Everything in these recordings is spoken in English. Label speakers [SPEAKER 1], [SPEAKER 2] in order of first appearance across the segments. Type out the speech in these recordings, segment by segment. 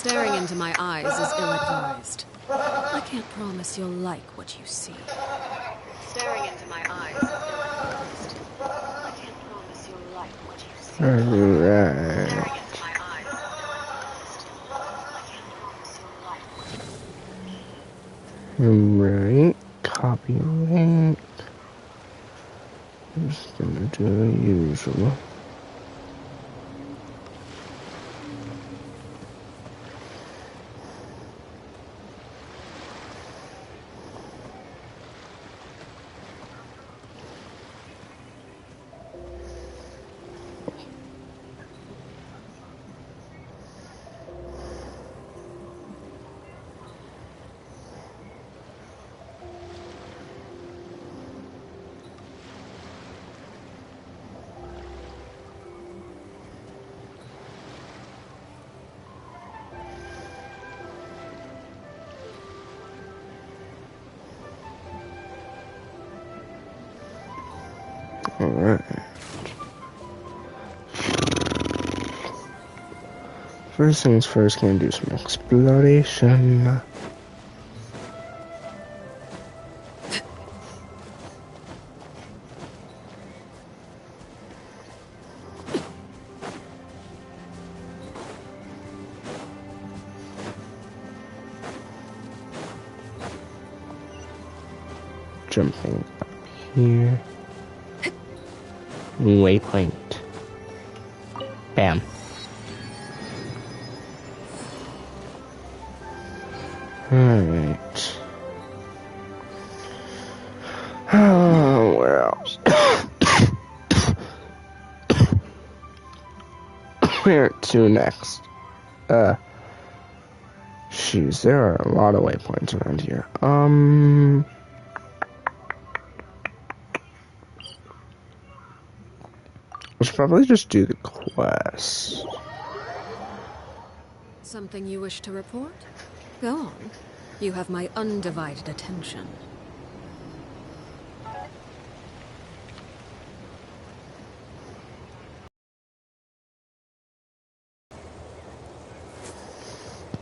[SPEAKER 1] Staring into my eyes is ill-advised. I can't promise you'll like what you see. Staring into my eyes is ill-advised. I can't promise you'll like what you see.
[SPEAKER 2] Alright.
[SPEAKER 1] Staring into my eyes is ill-advised. I can't promise you'll like what you see.
[SPEAKER 2] Alright. Copy link. I'm just gonna do the usual. Alright. First things first, gonna do some exploration. Jumping up here. Waypoint. Bam. Alright. Oh, where else? Where to next? Jeez, there are a lot of waypoints around here. I should probably just do the quest.
[SPEAKER 1] Something you wish to report? Go on. You have my undivided attention.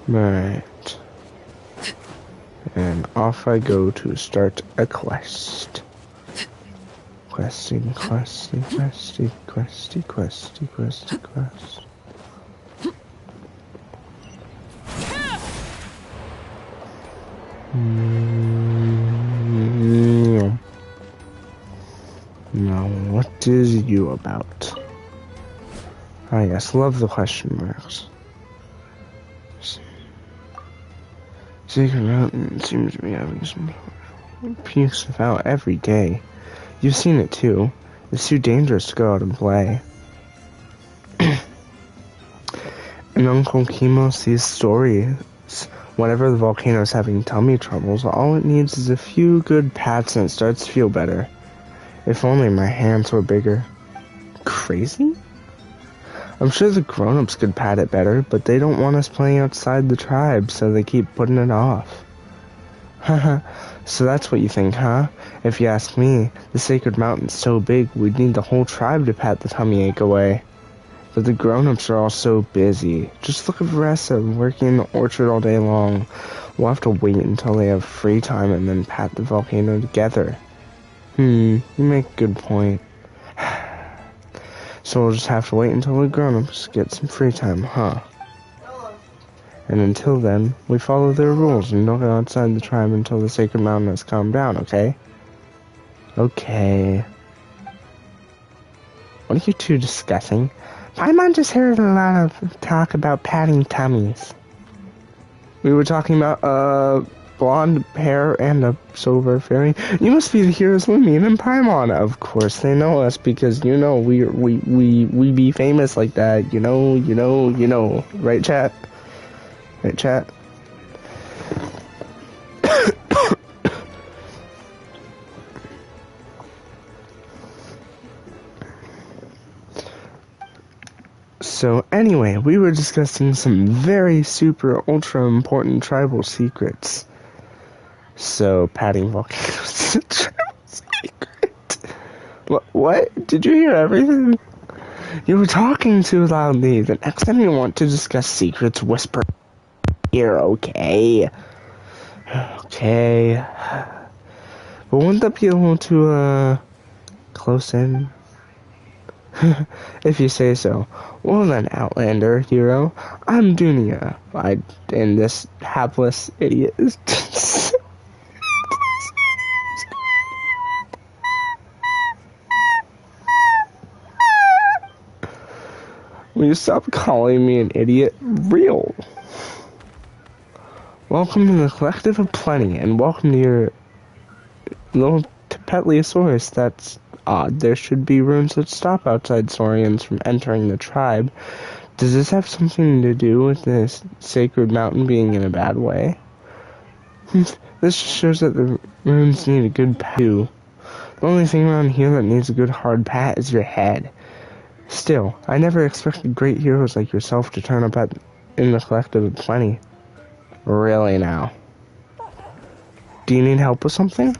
[SPEAKER 2] Right. And off I go to start a quest. Questy, questy, questy, questy, questy, questy, quest. Now, what is you about? Ah, yes, love the question marks. Secret Mountain seems to be having some peace about every day. You've seen it too. It's too dangerous to go out and play. And Uncle Chemo sees stories. Whenever the volcano's having tummy troubles, all it needs is a few good pats and it starts to feel better. If only my hands were bigger. Crazy? I'm sure the grown-ups could pat it better, but they don't want us playing outside the tribe, so they keep putting it off. Haha, so that's what you think, huh? If you ask me, the Sacred Mountain's so big, we'd need the whole tribe to pat the tummy ache away. But the grown-ups are all so busy. Just look at Vanessa working in the orchard all day long. We'll have to wait until they have free time and then pat the volcano together. You make a good point. So we'll just have to wait until the grown-ups get some free time, huh? And until then, we follow their rules and don't go outside the tribe until the Sacred Mountain has calmed down, okay? Okay. What are you two discussing? Paimon just heard a lot of talk about patting tummies. We were talking about, blonde hair and a silver fairy. You must be the heroes Lumion and Paimon. Of course they know us because, you know, we be famous like that. You know. Right, chat? Right, chat? So anyway, we were discussing some very super ultra important tribal secrets. So patting volcanoes is a tribal secret. What? Did you hear everything? You were talking too loudly. The next time you want to discuss secrets, whisper. here, okay? Okay. But wouldn't that be a little too, close in? If you say so. Well then, Outlander, hero, I'm Dunia. And this hapless idiot is... Will you stop calling me an idiot? Real. Welcome to the Collective of Plenty, and welcome to your little Petleosaurus. That's odd. There should be runes that stop outside Saurians from entering the tribe. Does this have something to do with this sacred mountain being in a bad way? This shows that the runes need a good pat. The only thing around here that needs a good hard pat is your head. Still, I never expected great heroes like yourself to turn up in the Collective of Plenty. Really now. Do you need help with something?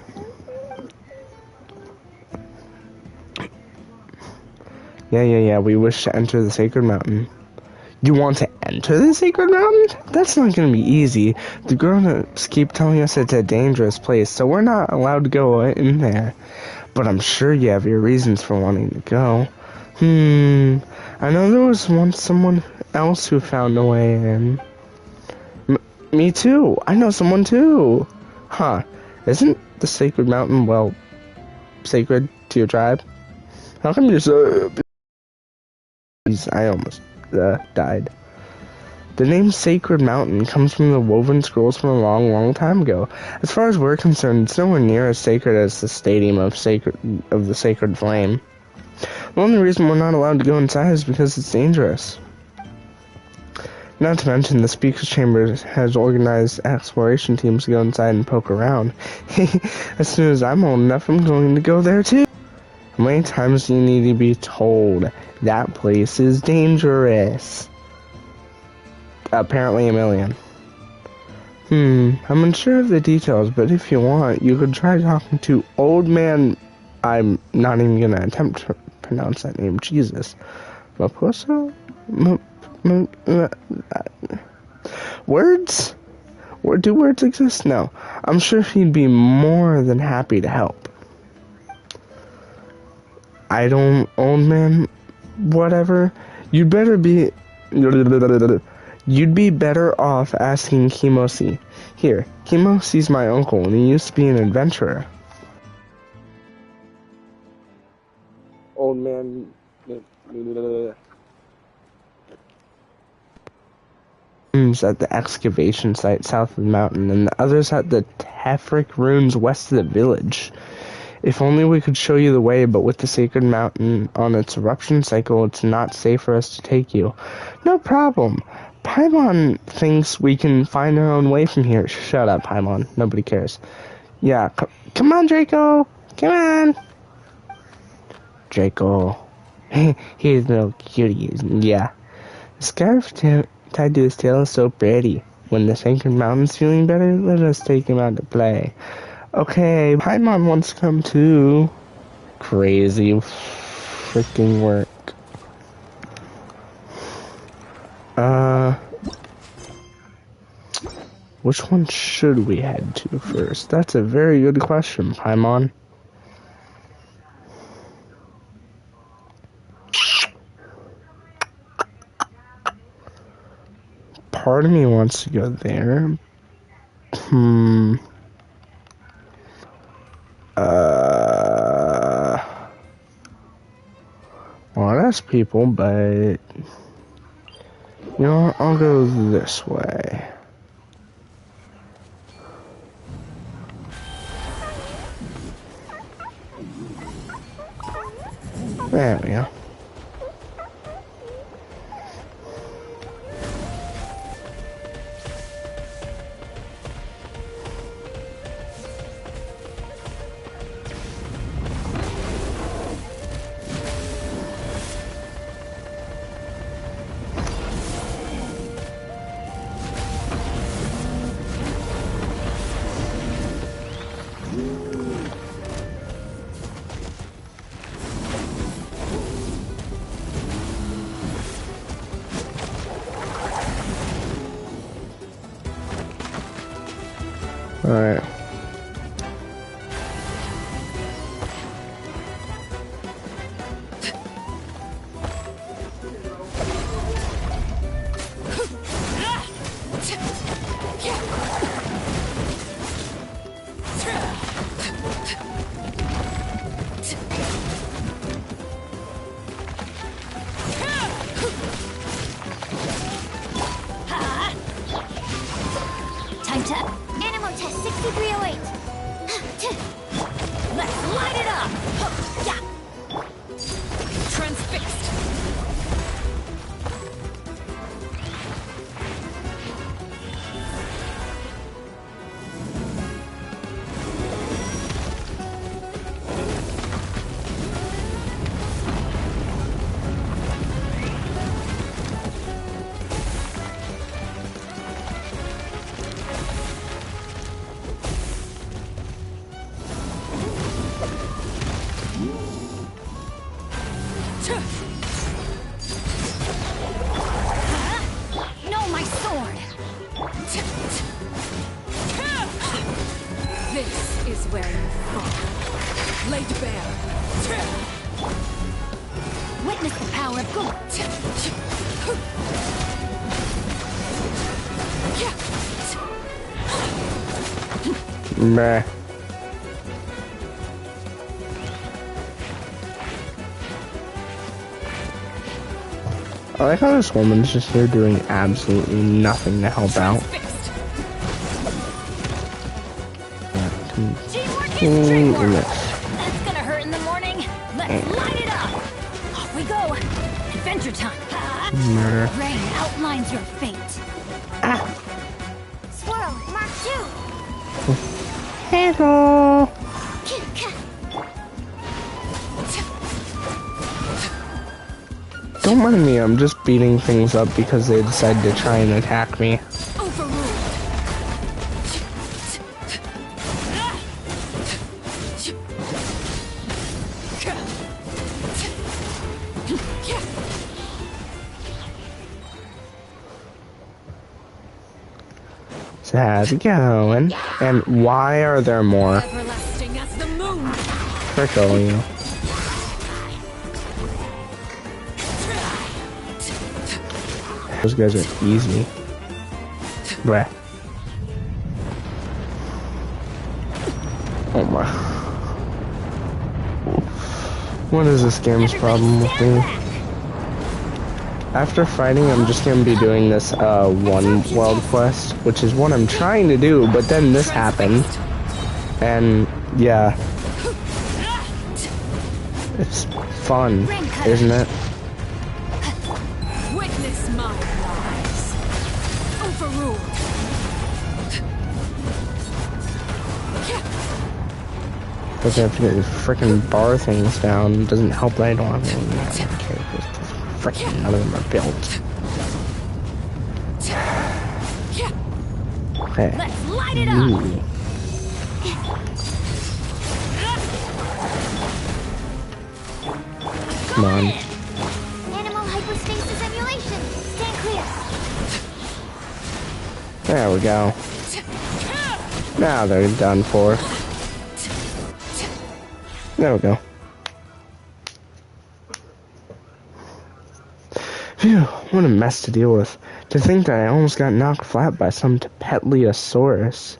[SPEAKER 2] Yeah, we wish to enter the Sacred Mountain. You want to enter the Sacred Mountain? That's not gonna be easy. The grown-ups keep telling us it's a dangerous place, so we're not allowed to go in there. But I'm sure you have your reasons for wanting to go. I know there was once someone else who found a way in. Me too. I know someone too. Huh. Isn't the Sacred Mountain, well, sacred to your tribe? How come you're so... I almost died. The name Sacred Mountain comes from the woven scrolls from a long, long time ago. As far as we're concerned, it's nowhere near as sacred as the Stadium of the Sacred Flame. The only reason we're not allowed to go inside is because it's dangerous. Not to mention, the Speaker's Chamber has organized exploration teams to go inside and poke around. As soon as I'm old enough, I'm going to go there too. How many times do you need to be told that place is dangerous? Apparently a million. I'm unsure of the details, but if you want, you could try talking to Old Man... I'm not even gonna attempt to pronounce that name. Jesus. Maposo? Words? Do words exist? No. I'm sure he'd be more than happy to help. I don't, old man, whatever. You'd be better off asking Kimosi. Here, Kimosi's my uncle, and he used to be an adventurer. Old man... at the excavation site south of the mountain, and the others at the Tefric ruins west of the village. If only we could show you the way, but with the Sacred Mountain on its eruption cycle, it's not safe for us to take you. No problem. Paimon thinks we can find our own way from here. Shut up, Paimon. Nobody cares. Yeah, come on, Draco. Come on. Draco. He's a little cutie. Yeah. The scarf tied to his tail is so pretty. When the Sacred Mountain's feeling better, let us take him out to play. Okay, Paimon wants to come too. Crazy freaking work. Which one should we head to first? That's a very good question, Paimon. Part of me wants to go there. Well, I'd ask people, but you know what? I'll go this way. There we go. Alright.
[SPEAKER 3] Time to Animal Test 6308. Let's light it up. Yeah.
[SPEAKER 1] Transfixed.
[SPEAKER 3] No, my sword.
[SPEAKER 1] This is where you fall. Laid bare.
[SPEAKER 3] Witness the power of God.
[SPEAKER 2] Meh. I like how this woman's just here doing absolutely nothing to help out.
[SPEAKER 3] Teamwork is dreamwork. That's gonna hurt in the morning. Let's light it up. Off we go. Adventure time.
[SPEAKER 2] Murder.
[SPEAKER 3] Rain outlines your fate. Swirl, Mark 2.
[SPEAKER 2] Hello. Don't mind me, I'm just beating things up because they decided to try and attack me. So how's it going? And why are there more?
[SPEAKER 1] Everlasting as the moon.
[SPEAKER 2] Frick all you. Those guys are easy. Bleh. Oh my. What is this game's problem with me? After fighting, I'm just gonna be doing this one world quest, which is what I'm trying to do, but then this happened. And yeah. It's fun, isn't it?
[SPEAKER 1] Witness my lies. Overruled.
[SPEAKER 2] Because I have to get these freaking bar things down. It doesn't help that I don't have any other characters. Freaking none of them are built. Okay.
[SPEAKER 3] Let's light it up.
[SPEAKER 2] Ooh. Come on.
[SPEAKER 3] Animal hypostasis emulation. Stand clear.
[SPEAKER 2] There we go. Now they're done for. There we go. Phew, what a mess to deal with. To think that I almost got knocked flat by some Tepetleosaurus.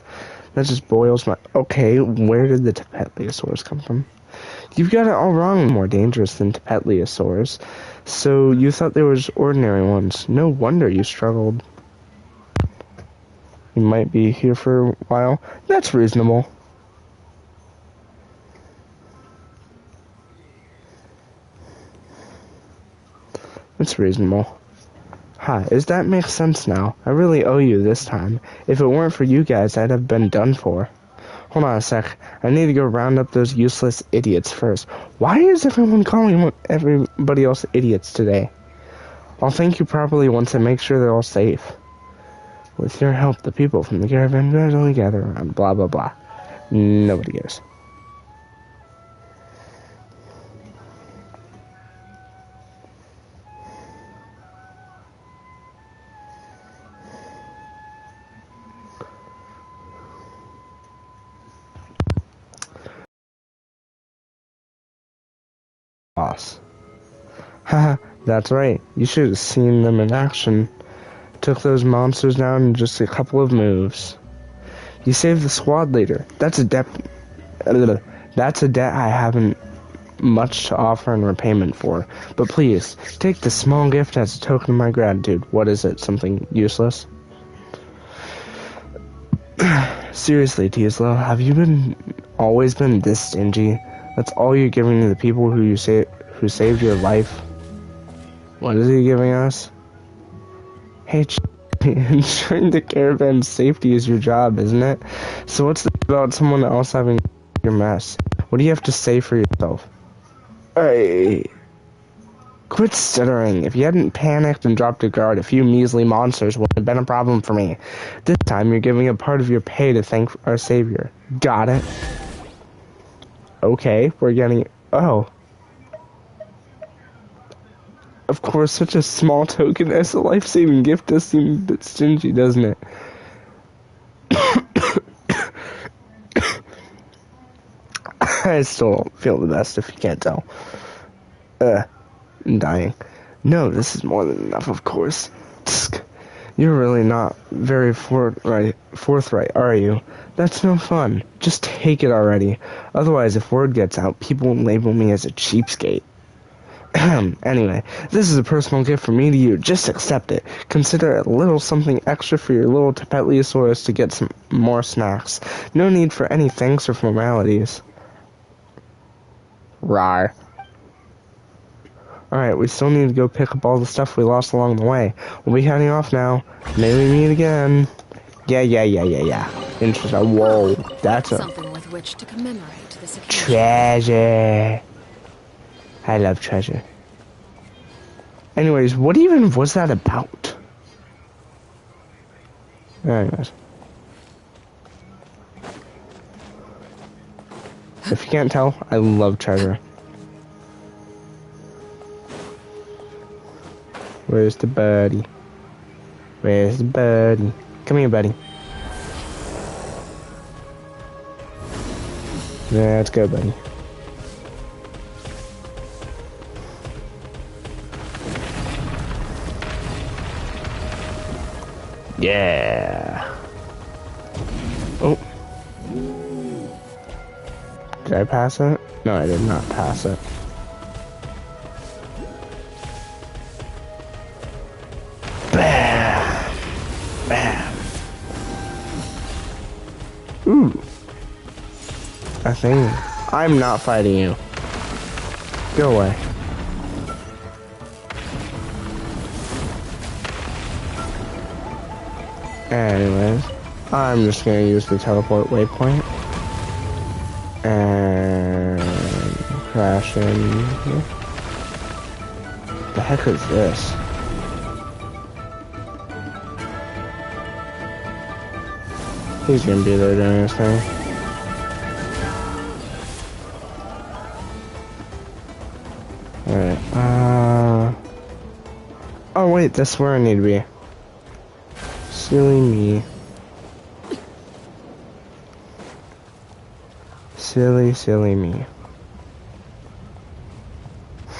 [SPEAKER 2] That just boils my... Okay, where did the Tepetleosaurus come from? You've got it all wrong. More dangerous than Tepetleosaurs. So you thought they were just ordinary ones. No wonder you struggled. You might be here for a while. That's reasonable. It's reasonable. Huh, does that make sense now? I really owe you this time. If it weren't for you guys, I'd have been done for. Hold on a sec. I need to go round up those useless idiots first. Why is everyone calling everybody else idiots today? I'll thank you properly once I make sure they're all safe. With your help, the people from the caravan gradually gather around. Blah, blah, blah. Nobody cares. boss. Haha, that's right. You should have seen them in action. Took those monsters down in just a couple of moves. You saved the squad leader. That's a debt I haven't much to offer in repayment for. But please, take this small gift as a token of my gratitude. What is it? Something useless? Seriously, Tislo, have you always been this stingy? That's all you're giving to the people who saved your life? What is he giving us? Hey, ensuring the caravan's safety is your job, isn't it? So what's about someone else having your mess? What do you have to say for yourself? Hey, quit stuttering. If you hadn't panicked and dropped your guard, a few measly monsters wouldn't have been a problem for me. This time you're giving a part of your pay to thank our savior. Got it? Okay, we're getting... Oh. Of course, such a small token as a life-saving gift does seem a bit stingy, doesn't it? I still don't feel the best, if you can't tell. I'm dying. No, this is more than enough, of course. Tsk. You're really not very forthright, are you? That's no fun. Just take it already. Otherwise, if word gets out, people will label me as a cheapskate. Anyway, this is a personal gift from me to you. Just accept it. Consider it a little something extra for your little Tapetliasaurus to get some more snacks. No need for any thanks or formalities. Rawr. Alright, we still need to go pick up all the stuff we lost along the way. We'll be heading off now. Maybe we meet again. Yeah. Interesting. Whoa, that's a
[SPEAKER 1] something with which to commemorate this occasion.
[SPEAKER 2] treasure. I love treasure. Anyways, what even was that about? Anyways. If you can't tell, I love treasure. Where's the buddy? Where's the buddy? Come here, buddy. Yeah, let's go, buddy. Yeah. Oh. Did I pass it? No, I did not pass it. Bam. Bam. Ooh. A thing. I'm not fighting you. Go away. Anyways, I'm just gonna use the teleport waypoint and crash in here. The heck is this? He's gonna be there doing his thing. Alright, oh wait, that's where I need to be. Silly me. Silly me.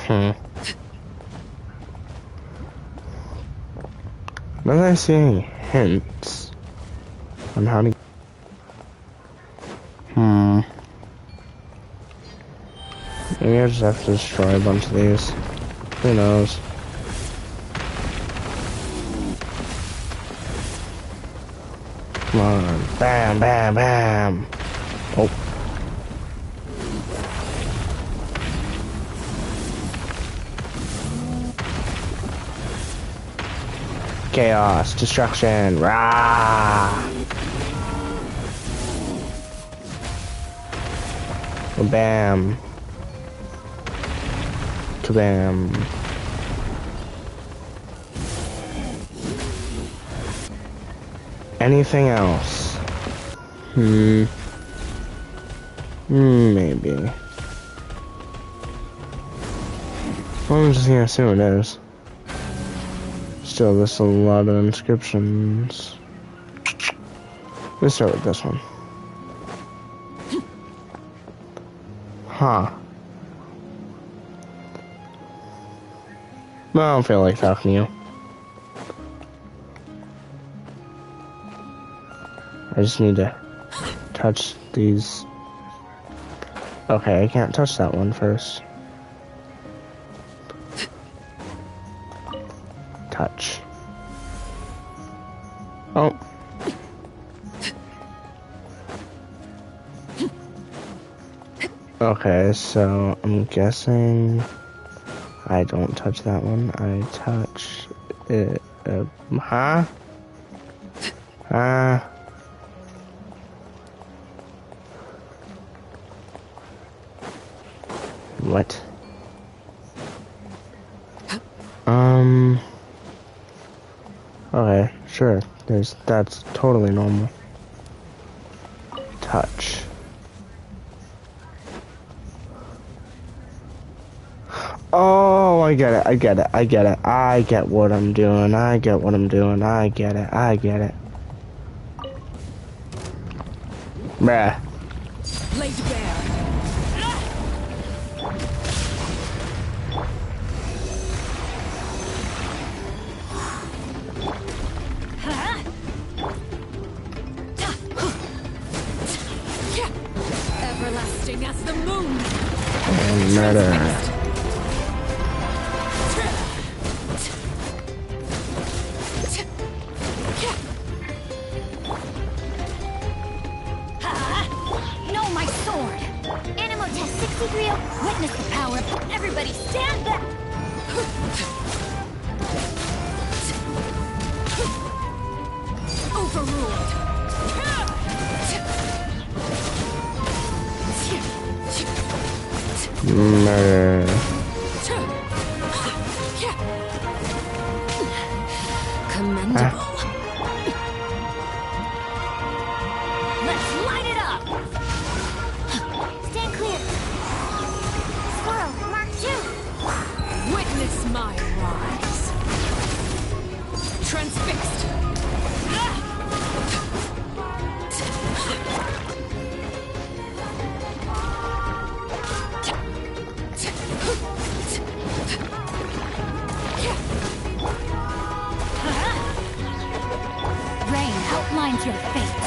[SPEAKER 2] Not that I see any hints on how to... Maybe I just have to destroy a bunch of these. Who knows? Come on. Bam, bam, bam. Oh. Chaos, destruction, rah! Bam. Kabam. Anything else? Maybe. Well, I'm just gonna assume it is. Still, there's a lot of inscriptions. Let's start with this one. Huh. I don't feel like talking to you. I just need to touch these. Okay, I can't touch that one first. Touch. Oh. Okay, so I'm guessing I don't touch that one. I touch it. Huh? What? Okay, sure. That's totally normal. Touch. Oh, I get it, I get it, I get it. I get what I'm doing, I get what I'm doing, I get it, I get it. Bruh.
[SPEAKER 3] Laid bare. Everlasting as the moon.
[SPEAKER 2] And murder.
[SPEAKER 3] Witness the power. Everybody stand back. Overruled.
[SPEAKER 2] Murder.
[SPEAKER 3] Commendable. Let's light it up. Stand clear. Mark 2. Witness my rise. Transfixed. Rain outlines your fate.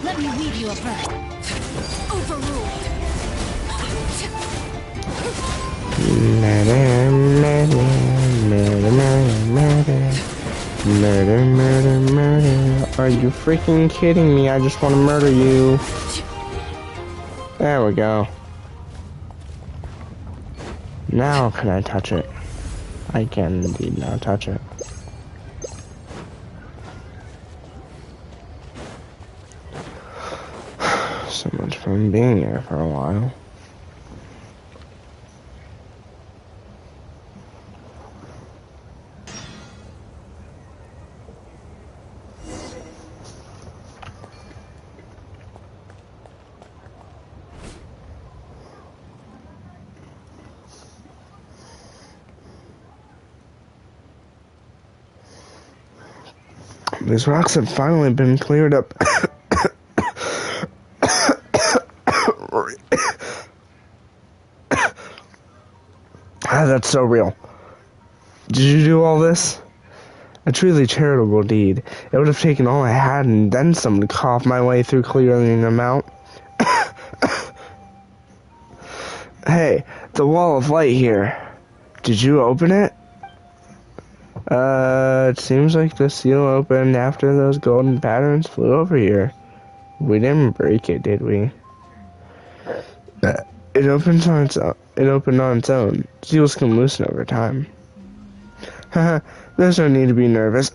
[SPEAKER 3] Let me weave you a verse. Overruled.
[SPEAKER 2] Murder, murder, murder, murder, murder, murder, murder. Are you freaking kidding me? I just want to murder you. There we go. Now can I touch it? I can indeed now touch it. So much fun being here for a while. These rocks have finally been cleared up. That's so real. Did you do all this? A truly charitable deed. It would have taken all I had and then some to cough my way through clearing them out. Hey, the wall of light here. Did you open it? It seems like the seal opened after those golden patterns flew over here. We didn't break it, did we? It opened on its own. It opened on its own. Seals can loosen over time. Haha, there's no need to be nervous.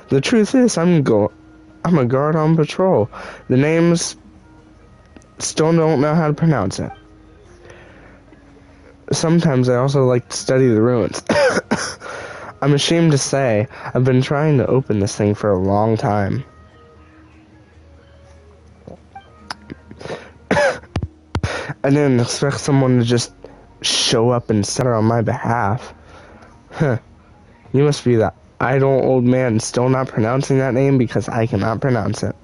[SPEAKER 2] The truth is, I'm a guard on patrol. The names still don't know how to pronounce it. Sometimes I also like to study the ruins. I'm ashamed to say, I've been trying to open this thing for a long time. I didn't expect someone to just show up and settle on my behalf. Huh. You must be the idle old man still not pronouncing that name because I cannot pronounce it.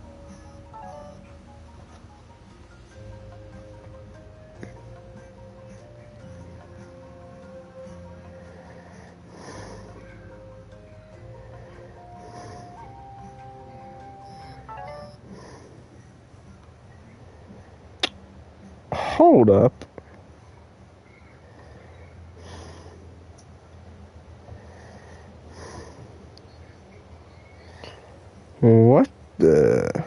[SPEAKER 2] Hold up. What the...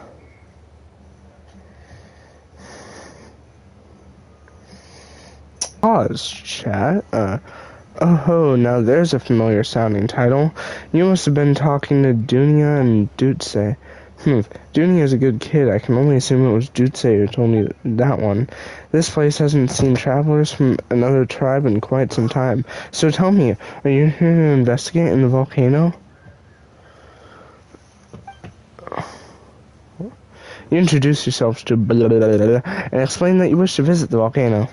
[SPEAKER 2] Pause, chat. Oh, now there's a familiar sounding title. You must have been talking to Dunia and Dutse. Dunia's a good kid. I can only assume it was Dutse who told me that one. This place hasn't seen travelers from another tribe in quite some time. So tell me, are you here to investigate in the volcano? You introduce yourselves to blah, blah, blah, blah, and explain that you wish to visit the volcano.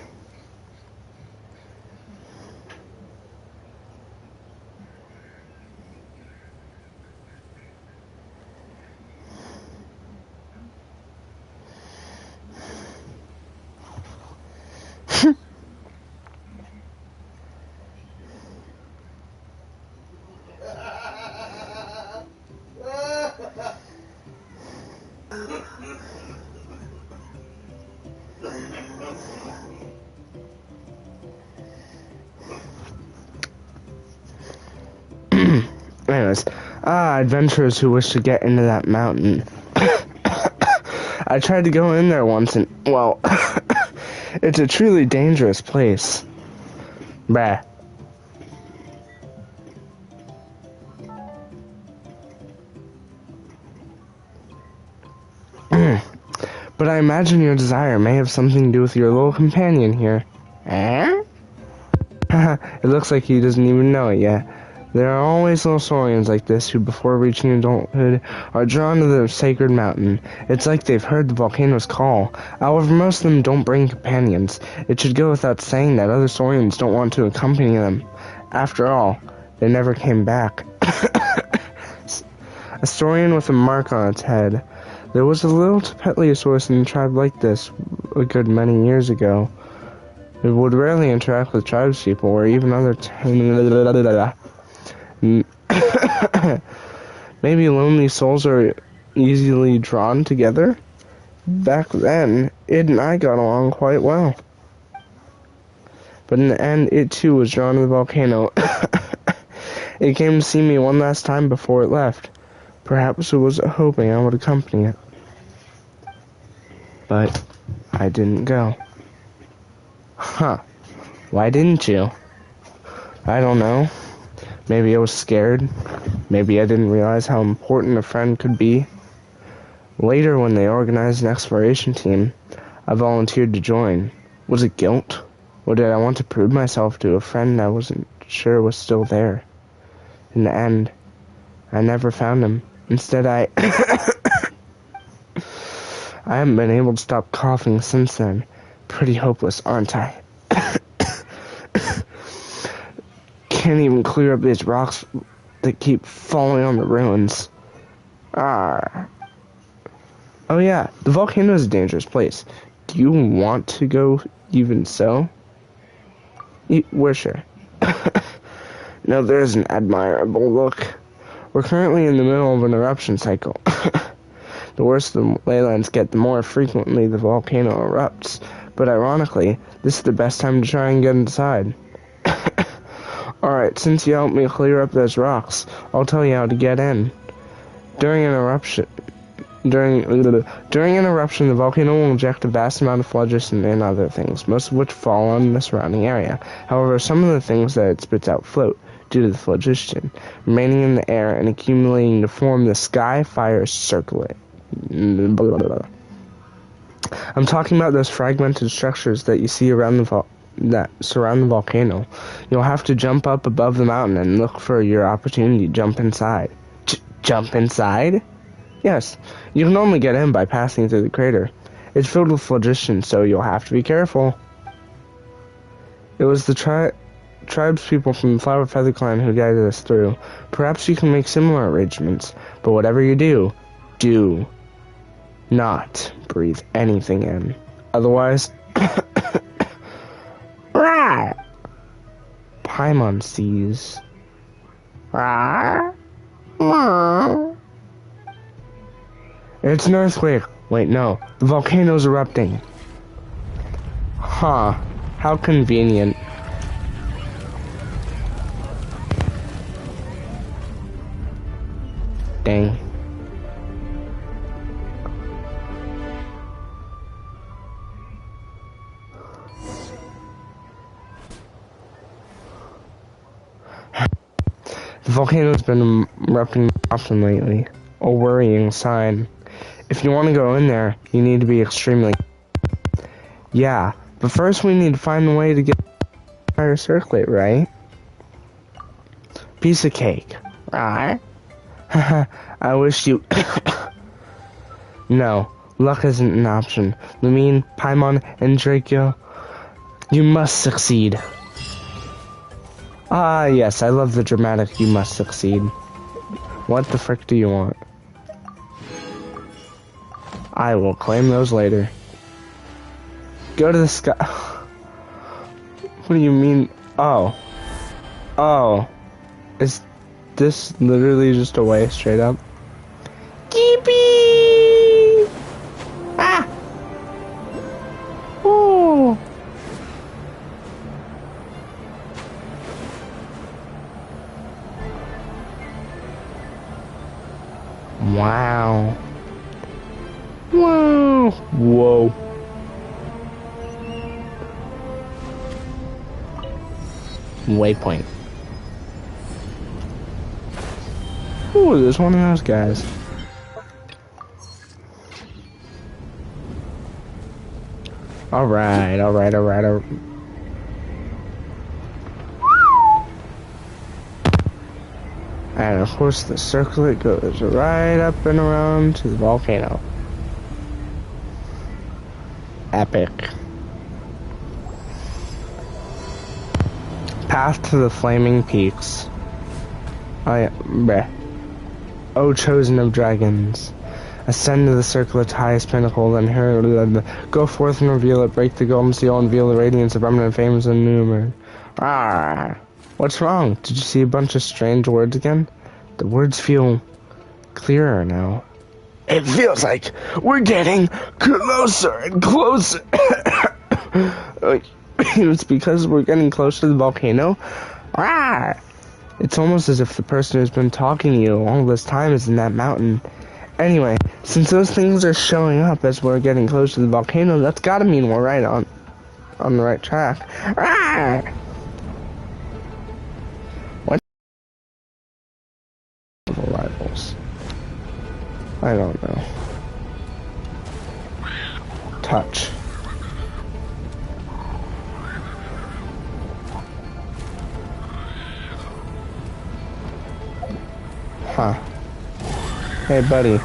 [SPEAKER 2] Anyways, adventurers who wish to get into that mountain. I tried to go in there once and, well, it's a truly dangerous place. Bah. But I imagine your desire may have something to do with your little companion here. Eh? It looks like he doesn't even know it yet. There are always little saurians like this who, before reaching adulthood, are drawn to the sacred mountain. It's like they've heard the volcano's call. However, most of them don't bring companions. It should go without saying that other saurians don't want to accompany them. After all, they never came back. A saurian with a mark on its head. There was a little Tepetleosaurus in a tribe like this a good many years ago. It would rarely interact with tribespeople or even other... Maybe lonely souls are easily drawn together? Back then, it and I got along quite well. But in the end, it too was drawn to the volcano. It came to see me one last time before it left. Perhaps it was hoping I would accompany it. But I didn't go. Huh. Why didn't you? I don't know. Maybe I was scared. Maybe I didn't realize how important a friend could be. Later, when they organized an exploration team, I volunteered to join. Was it guilt? Or did I want to prove myself to a friend I wasn't sure was still there? In the end, I never found him. Instead, I haven't been able to stop coughing since then. Pretty hopeless, aren't I? Can't even clear up these rocks that keep falling on the ruins. Oh yeah, the volcano is a dangerous place. Do you want to go even so? We're sure. No, there's an admirable look. We're currently in the middle of an eruption cycle. The worse the leylands get, the more frequently the volcano erupts. But ironically, this is the best time to try and get inside. Alright, since you helped me clear up those rocks, I'll tell you how to get in. During an eruption, the volcano will inject a vast amount of phlogiston and other things, most of which fall on the surrounding area. However, some of the things that it spits out float, due to the phlogiston, remaining in the air and accumulating to form the sky fire circlet. I'm talking about those fragmented structures that you see around that surround the volcano. You'll have to jump up above the mountain and look for your opportunity to jump inside. Jump inside? Yes, you can only get in by passing through the crater. It's filled with phlogiston, so you'll have to be careful. It was the tribespeople from the Flower Feather Clan who guided us through. Perhaps you can make similar arrangements, but whatever you do, do not breathe anything in. Otherwise... Paimon sees. It's an earthquake. Wait, no. The volcano's erupting. Huh. How convenient. Dang. The volcano's been erupting often lately. A worrying sign. If you want to go in there, you need to be extremely... Yeah, but first we need to find a way to get fire circulate, right? Piece of cake. Right? I wish you... No, luck isn't an option. Lumine, Paimon, and Draco, you must succeed. Ah, yes, I love the dramatic you must succeed. What the frick do you want? I will claim those later. Go to the sky. What do you mean? Oh. Oh. Is this literally just a way straight up? Keepy! Ah! Oh! Wow. Whoa. Whoa. Waypoint. Ooh, there's one of those guys. Alright. And of course the circlet goes right up and around to the volcano. Epic. Path to the flaming peaks. Oh, chosen of dragons. Ascend to the circlet's highest pinnacle, then go forth and reveal it, break the golden seal and reveal the radiance of eminent fames and numerous. Ah, what's wrong? Did you see a bunch of strange words again? The words feel clearer now. It feels like we're getting closer and closer. It's because we're getting close to the volcano. Ah! It's almost as if the person who's been talking to you all this time is in that mountain. Anyway, since those things are showing up as we're getting close to the volcano, that's gotta mean we're right on the right track. Ah! What rivals? I don't know. Touch. Huh. Hey, buddy.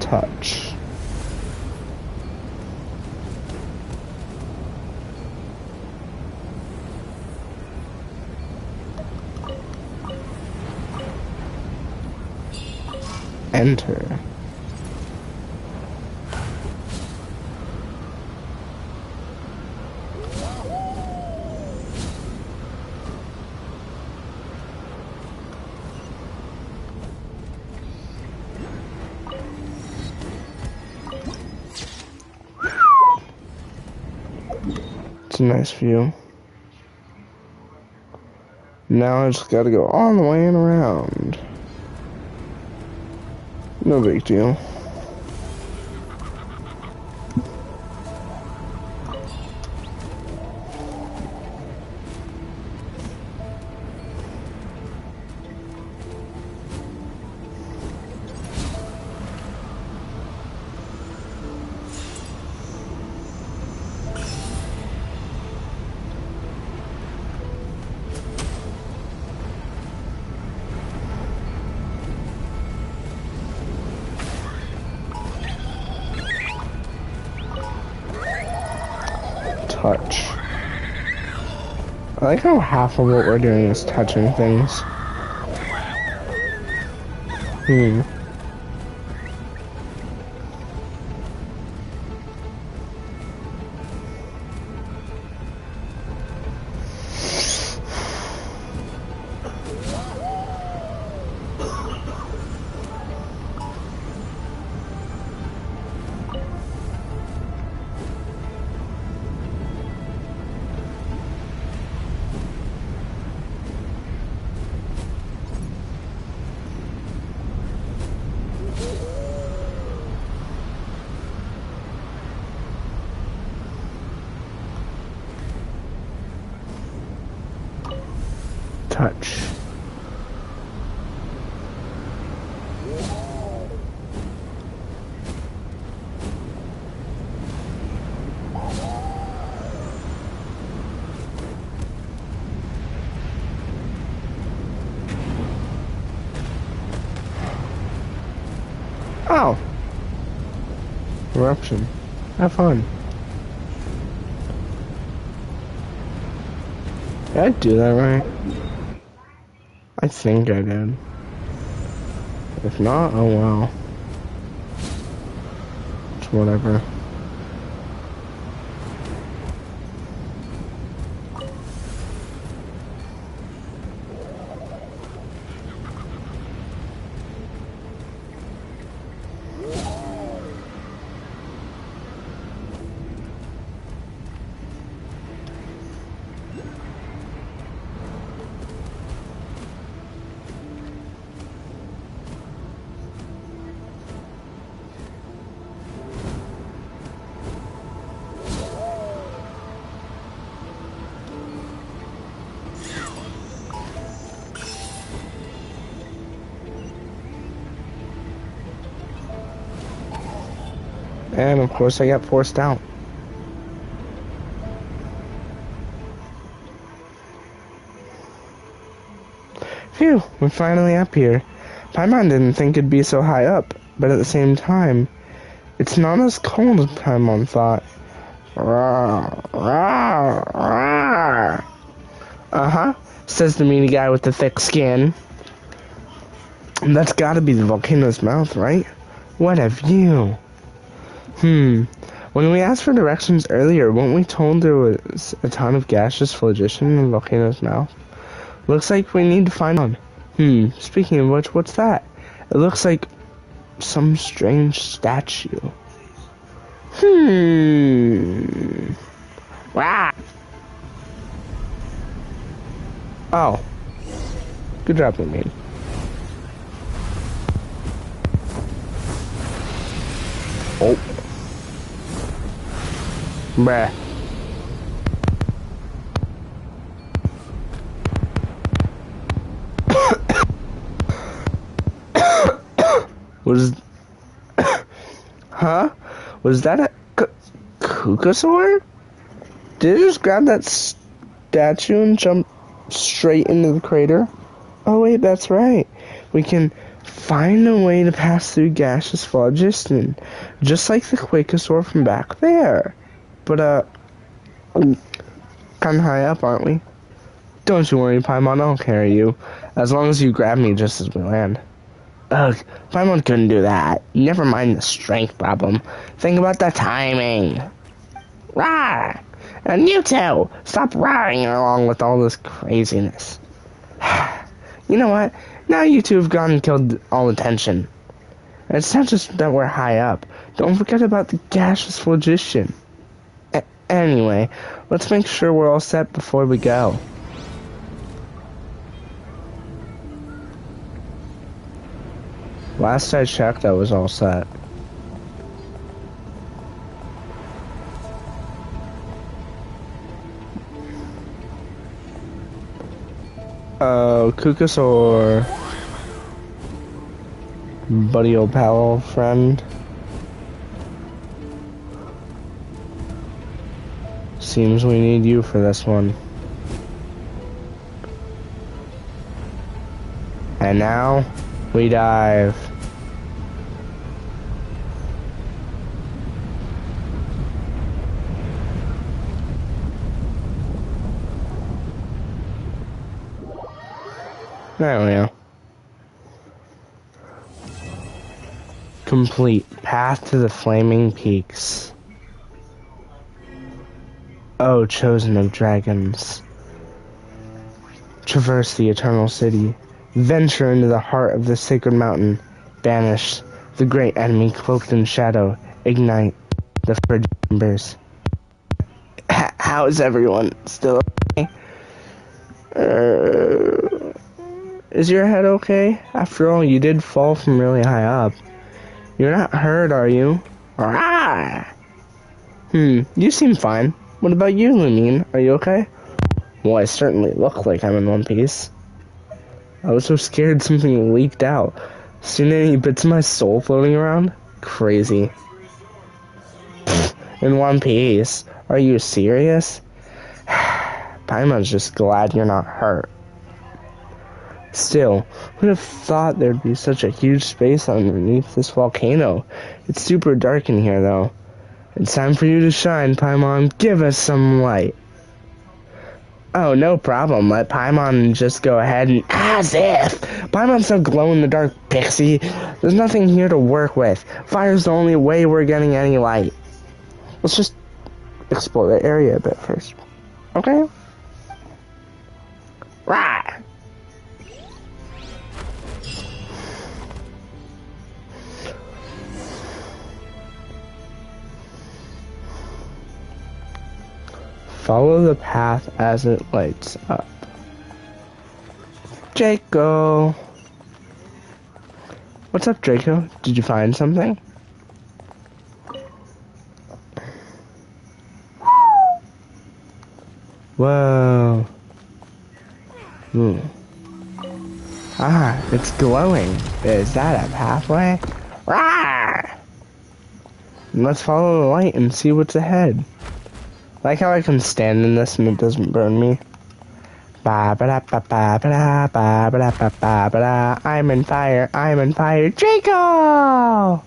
[SPEAKER 2] Touch. Enter. It's a nice view. Now I just gotta go all the way and around. No big deal. touch. I like how half of what we're doing is touching things. Touch. Oh. Eruption. Have fun. Did I do that right? I think I did. If not, oh well. It's whatever. And of course I got forced out. Phew, we're finally up here. Paimon didn't think it'd be so high up, but at the same time, it's not as cold as Paimon thought. Uh-huh, says the meaty guy with the thick skin. That's gotta be the volcano's mouth, right? What a view. When we asked for directions earlier, weren't we told there was a ton of gaseous phlogiston in the volcano's mouth? Looks like we need to find one. Speaking of which, what's that? It looks like some strange statue. Wow. Oh. Good job, Lynn. Oh. Bruh. Was that a Kukasaur? Did it just grab that statue and jump straight into the crater? Oh wait, that's right. We can find a way to pass through gaseous phlogiston, just like the Quakosaur from back there. But, kinda high up, aren't we? Don't you worry, Paimon, I'll carry you, as long as you grab me just as we land. Ugh, Paimon couldn't do that. Never mind the strength problem. Think about the timing. Rah! And you two, stop roaring along with all this craziness. You know what? Now you two have gone and killed all attention. It's not just that we're high up. Don't forget about the gaseous phlogiston. Anyway, let's make sure we're all set before we go. Last I checked, I was all set. Oh, Kukasaur. Buddy old pal friend. Seems we need you for this one. And now, we dive. There we go. Complete. Path to the Flaming Peaks. Oh, chosen of dragons. Traverse the Eternal City. Venture into the heart of the Sacred Mountain. Banish the great enemy cloaked in shadow. Ignite the frigid embers. How's everyone? Still okay? Is your head okay? After all, you did fall from really high up. You're not hurt, are you? Rah! You seem fine. What about you, Lumine? Are you okay? Well, I certainly look like I'm in one piece. I was so scared something leaked out. Seen any bits of my soul floating around? Crazy. In one piece? Are you serious? Paimon's just glad you're not hurt. Still, who'd have thought there'd be such a huge space underneath this volcano? It's super dark in here, though. It's time for you to shine, Paimon. Give us some light. Oh, no problem. Let Paimon just go ahead and... As if! Paimon's a glow-in-the-dark pixie. There's nothing here to work with. Fire's the only way we're getting any light. Let's just explore the area a bit first. Okay? Right. Follow the path as it lights up. Draco! What's up, Draco? Did you find something? Whoa. Ah, it's glowing. Is that a pathway? Rah! Let's follow the light and see what's ahead. Like how I can stand in this and it doesn't burn me. Ba ba da ba ba ba da ba ba da ba ba ba da. I'm in fire. I'm in fire. Draco!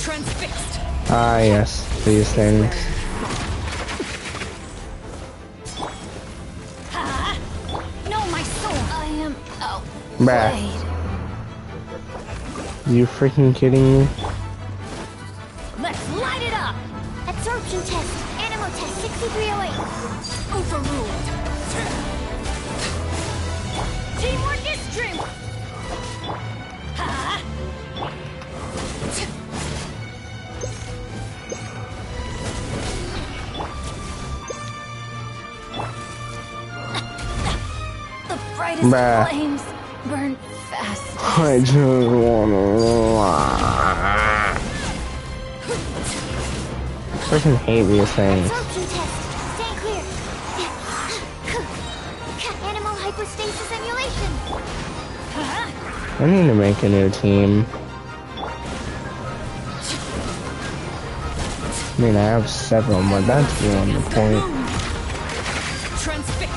[SPEAKER 3] Transfixed.
[SPEAKER 2] Ah, yes, these things.
[SPEAKER 3] No, my soul. I am out.
[SPEAKER 2] Bruh. You freaking kidding me?
[SPEAKER 3] Let's light it up.
[SPEAKER 4] Absorption test. Animal test 6308.
[SPEAKER 3] Overruled. Teamwork is strength. The brightest
[SPEAKER 2] Bruh.
[SPEAKER 3] flames burn fast.
[SPEAKER 2] I just wanna... I freaking hate these things.
[SPEAKER 4] Absorption test. Stand clear. Animal hypostasis simulation.
[SPEAKER 2] I need to make a new team. I mean, I have several, but that's beyond the point.
[SPEAKER 3] Transfixed.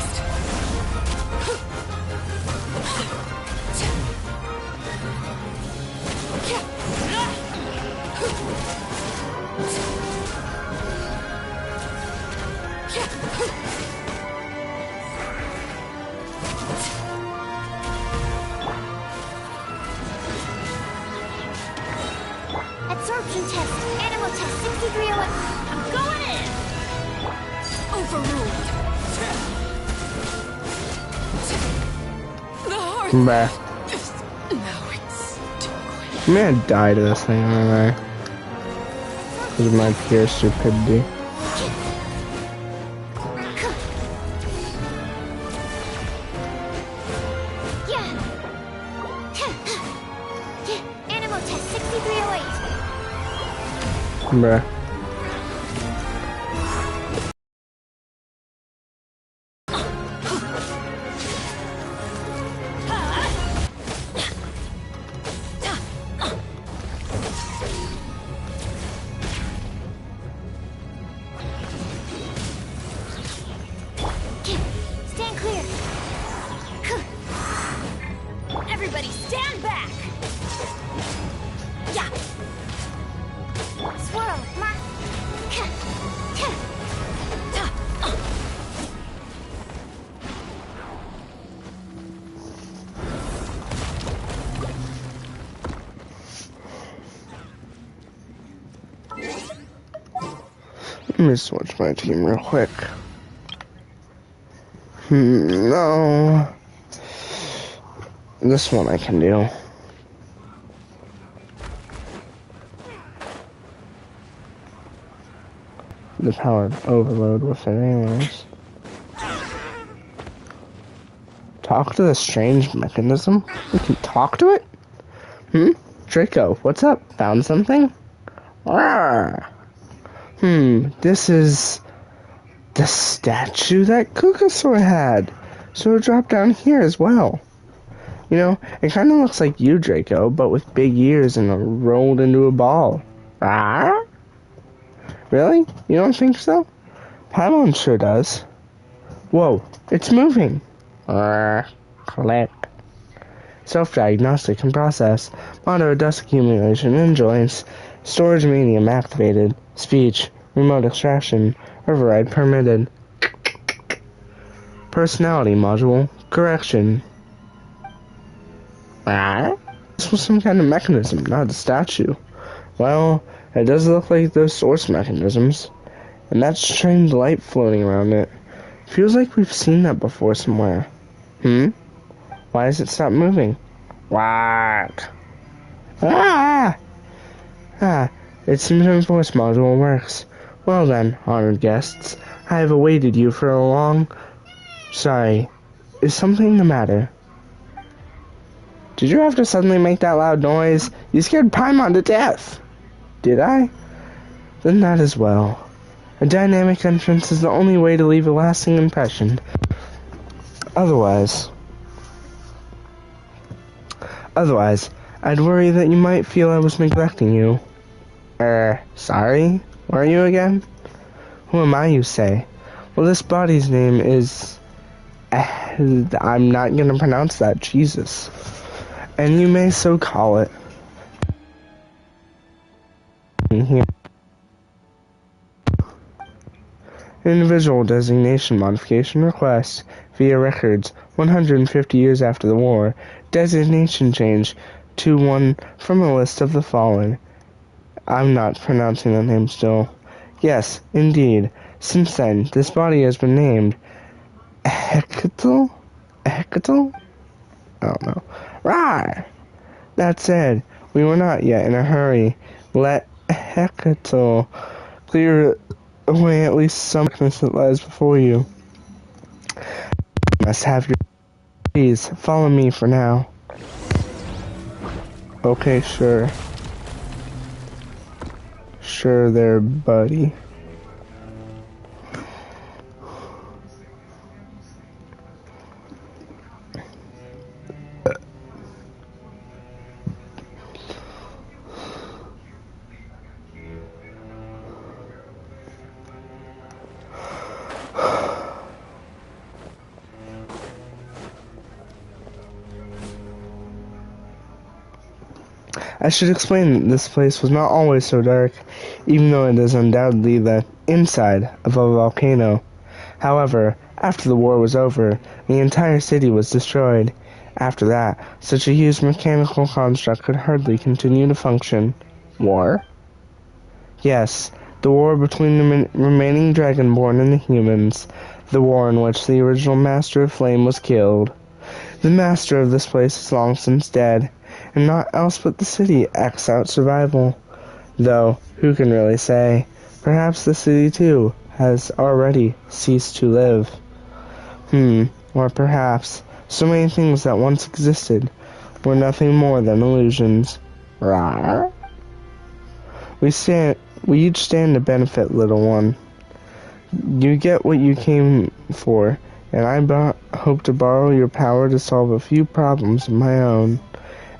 [SPEAKER 4] Absorption test. Animal test 6308.
[SPEAKER 3] I'm going in. Overruled. The heart.
[SPEAKER 2] Bruh.
[SPEAKER 3] Now it's too quick.
[SPEAKER 2] I'm gonna die to this thing, aren't I? Because of my pure stupidity.
[SPEAKER 4] Animal test 6308.
[SPEAKER 2] Bruh.
[SPEAKER 4] Stand clear.
[SPEAKER 3] Everybody stand back.
[SPEAKER 4] Yeah. Swirl. Mark.
[SPEAKER 2] Let me switch my team real quick. No. This one I can do. The power overload with it anyways. Talk to the strange mechanism? We can talk to it? Draco, what's up? Found something? Rawr. This is the statue that Kukasaur had. So it dropped down here as well. You know, it kind of looks like you, Draco, but with big ears and rolled into a ball. Rawr. Really? You don't think so? Paimon sure does. Whoa, it's moving. Click. Self-diagnostic and process. Monitor dust accumulation and joints. Storage medium activated. Speech. Remote extraction. Override permitted. Personality module. Correction. This was some kind of mechanism, not a statue. Well, it does look like those source mechanisms. And that strange light floating around it. Feels like we've seen that before somewhere. Why does it stop moving? What? Its sim force module works. Well then, honored guests, I have awaited you for a long... Sorry, is something the matter? Did you have to suddenly make that loud noise? You scared Paimon to death! Did I? Then that as well. A dynamic entrance is the only way to leave a lasting impression. Otherwise, I'd worry that you might feel I was neglecting you. Sorry? Where are you again? Who am I, you say? Well, this body's name is... I'm not gonna pronounce that, Jesus. And you may so call it. Here. Individual designation modification request via records 150 years after the war. Designation change to one from a list of the fallen. I'm not pronouncing the name still. Yes, indeed. Since then, this body has been named Hecatle? Hecatle? I don't know. Rawr! That said, we were not yet in a hurry. Let Hecatle clear away at least some darkness that lies before you. You must have your... Please, follow me for now. Okay, sure. Sure there, buddy. I should explain that this place was not always so dark, even though it is undoubtedly the inside of a volcano. However, after the war was over, the entire city was destroyed. After that, such a huge mechanical construct could hardly continue to function. War? Yes, the war between the remaining Dragonborn and the humans. The war in which the original Master of Flame was killed. The master of this place is long since dead, and naught else but the city acts out survival. Though, who can really say? Perhaps the city, too, has already ceased to live. Or perhaps so many things that once existed were nothing more than illusions. Rawr. We each stand to benefit, little one. You get what you came for, and I hope to borrow your power to solve a few problems of my own.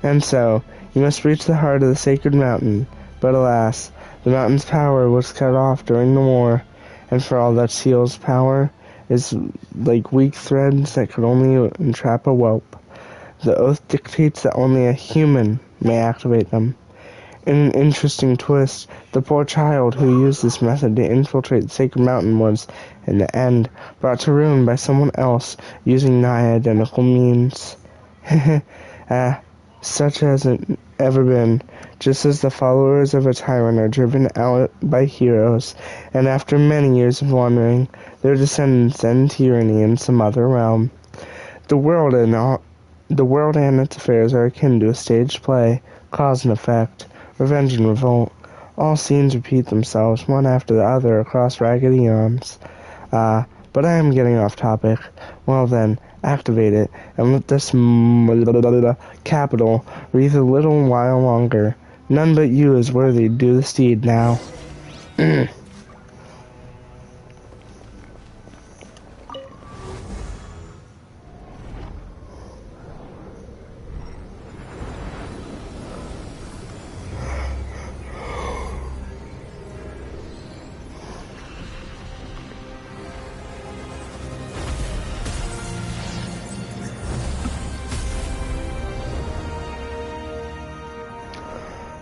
[SPEAKER 2] And so, you must reach the heart of the sacred mountain. But alas, the mountain's power was cut off during the war, and for all that seal's power is like weak threads that could only entrap a whelp. The oath dictates that only a human may activate them. In an interesting twist, the poor child who used this method to infiltrate the Sacred Mountain was, in the end, brought to ruin by someone else using nigh-identical means. Such has it ever been, just as the followers of a tyrant are driven out by heroes, and after many years of wandering, their descendants end tyranny in some other realm. The world and its affairs are akin to a staged play, cause and effect, revenge and revolt. All scenes repeat themselves, one after the other, across ragged eons. But I am getting off topic. Well then, activate it, and let this capital breathe a little while longer. None but you is worthy to do this deed now.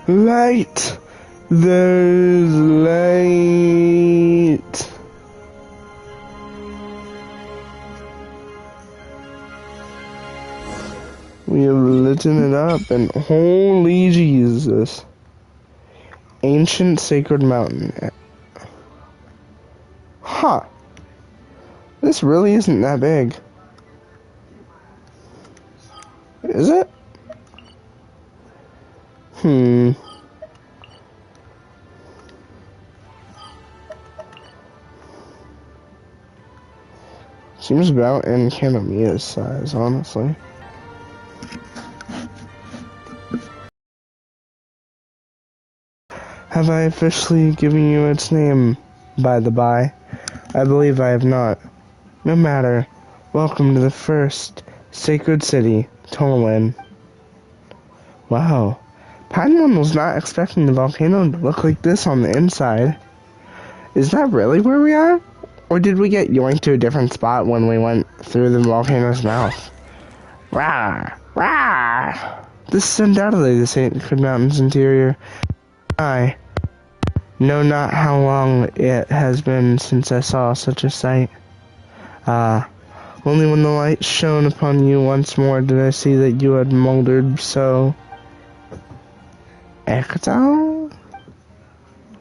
[SPEAKER 2] Light! There's light! We have lit it up, and holy Jesus. Ancient Sacred Mountain. Huh. This really isn't that big. Is it? Seems about in Kanamiya's size, honestly. Have I officially given you its name, by the by? I believe I have not. No matter. Welcome to the first sacred city, Tolin. Wow. Paimon was not expecting the volcano to look like this on the inside. Is that really where we are? Or did we get yoinked to a different spot when we went through the volcano's mouth? Rah! Rah! This is undoubtedly the Sacred Mountain's interior. I know not how long it has been since I saw such a sight. Only when the light shone upon you once more did I see that you had moldered so... Ecto?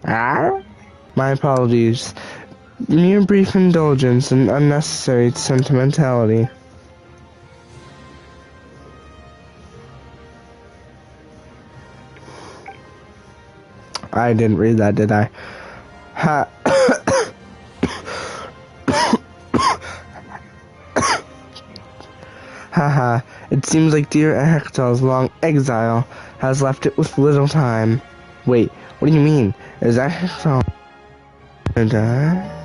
[SPEAKER 2] My apologies. Mere brief indulgence and unnecessary sentimentality. I didn't read that, did I? Ha. Haha, it seems like dear Hector's long exile has left it with little time. Wait, what do you mean? Is that Hector gonna die?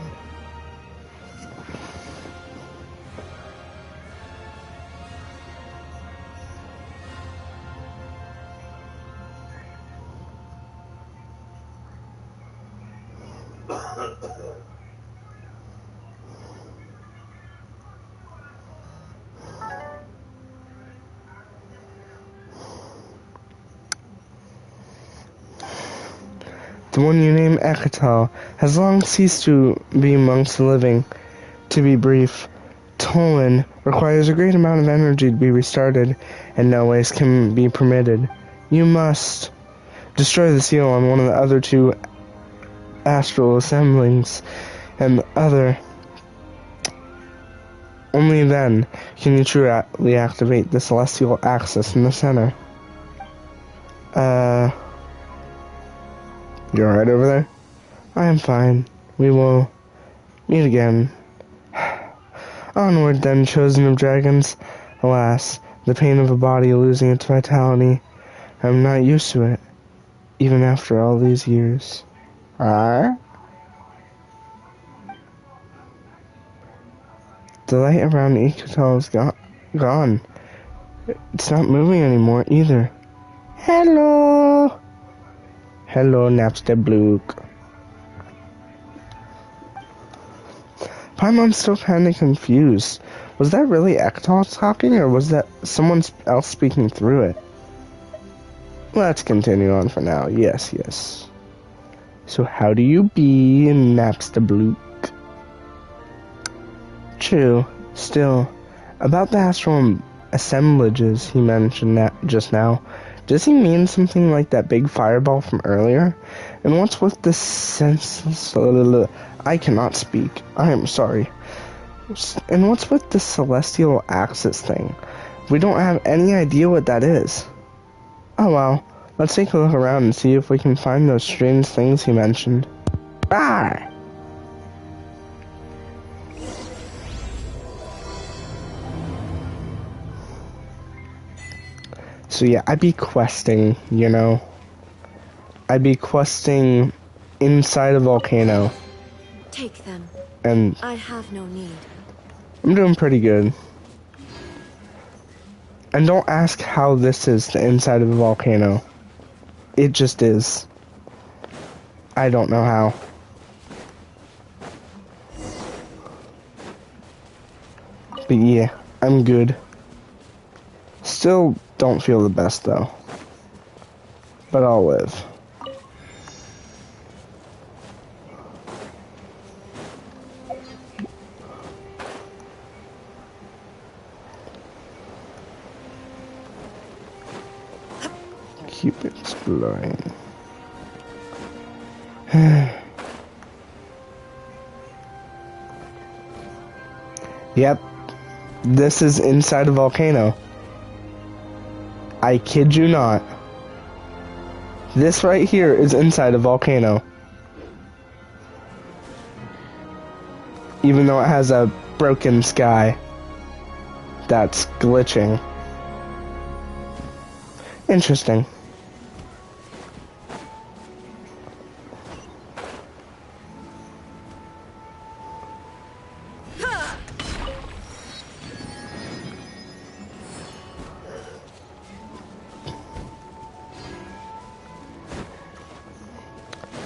[SPEAKER 2] The one you name Ekatal has long ceased to be amongst the living. To be brief, Tolin requires a great amount of energy to be restarted, and no waste can be permitted. You must destroy the seal on one of the other two astral assemblings, and the other. Only then can you truly activate the celestial axis in the center. You alright over there? I am fine. We will meet again. Onward then, chosen of dragons. Alas, the pain of a body losing its vitality. I am not used to it, even after all these years. The light around Ikatal is gone. It's not moving anymore either. Hello! Hello, Napster Blook. Paimon's still kinda confused. Was that really Ektal talking, or was that someone else speaking through it? let's continue on for now. Yes, yes. So how do you be in Napster Blook? True. Still, about the astral assemblages he mentioned just now, does he mean something like that big fireball from earlier? And what's with the senseless... I cannot speak. I am sorry. And what's with the celestial axis thing? We don't have any idea what that is. Oh well, let's take a look around and see if we can find those strange things he mentioned. Ah! So yeah, I'd be questing, you know. I'd be questing inside a volcano.
[SPEAKER 1] Take them.
[SPEAKER 2] And
[SPEAKER 1] I have no need.
[SPEAKER 2] I'm doing pretty good. And don't ask how this is the inside of a volcano. It just is. I don't know how. But yeah, I'm good. Still don't feel the best though. But I'll live. Keep exploring. Yep. This is inside a volcano. I kid you not. This right here is inside a volcano. Even though it has a broken sky that's glitching. Interesting.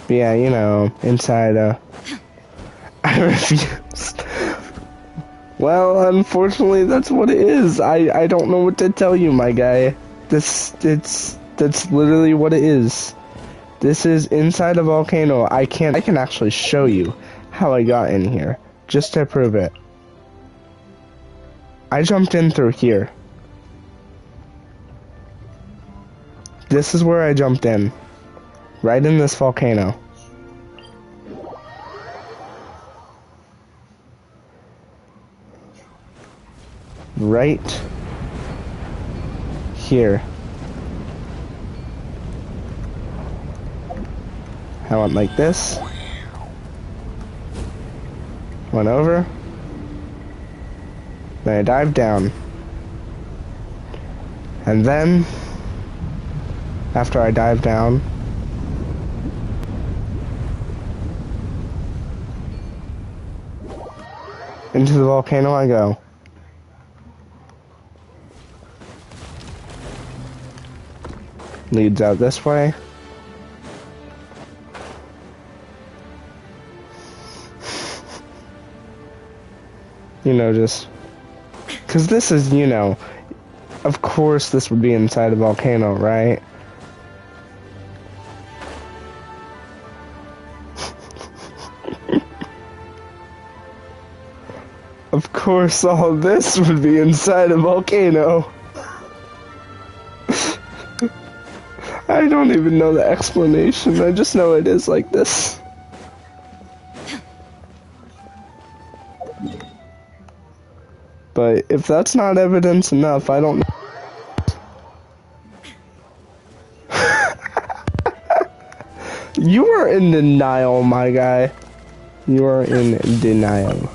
[SPEAKER 2] But yeah, you know, inside I refused. Well, unfortunately, that's what it is. I don't know what to tell you, my guy. That's literally what it is. This is inside a volcano. I can actually show you how I got in here, just to prove it. I jumped in through here. This is where I jumped in. Right in this volcano. Right here. I went like this. Went over. Then I dived down. And then, after I dived down, into the volcano I go. Leads out this way. You know, just... Because this is, you know... Of course this would be inside a volcano, right? Of course all this would be inside a volcano. I don't even know the explanation, I just know it is like this. But if that's not evidence enough, I don't know. You are in denial, my guy. You are in denial.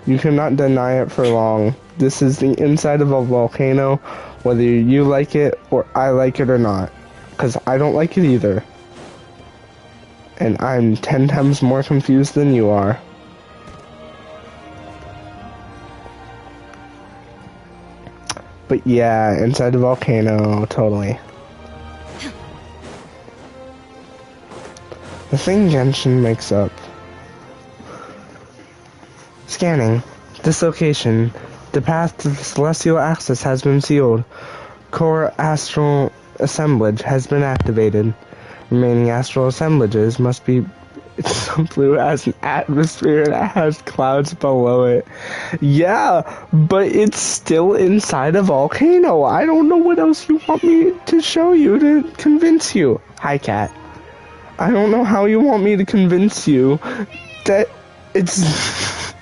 [SPEAKER 2] You cannot deny it for long. This is the inside of a volcano, whether you like it or I like it or not. Because I don't like it either. And I'm 10 times more confused than you are. But yeah, inside the volcano, totally. The thing Genshin makes up. Scanning. This location The path to the celestial axis has been sealed. Core astral assemblage has been activated. Remaining astral assemblages must be... It's so blue, it has an atmosphere and it has clouds below it. Yeah, but it's still inside a volcano. I don't know what else you want me to show you to convince you. Hi, cat. I don't know how you want me to convince you that it's...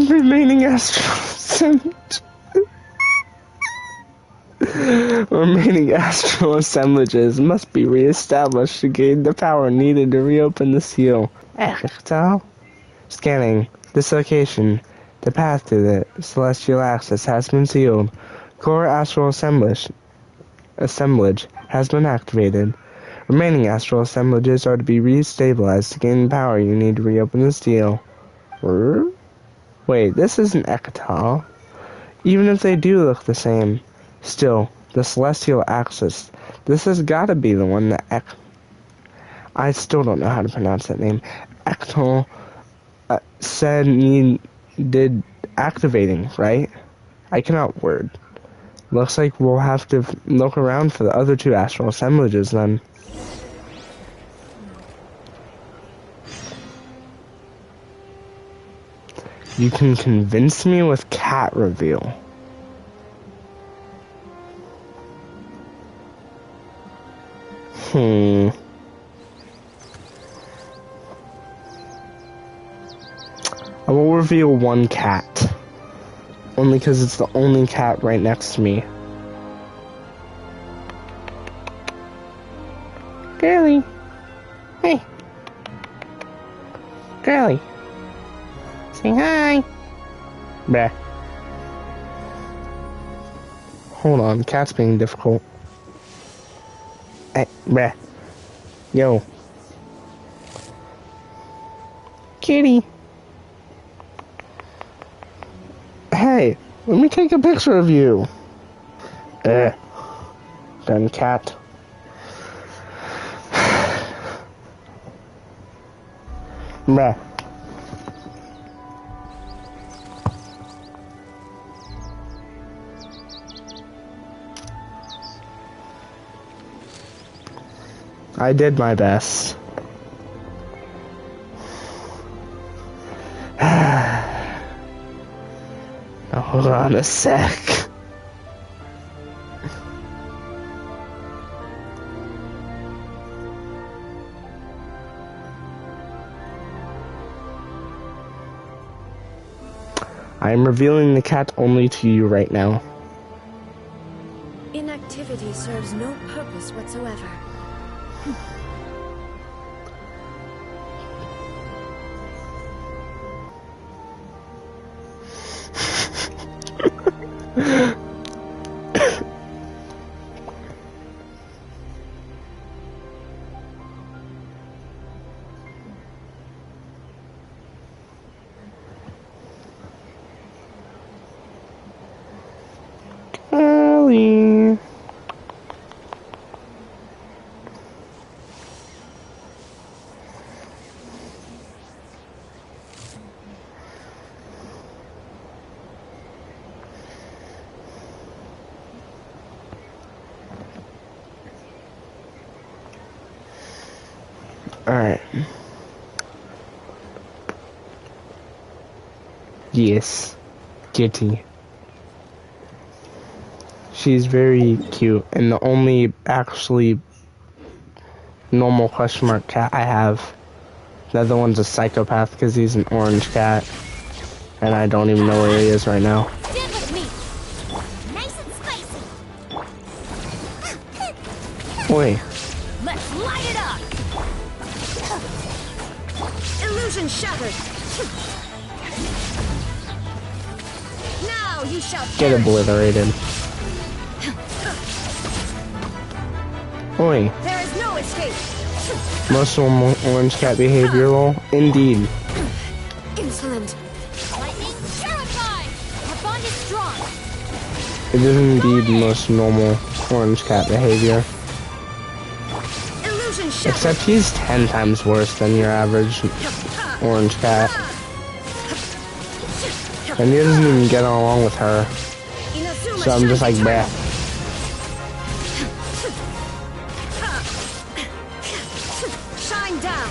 [SPEAKER 2] remaining astral remaining astral assemblages must be re-established to gain the power needed to reopen the seal. Scanning. This location. The path to the celestial axis has been sealed. Core astral assemblage has been activated. Remaining astral assemblages are to be re-stabilized to gain the power you need to reopen the seal. Wait, this isn't Ekatal. Even if they do look the same, still, the celestial axis. This has got to be the one that I still don't know how to pronounce that name. Ekatal said needed activating, right? I cannot word. Looks like we'll have to look around for the other two astral assemblages then. You can convince me with cat reveal. I will reveal one cat. Only because it's the only cat right next to me. Girly. Hey. Girly. Say hi. Bleh. Hold on, cat's being difficult. Hey, bleh. Yo. Kitty. Hey, let me take a picture of you. Done cat. Bleh. I did my best. Now hold on a sec. I am revealing the cat only to you right now.
[SPEAKER 1] Inactivity serves no purpose whatsoever.
[SPEAKER 2] Ellie. Alright. Yes. Kitty. She's very cute, and the only actually normal question mark cat I have. The other one's a psychopath because he's an orange cat, and I don't even know where he is right now.
[SPEAKER 3] Stand with me.
[SPEAKER 4] Nice and spicy.
[SPEAKER 2] Oi.
[SPEAKER 3] Let's light it up.
[SPEAKER 1] Illusion shattered. Now you shall
[SPEAKER 2] Get
[SPEAKER 1] perish.
[SPEAKER 2] obliterated. Oi.
[SPEAKER 1] There is no escape.
[SPEAKER 2] Most normal orange cat behavior, lol. Indeed.
[SPEAKER 1] Insolent.
[SPEAKER 3] Lightning terrified. Our bond is strong.
[SPEAKER 2] It is indeed most normal orange cat behavior.
[SPEAKER 1] Illusion shattered.
[SPEAKER 2] Except he's 10 times worse than your average orange cat. And he doesn't even get along with her. So I'm just like, bleh.
[SPEAKER 3] Shine down.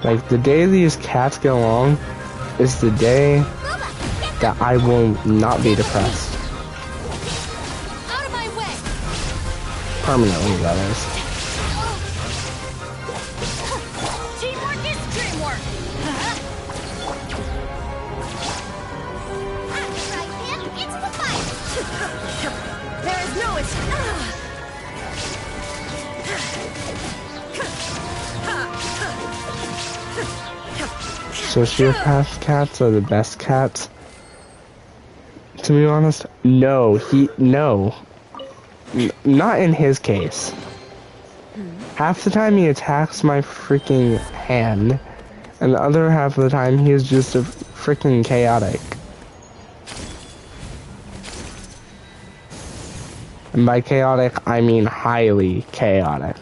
[SPEAKER 2] Like, the day these cats get along is the day that I will not be depressed.
[SPEAKER 3] Out of my way.
[SPEAKER 2] Permanently, that is.
[SPEAKER 3] Teamwork is dreamwork.
[SPEAKER 4] Right, Pip, it's the fight.
[SPEAKER 3] There is no escape.
[SPEAKER 2] Sociopath cats are the best cats. To be honest, no. Not in his case. Half the time he attacks my freaking hand, and the other half of the time he is just a freaking chaotic. And by chaotic, I mean highly chaotic.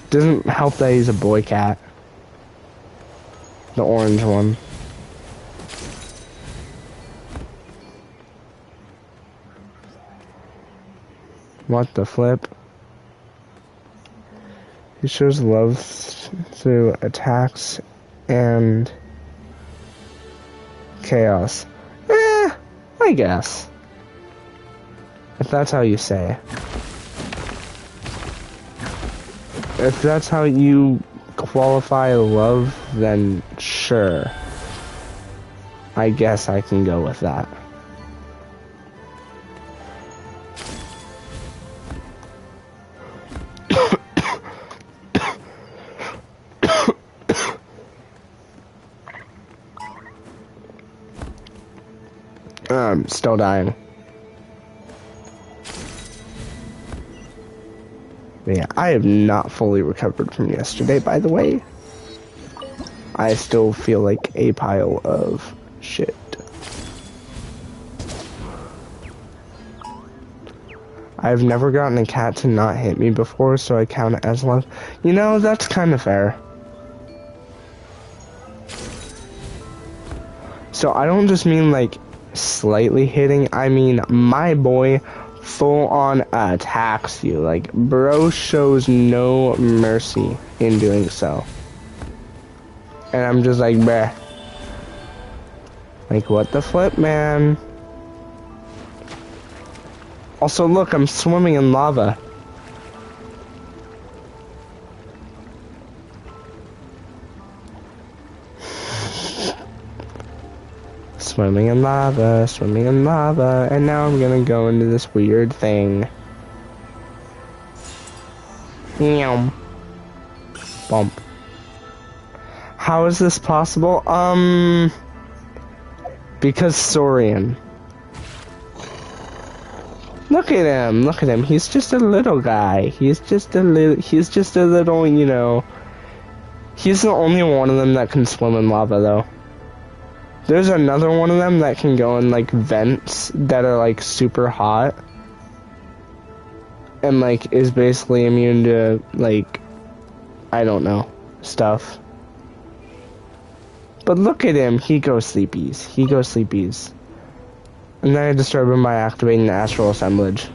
[SPEAKER 2] Doesn't help that he's a boy cat. The orange one. What the flip? He shows love through attacks and chaos. I guess. If that's how you say it. If that's how you qualify love, then sure. I guess I can go with that. I'm still dying. Yeah, I have not fully recovered from yesterday, by the way. I still feel like a pile of shit. I've never gotten a cat to not hit me before, so I count it as love. You know, that's kind of fair. So I don't just mean like slightly hitting, I mean my boy full on attacks you. Like, bro shows no mercy in doing so. And I'm just like, bruh. Like, what the flip, man? Also, look, I'm swimming in lava. Swimming in lava, and now I'm gonna go into this weird thing. Meow. Bump. How is this possible? Because Saurian. Look at him, he's just a little guy. He's just a little, you know. He's the only one of them that can swim in lava, though. There's another one of them that can go in, like, vents that are, like, super hot. And, like, is basically immune to, like, I don't know, stuff. But look at him, he goes sleepies. And then I disturb him by activating the astral assemblage.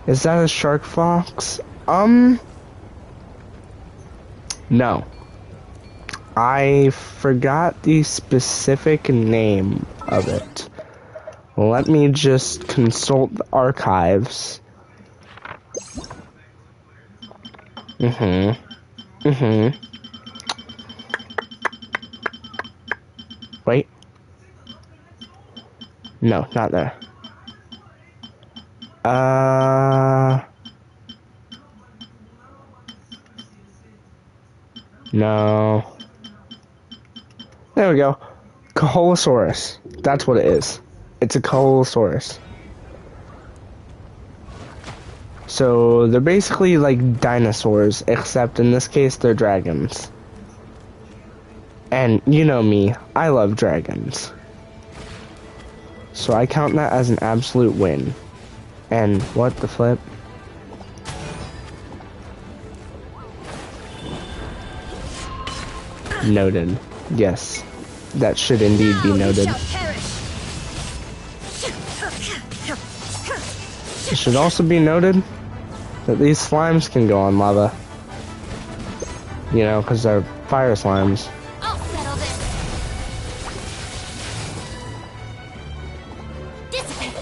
[SPEAKER 2] Is that a shark fox? No. I forgot the specific name of it. Let me just consult the archives. Wait. No, not there. No. There we go. Caholosaurus. That's what it is. It's a Caholosaurus. So they're basically like dinosaurs, except in this case they're dragons. And you know me, I love dragons. So I count that as an absolute win. And what the flip? Noted. Yes. That should indeed be noted. It should also be noted that these slimes can go on lava. You know, because they're fire slimes.
[SPEAKER 3] I'll settle this. Dissipate.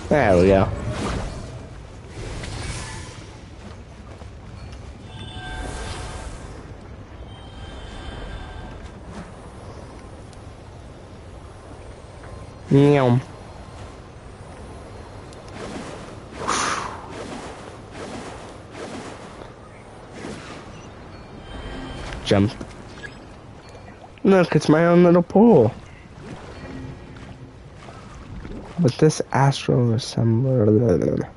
[SPEAKER 2] There we go. Meow. Jump. Look, it's my own little pool. With this astral assembler,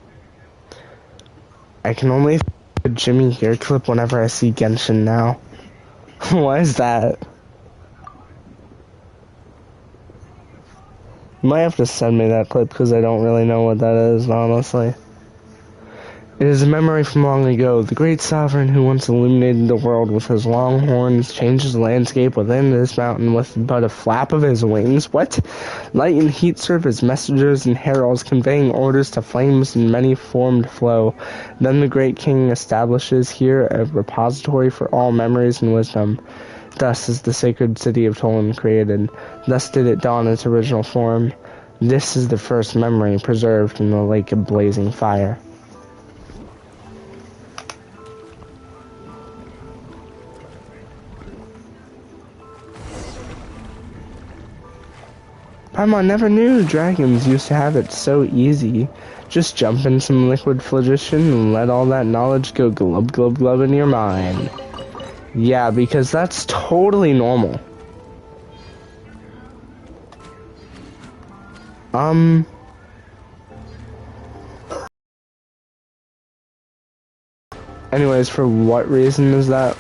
[SPEAKER 2] I can only a Jimmy here clip whenever I see Genshin now. Why is that? You might have to send me that clip because I don't really know what that is, honestly. It is a memory from long ago. The great sovereign who once illuminated the world with his long horns changes the landscape within this mountain with but a flap of his wings. What? Light and heat serve as messengers and heralds, conveying orders to flames in many-formed flow. Then the great king establishes here a repository for all memories and wisdom. Thus is the sacred city of Tolan created. Thus did it dawn its original form. This is the first memory preserved in the lake of blazing fire. Paimon never knew dragons used to have it so easy. Just jump in some liquid phlogiston and let all that knowledge go glub glub glub in your mind. Yeah, because that's totally normal. Anyways, for what reason is that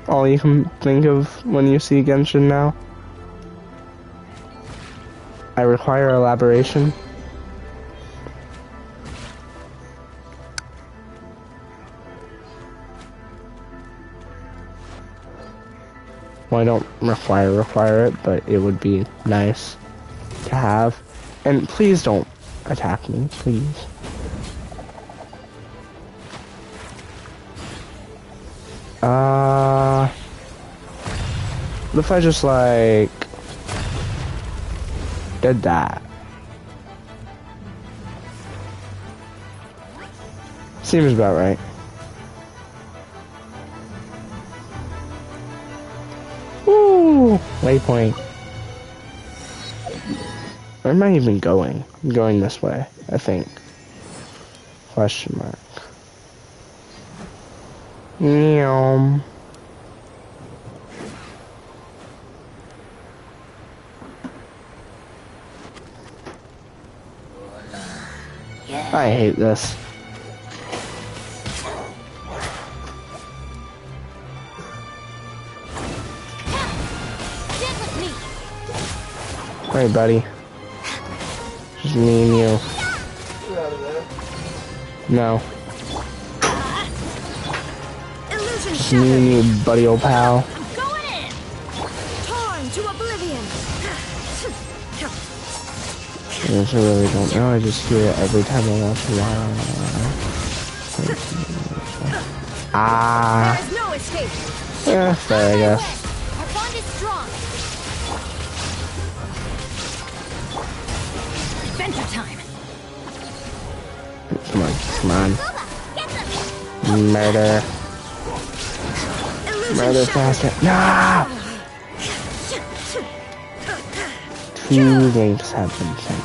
[SPEAKER 2] all you can think of when you see Genshin now? I require elaboration. Well, I don't require it, but it would be nice to have. And please don't attack me, please. What if I just like did that? Seems about right. Woo! Waypoint. Where am I even going? I'm going this way, I think. Question mark. Meow. I hate this. Hey, buddy. Just me and you. No. Just me and you, buddy, old pal.
[SPEAKER 3] Going in. Torn to oblivion.
[SPEAKER 2] I really don't know. I just hear it every time I watch a while. Ah.
[SPEAKER 3] There is no escape.
[SPEAKER 2] Yeah, fair, I guess.
[SPEAKER 3] Our bond is strong. Adventure time.
[SPEAKER 2] Come on, come on. Murder. Murder faster. No! 2 links have been sent.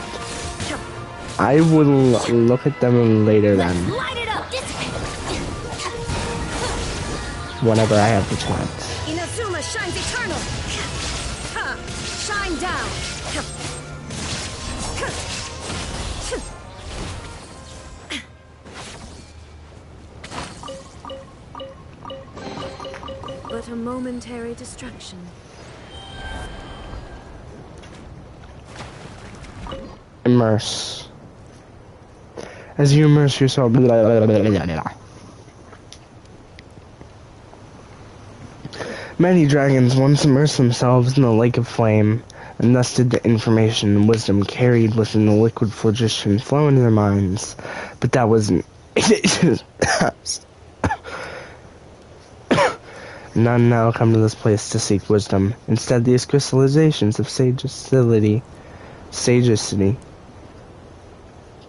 [SPEAKER 2] I will look at them later then.
[SPEAKER 3] Light it up.
[SPEAKER 2] Whenever I have the chance.
[SPEAKER 3] Inazuma shines eternal. Shine down.
[SPEAKER 1] but a momentary distraction.
[SPEAKER 2] Immerse. As you immerse yourself, many dragons once immersed themselves in the lake of flame, and thus did the information and wisdom carried within the liquid phlogiston flow into their minds. But that wasn't. None now come to this place to seek wisdom. Instead, these crystallizations of sagacity,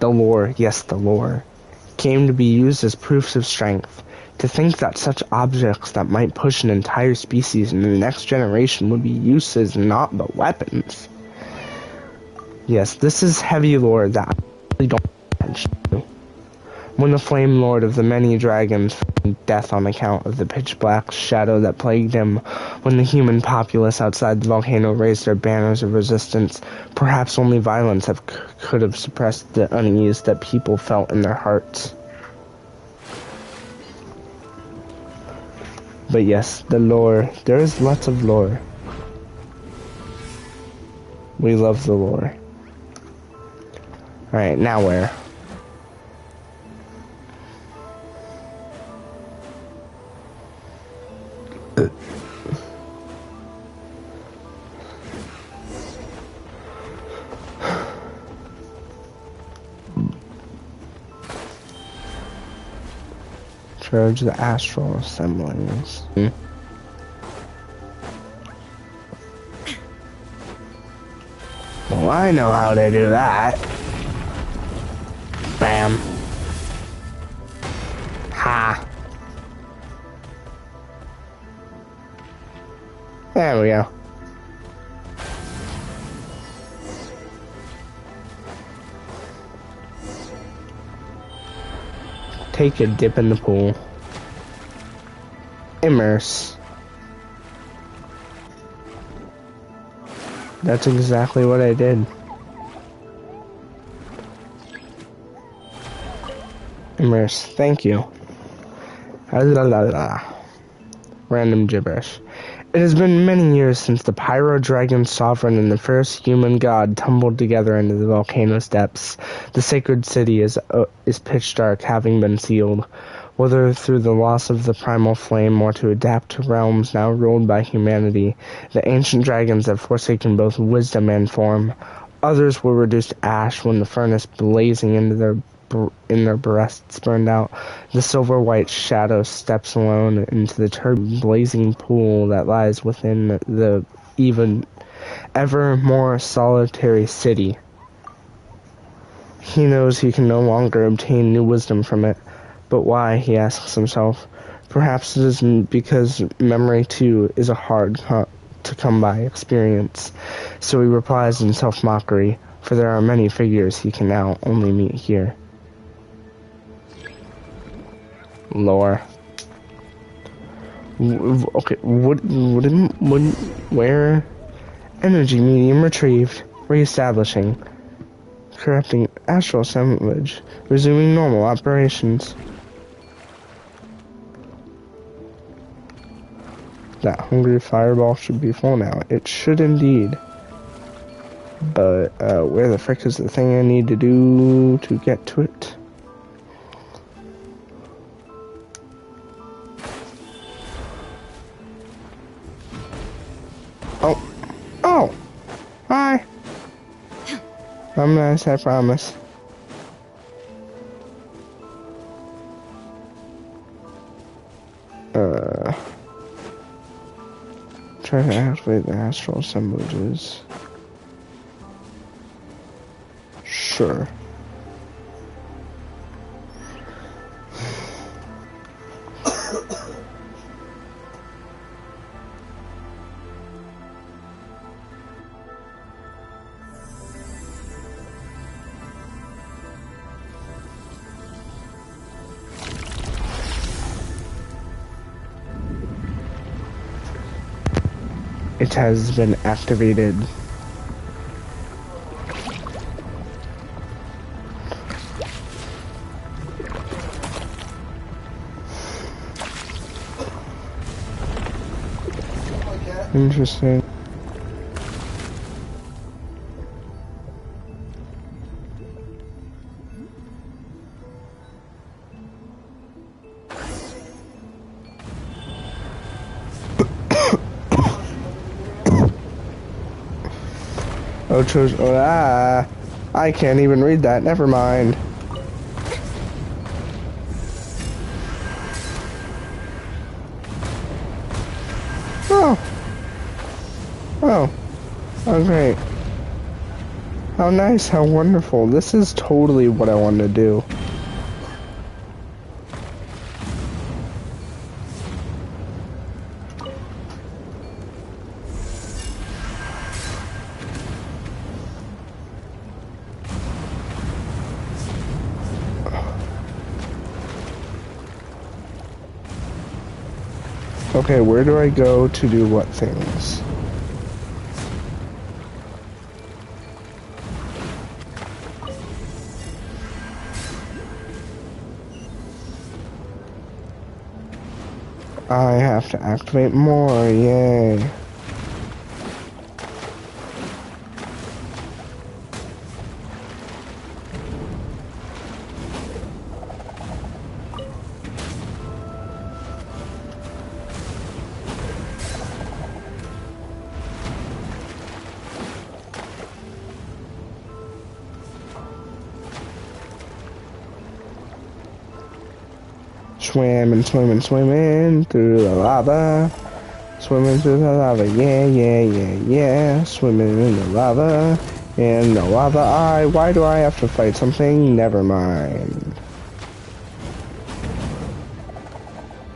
[SPEAKER 2] the lore, yes, the lore, came to be used as proofs of strength. To think that such objects that might push an entire species into the next generation would be used as not but weapons. Yes, this is heavy lore that I really don't pay attention to. When the Flame Lord of the many dragons found death on account of the pitch-black shadow that plagued him, when the human populace outside the volcano raised their banners of resistance, perhaps only violence could have suppressed the unease that people felt in their hearts. But yes, the lore. There is lots of lore. We love the lore. Alright, now where? Charge the astral assemblies. Well, I know how to do that. Bam. Ha. There we go. Take a dip in the pool. Immerse. That's exactly what I did. Immerse. Thank you. Random gibberish. It has been many years since the Pyro Dragon Sovereign and the first human god tumbled together into the volcano's depths. The sacred city is pitch dark, having been sealed, whether through the loss of the primal flame or to adapt to realms now ruled by humanity. The ancient dragons have forsaken both wisdom and form. Others were reduced to ash when the furnace blazing in their breasts burned out. The silver-white shadow steps alone into the turbid blazing pool that lies within the even ever more solitary city. He knows he can no longer obtain new wisdom from it. But why, he asks himself. Perhaps it is because memory, too, is a hard to come by experience. So he replies in self-mockery, for there are many figures he can now only meet here. Lore. Okay, where? Energy medium retrieved. Reestablishing. Corrupting astral assemblage. Resuming normal operations. That hungry fireball should be full now. It should indeed. But, where the frick is the thing I need to do to get to it? Oh! Hi! I'm nice, I promise. Try to activate the astral assemblages. Sure. It has been activated. Interesting. I can't even read that. Never mind. Oh. Oh. Oh, great. How nice, how wonderful. This is totally what I wanted to do. Okay, where do I go to do what things? I have to activate more, yay. Swimming, swimming, swimming through the lava. Swimming through the lava, yeah, yeah, yeah, yeah. Swimming in the lava. In the lava, why do I have to fight something? Never mind.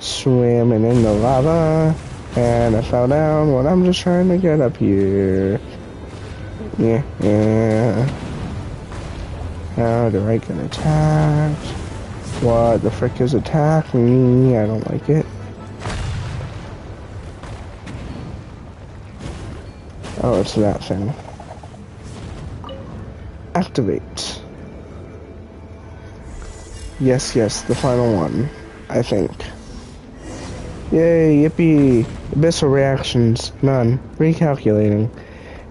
[SPEAKER 2] Swimming in the lava. And I fell down when I'm just trying to get up here. Yeah, yeah. How do I get attacked? What the frick is attacking me? I don't like it. Oh, it's that thing. Activate. Yes, yes, the final one. I think. Yay, yippee. Abyssal reactions. None. Recalculating.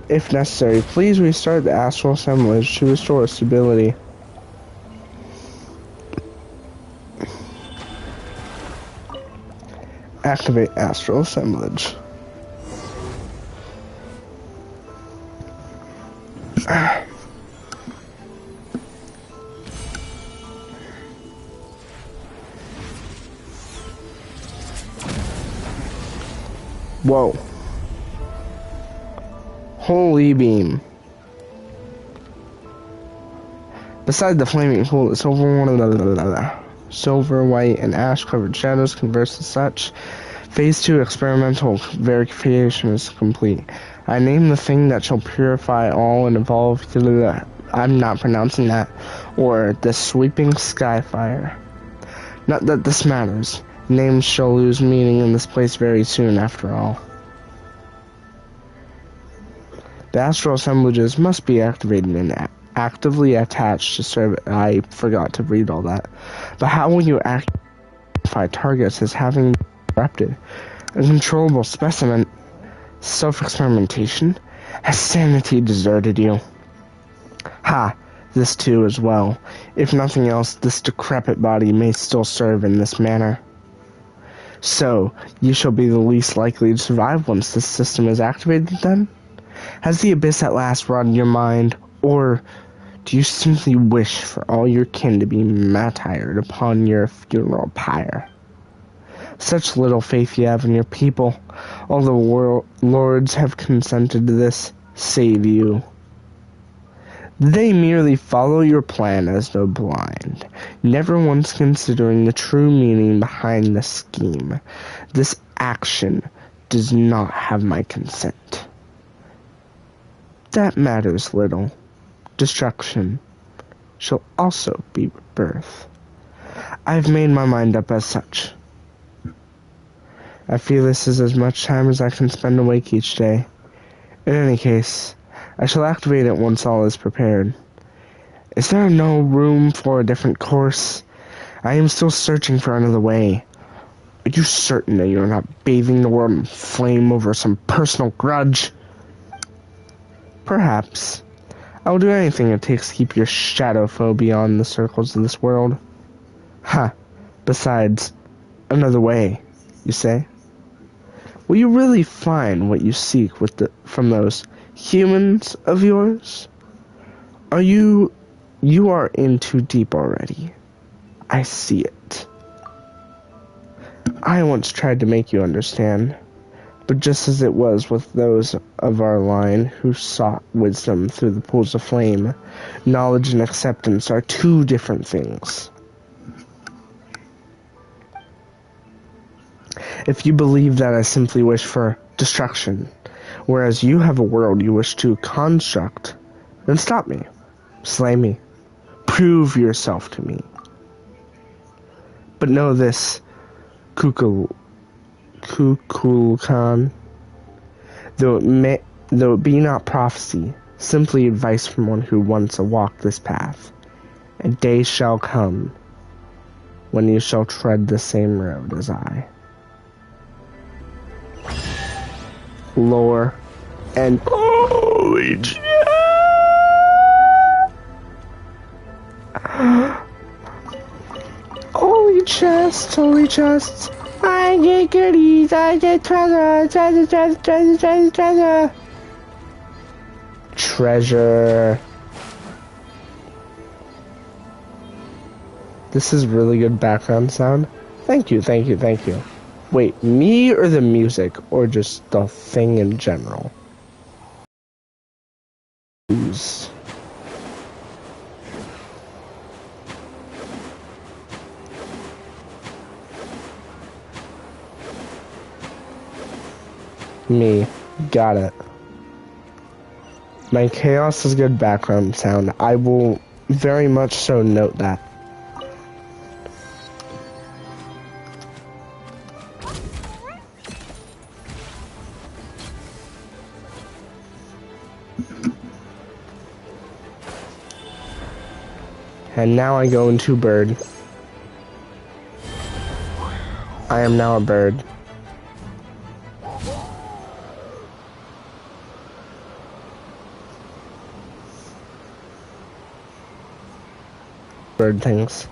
[SPEAKER 2] If necessary, please restart the astral assemblage to restore stability. Activate astral assemblage. Whoa. Holy beam. Beside the flaming pool, the silver, white, and ash-covered shadows converse as such. Phase 2 experimental verification is complete. I name the thing that shall purify all and evolve. I'm not pronouncing that. Or the sweeping skyfire. Not that this matters. Names shall lose meaning in this place very soon, after all. The astral assemblages must be activated and actively attached to serve. I forgot to read all that. But how will you identify targets as having been corrupted? A controllable specimen? Self-experimentation? Has sanity deserted you? Ha! This too as well. If nothing else, this decrepit body may still serve in this manner. So, you shall be the least likely to survive once this system is activated then? Has the abyss at last rotted your mind, or do you simply wish for all your kin to be martyred upon your funeral pyre? Such little faith you have in your people. All the lords have consented to this, save you. They merely follow your plan as though blind, never once considering the true meaning behind the scheme. This action does not have my consent. That matters little. Destruction shall also be birth. I've made my mind up as such. I feel this is as much time as I can spend awake each day. In any case, I shall activate it once all is prepared. Is there no room for a different course? I am still searching for another way. Are you certain that you're not bathing the world in flame over some personal grudge? Perhaps. I will do anything it takes to keep your shadow foe beyond the circles of this world. Ha! Besides, another way, you say? Will you really find what you seek from those humans of yours? You are in too deep already. I see it. I once tried to make you understand, but just as it was with those of our line who sought wisdom through the pools of flame, knowledge and acceptance are two different things. If you believe that I simply wish for destruction, whereas you have a world you wish to construct, then stop me. Slay me. Prove yourself to me. But know this, Kukulkan, though it be not prophecy, simply advice from one who once walked this path, a day shall come when you shall tread the same road as I. Lore and holy holy chests. I get goodies, I get treasure. This is really good background sound. Thank you. Wait, me or the music, or just the thing in general? Me. Got it. My chaos is good background sound. I will very much so note that. And now I go into bird. I am now a bird. Bird things.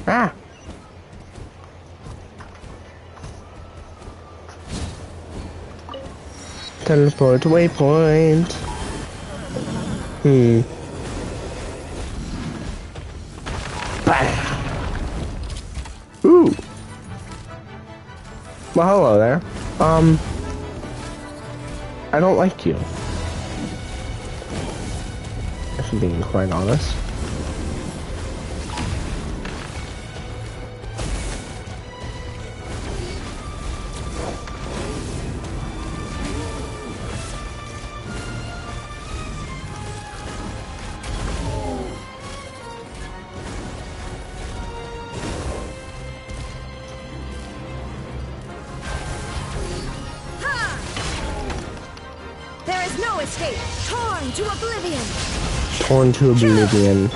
[SPEAKER 2] Ah! Teleport waypoint. Ooh. Well, hello there. I don't like you. If I'm being quite honest.
[SPEAKER 3] No escape! Torn to oblivion!
[SPEAKER 2] Torn to oblivion.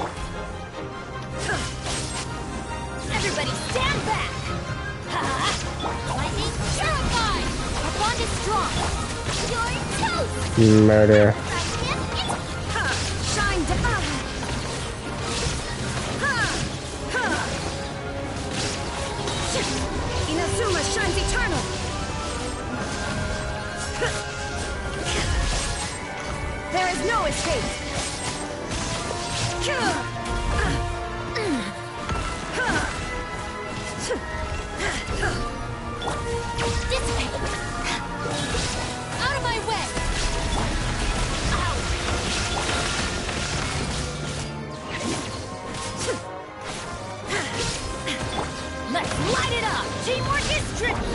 [SPEAKER 3] Everybody stand back! Lightning terrified! Our bond is strong! You're toast!
[SPEAKER 2] Murder.
[SPEAKER 3] Shine down! Inazuma shines eternal! There is no escape! Dissipate! Out of my way! Ow. Let's light it up! Teamwork is tricky!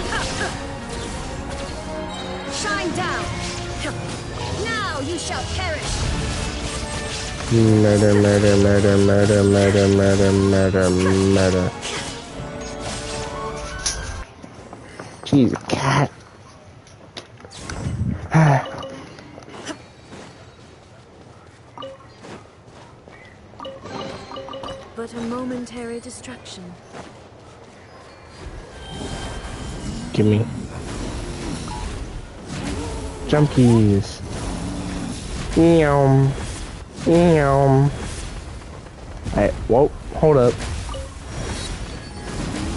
[SPEAKER 3] Shine down! Now you shall perish!
[SPEAKER 2] Murder, murder, murder, murder, murder, murder, murder, murder. She's a cat.
[SPEAKER 1] But a momentary distraction.
[SPEAKER 2] Gimme. Jump keys. Meow. Meow. Alright, whoa, hold up.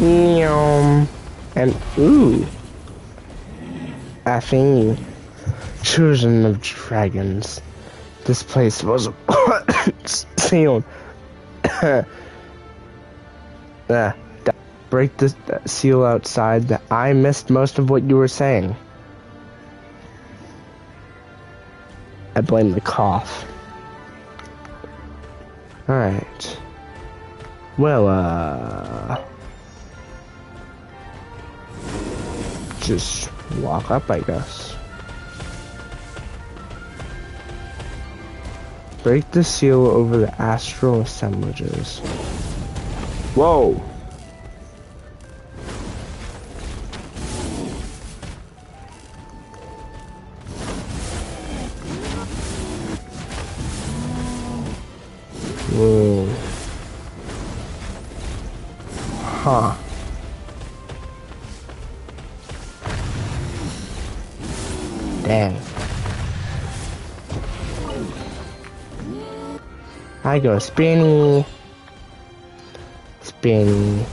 [SPEAKER 2] Meow. And, ooh. A thingy. Children of dragons. This place was sealed. Break this seal outside. I missed most of what you were saying. I blame the cough. Alright. Well, just walk up, I guess. Break the seal over the astral assemblages. Whoa! Whoa. Huh. Dang. I go spinny. Spinny.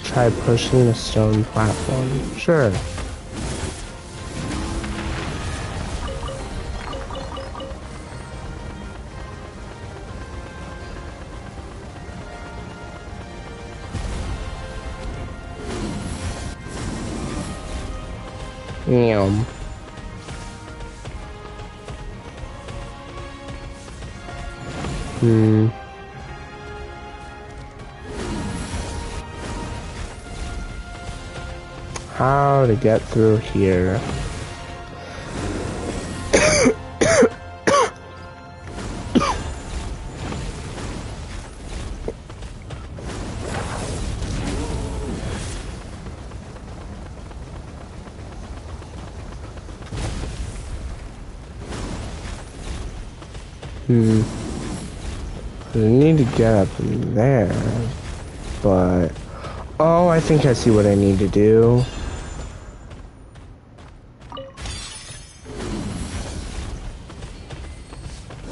[SPEAKER 2] Try pushing the stone platform. Sure. Meow. How to get through here? I need to get up in there, but oh, I think I see what I need to do.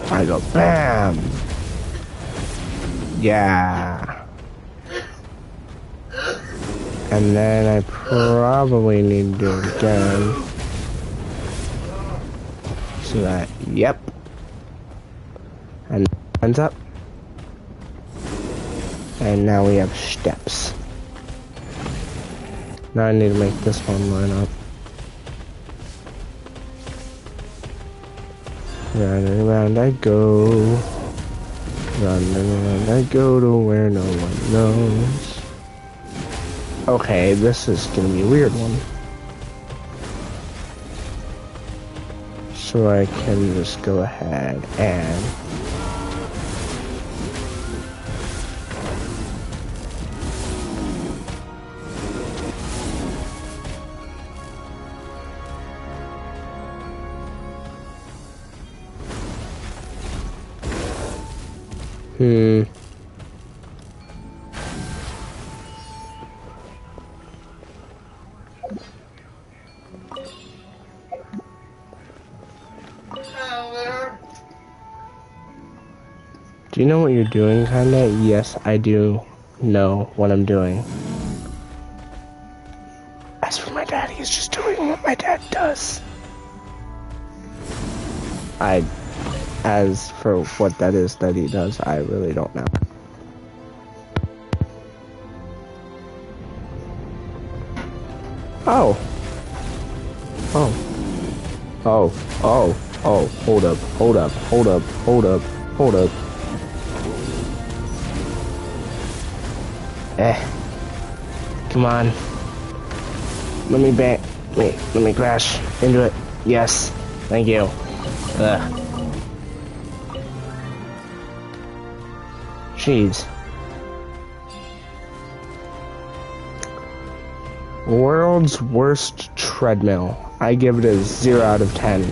[SPEAKER 2] I go BAM! Yeah. And then I probably need to do it again. So that, yep. And ends up. And now we have steps. Now I need to make this one line up. Round and round I go. Round and round I go to where no one knows. Okay, this is gonna be a weird one. So I can just go ahead and Do you know what you're doing, kinda? Yes, I do know what I'm doing. As for my dad, he's just doing what my dad does. As for what that is that he does, I really don't know. Oh. Oh. Oh. Oh. Oh. Hold up. Hold up. Hold up. Hold up. Hold up. Come on. Let me back. Wait, let me crash into it. Yes, thank you. Jeez. World's worst treadmill. I give it a 0 out of 10.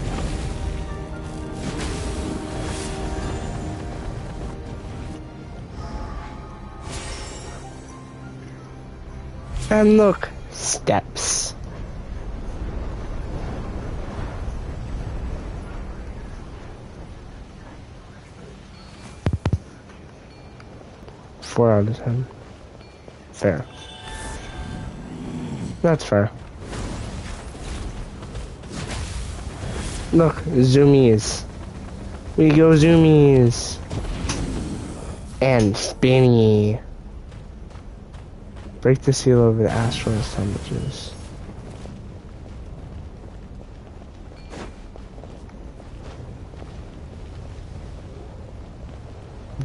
[SPEAKER 2] And look, steps. Four out of 10. Fair. That's fair. Look, zoomies. We go zoomies. And spinny. Break the seal over the astral assemblages.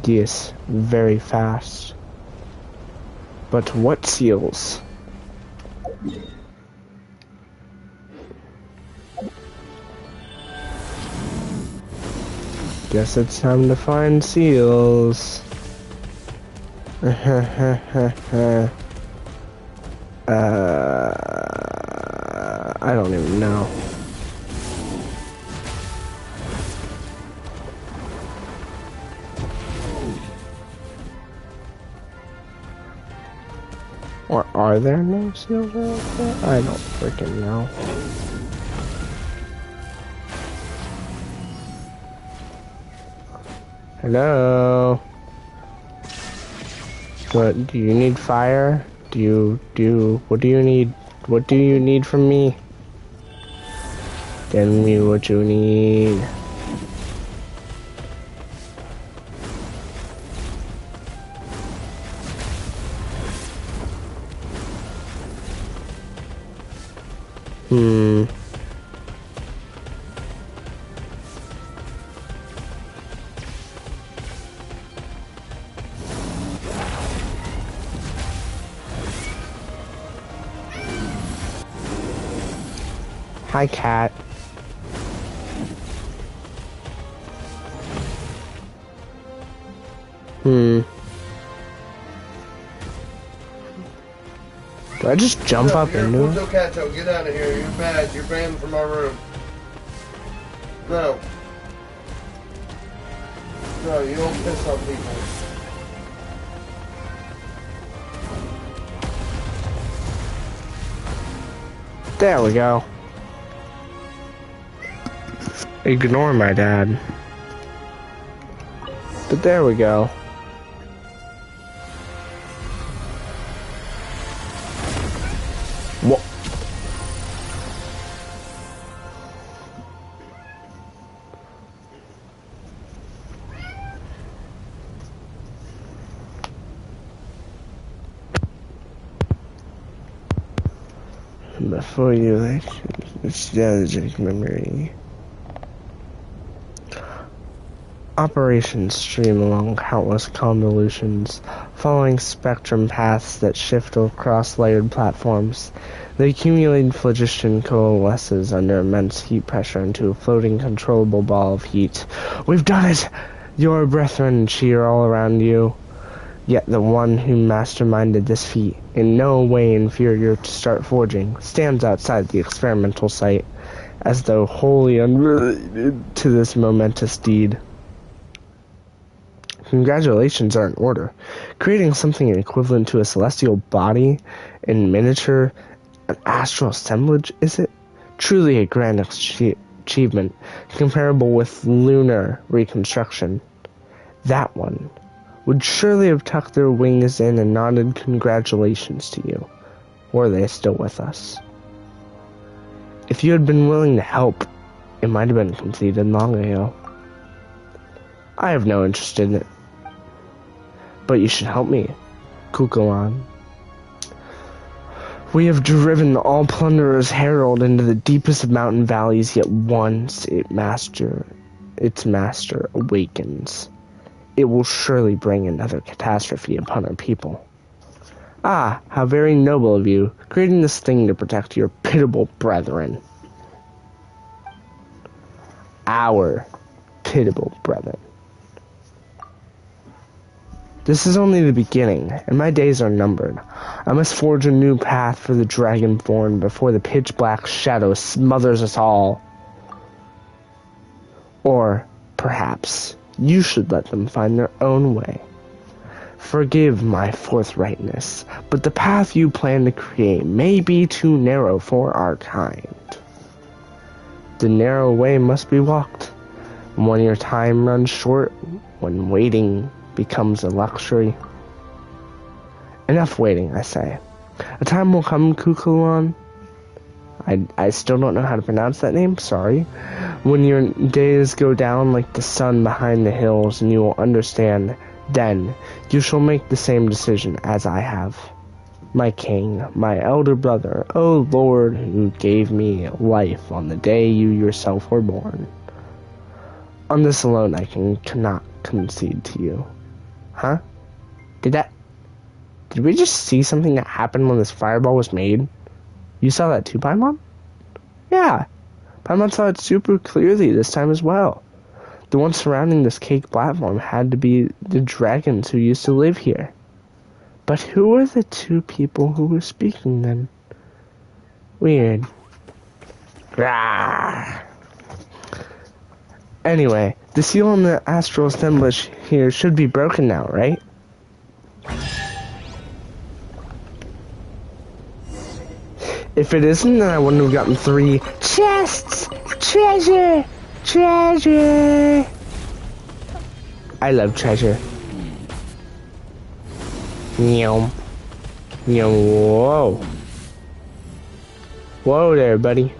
[SPEAKER 2] Yes, very fast. But what seals? Guess it's time to find seals. I don't even know. Or are there no seals out there? I don't freaking know. Hello? What, do you need fire? What do you need? What do you need from me? Tell me what you need. Hi, cat. Do I just jump up into it?
[SPEAKER 5] Cato, get out of here. You're bad. You're banned from our room. No. No, you don't piss on people.
[SPEAKER 2] There we go. Ignore my dad. But there we go. What? Before you like nostalgic memory. Operations stream along countless convolutions, following spectrum paths that shift across layered platforms. The accumulated phlogiston coalesces under immense heat pressure into a floating, controllable ball of heat. We've done it! Your brethren cheer all around you. Yet the one who masterminded this feat, in no way inferior to Start Forging, stands outside the experimental site, as though wholly unrelated to this momentous deed. Congratulations are in order. Creating something equivalent to a celestial body in miniature, an astral assemblage, is it? Truly a grand achievement, comparable with lunar reconstruction. That one would surely have tucked their wings in and nodded congratulations to you. Were they still with us? If you had been willing to help, it might have been completed long ago. I have no interest in it. But you should help me, Kukulon. We have driven all plunderers' herald into the deepest of mountain valleys, yet once its master awakens, it will surely bring another catastrophe upon our people. Ah, how very noble of you, creating this thing to protect your pitiable brethren. Our pitiable brethren. This is only the beginning, and my days are numbered. I must forge a new path for the Dragonborn before the pitch-black shadow smothers us all. Or, perhaps, you should let them find their own way. Forgive my forthrightness, but the path you plan to create may be too narrow for our kind. The narrow way must be walked. And when your time runs short, when waiting becomes a luxury. Enough waiting, I say. A time will come, Kukulon. I still don't know how to pronounce that name, sorry. When your days go down like the sun behind the hills, and you will understand. Then you shall make the same decision as I have. My king, my elder brother, O Lord, who gave me life on the day you yourself were born. On this alone I cannot concede to you. Huh? Did we just see something that happened when this fireball was made? You saw that too, Paimon? Yeah. Paimon saw it super clearly this time as well. The ones surrounding this cake platform had to be the dragons who used to live here. But who were the two people who were speaking then? Weird. Rawr. Anyway, the seal on the astral assemblage here should be broken now, right? If it isn't, then I wouldn't have gotten 3 chests! Treasure! Treasure! I love treasure. Meow. Meow. Whoa. Whoa there, buddy.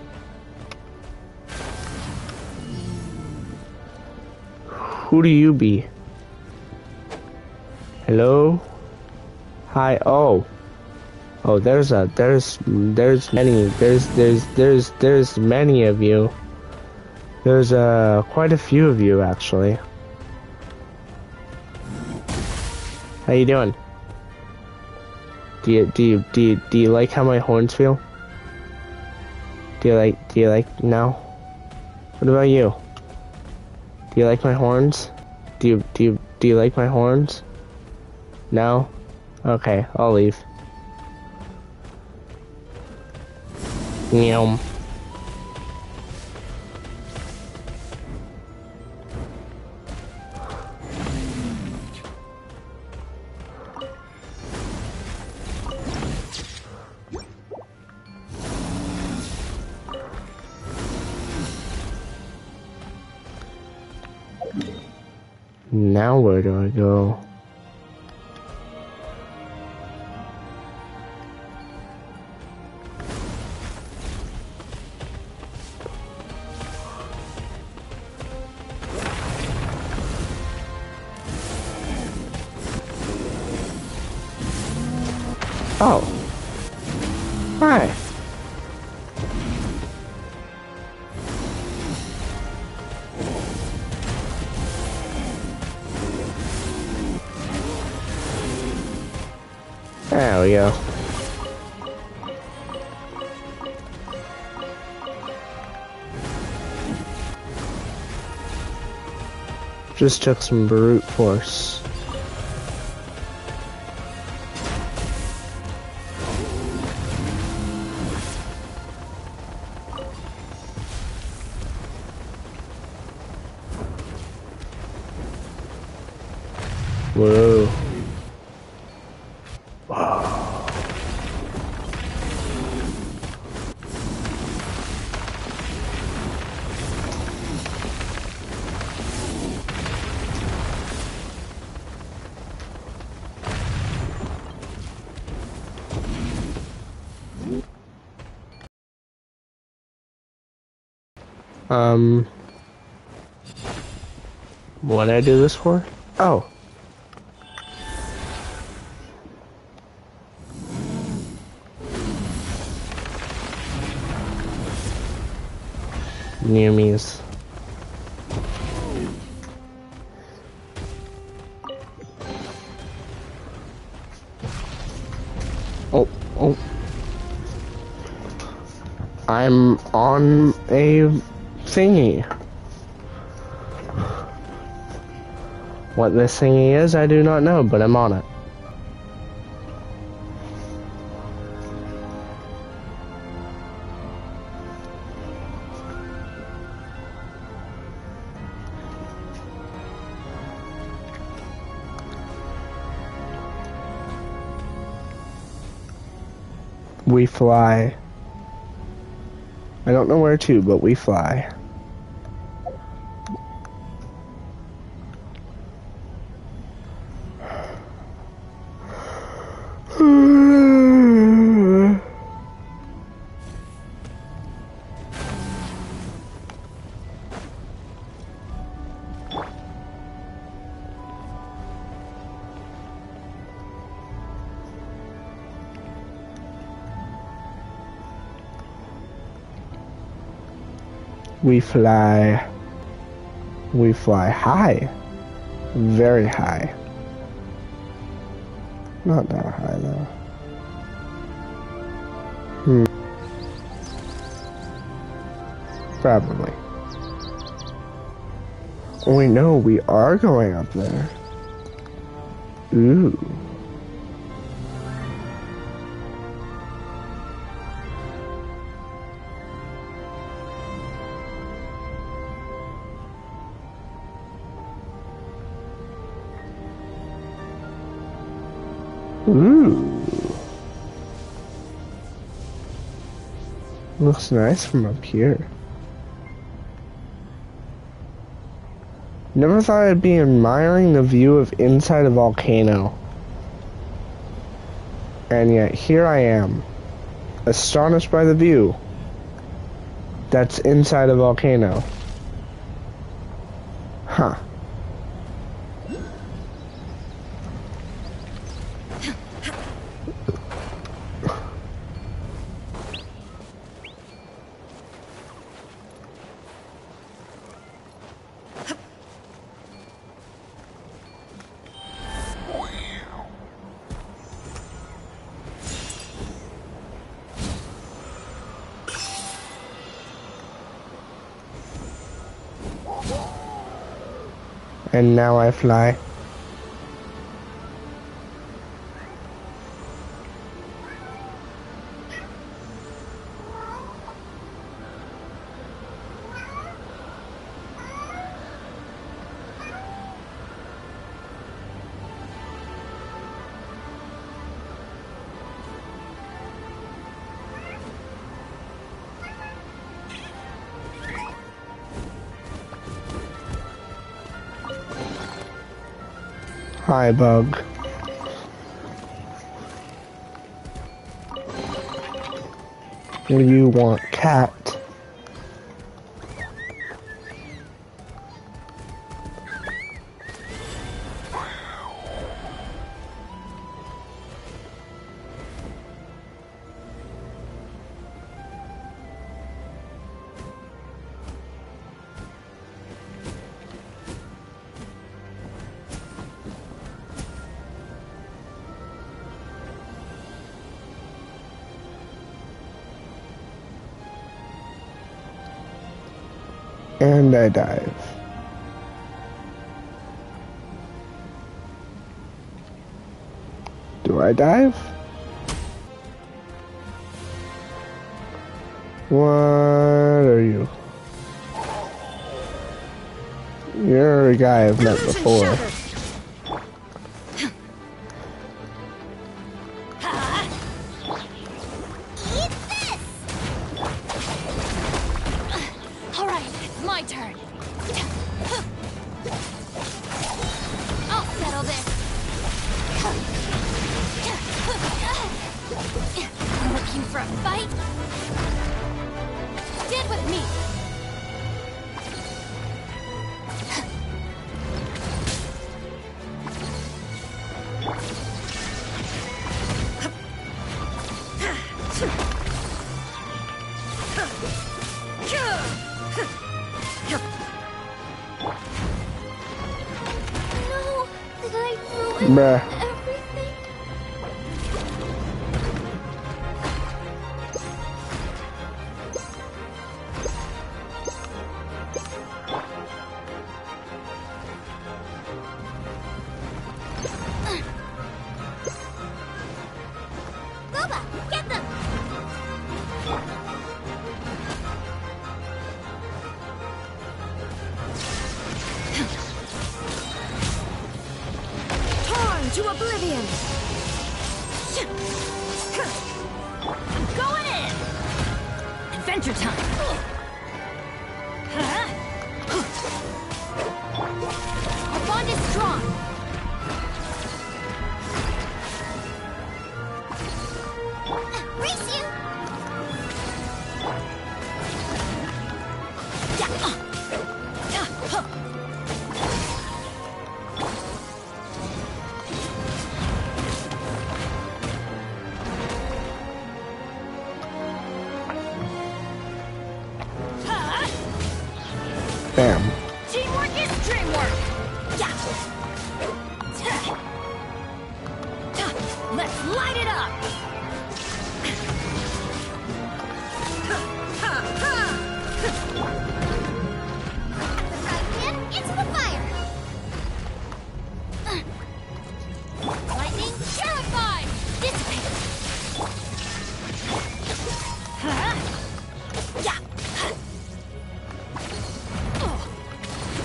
[SPEAKER 2] Who do you be? Hello? Hi. Oh. Oh, there's many of you. There's quite a few of you actually. How you doing? Do you like how my horns feel? Do you like no? What about you? Do you like my horns? Do you like my horns? No? Okay, I'll leave. Meow. Now where do I go? Oh. Hi. There we go. Just took some brute force. Whoa. What did I do this for? Oh. Newmies. I'm on a thingy. What this thingy is, I do not know, but I'm on it. We fly. I don't know where to, but we fly. We fly. We fly high. Very high. Not that high though. Probably. We know we are going up there. Ooh. Ooh. Looks nice from up here. Never thought I'd be admiring the view of inside a volcano. And yet here I am, astonished by the view that's inside a volcano. Huh. And now I fly. Hi, bug. You want cat? And I dive. Do I dive? What are you? You're a guy I've met before. Bruh.
[SPEAKER 3] Adventure time! Our bond is strong!
[SPEAKER 4] Race you!
[SPEAKER 2] Bam.
[SPEAKER 3] Teamwork is dreamwork! Let's light it up!
[SPEAKER 4] The frying pan into the fire! Lightning terrified! Dissipate!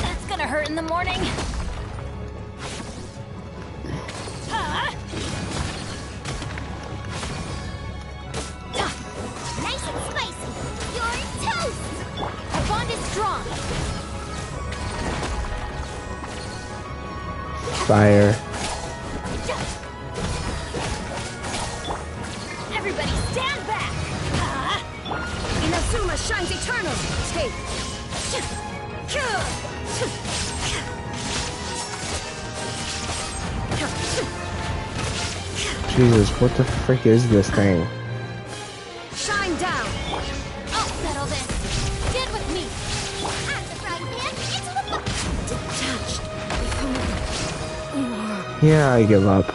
[SPEAKER 3] That's gonna hurt in the morning.
[SPEAKER 4] Nice and spicy! You're toast!
[SPEAKER 3] Our bond is strong.
[SPEAKER 2] Fire.
[SPEAKER 3] Everybody stand back! Inazuma shines eternal! Take!
[SPEAKER 2] Jesus, what the frick is this thing?
[SPEAKER 3] Shine down!
[SPEAKER 4] I'll settle this! Stand with me! At the frying pan into the fire!
[SPEAKER 3] Detached.
[SPEAKER 2] Yeah, I give up.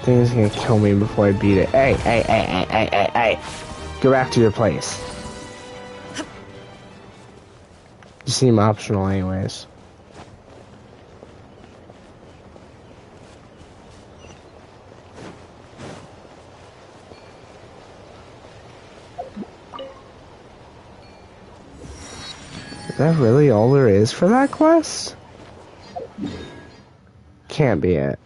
[SPEAKER 2] Thing's gonna kill me before I beat it. Hey, hey, hey, hey, hey, hey, hey. Go back to your place. You seem optional anyways. Is that really all there is for that quest? Can't be it.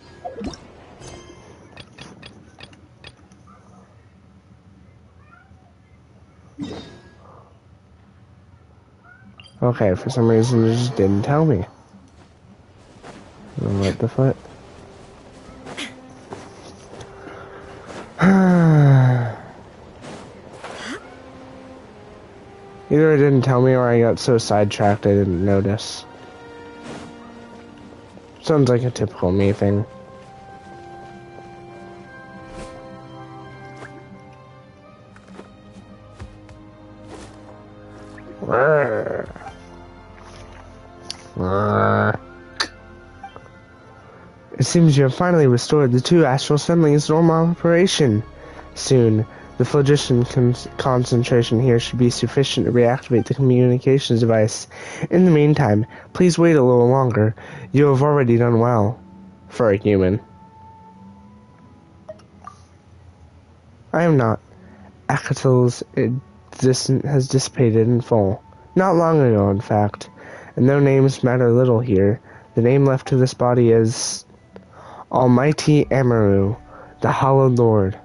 [SPEAKER 2] Okay, for some reason it just didn't tell me. What the fuck? Either it didn't tell me or I got so sidetracked I didn't notice. Sounds like a typical me thing. It seems you have finally restored the two astral assemblies to normal operation. Soon, the phlogiston concentration here should be sufficient to reactivate the communications device. In the meantime, please wait a little longer. You have already done well. For a human. I am not. Akatel's existence has dissipated in full. Not long ago, in fact. And though names matter little here, the name left to this body is Almighty Amaru, the Hallowed Lord.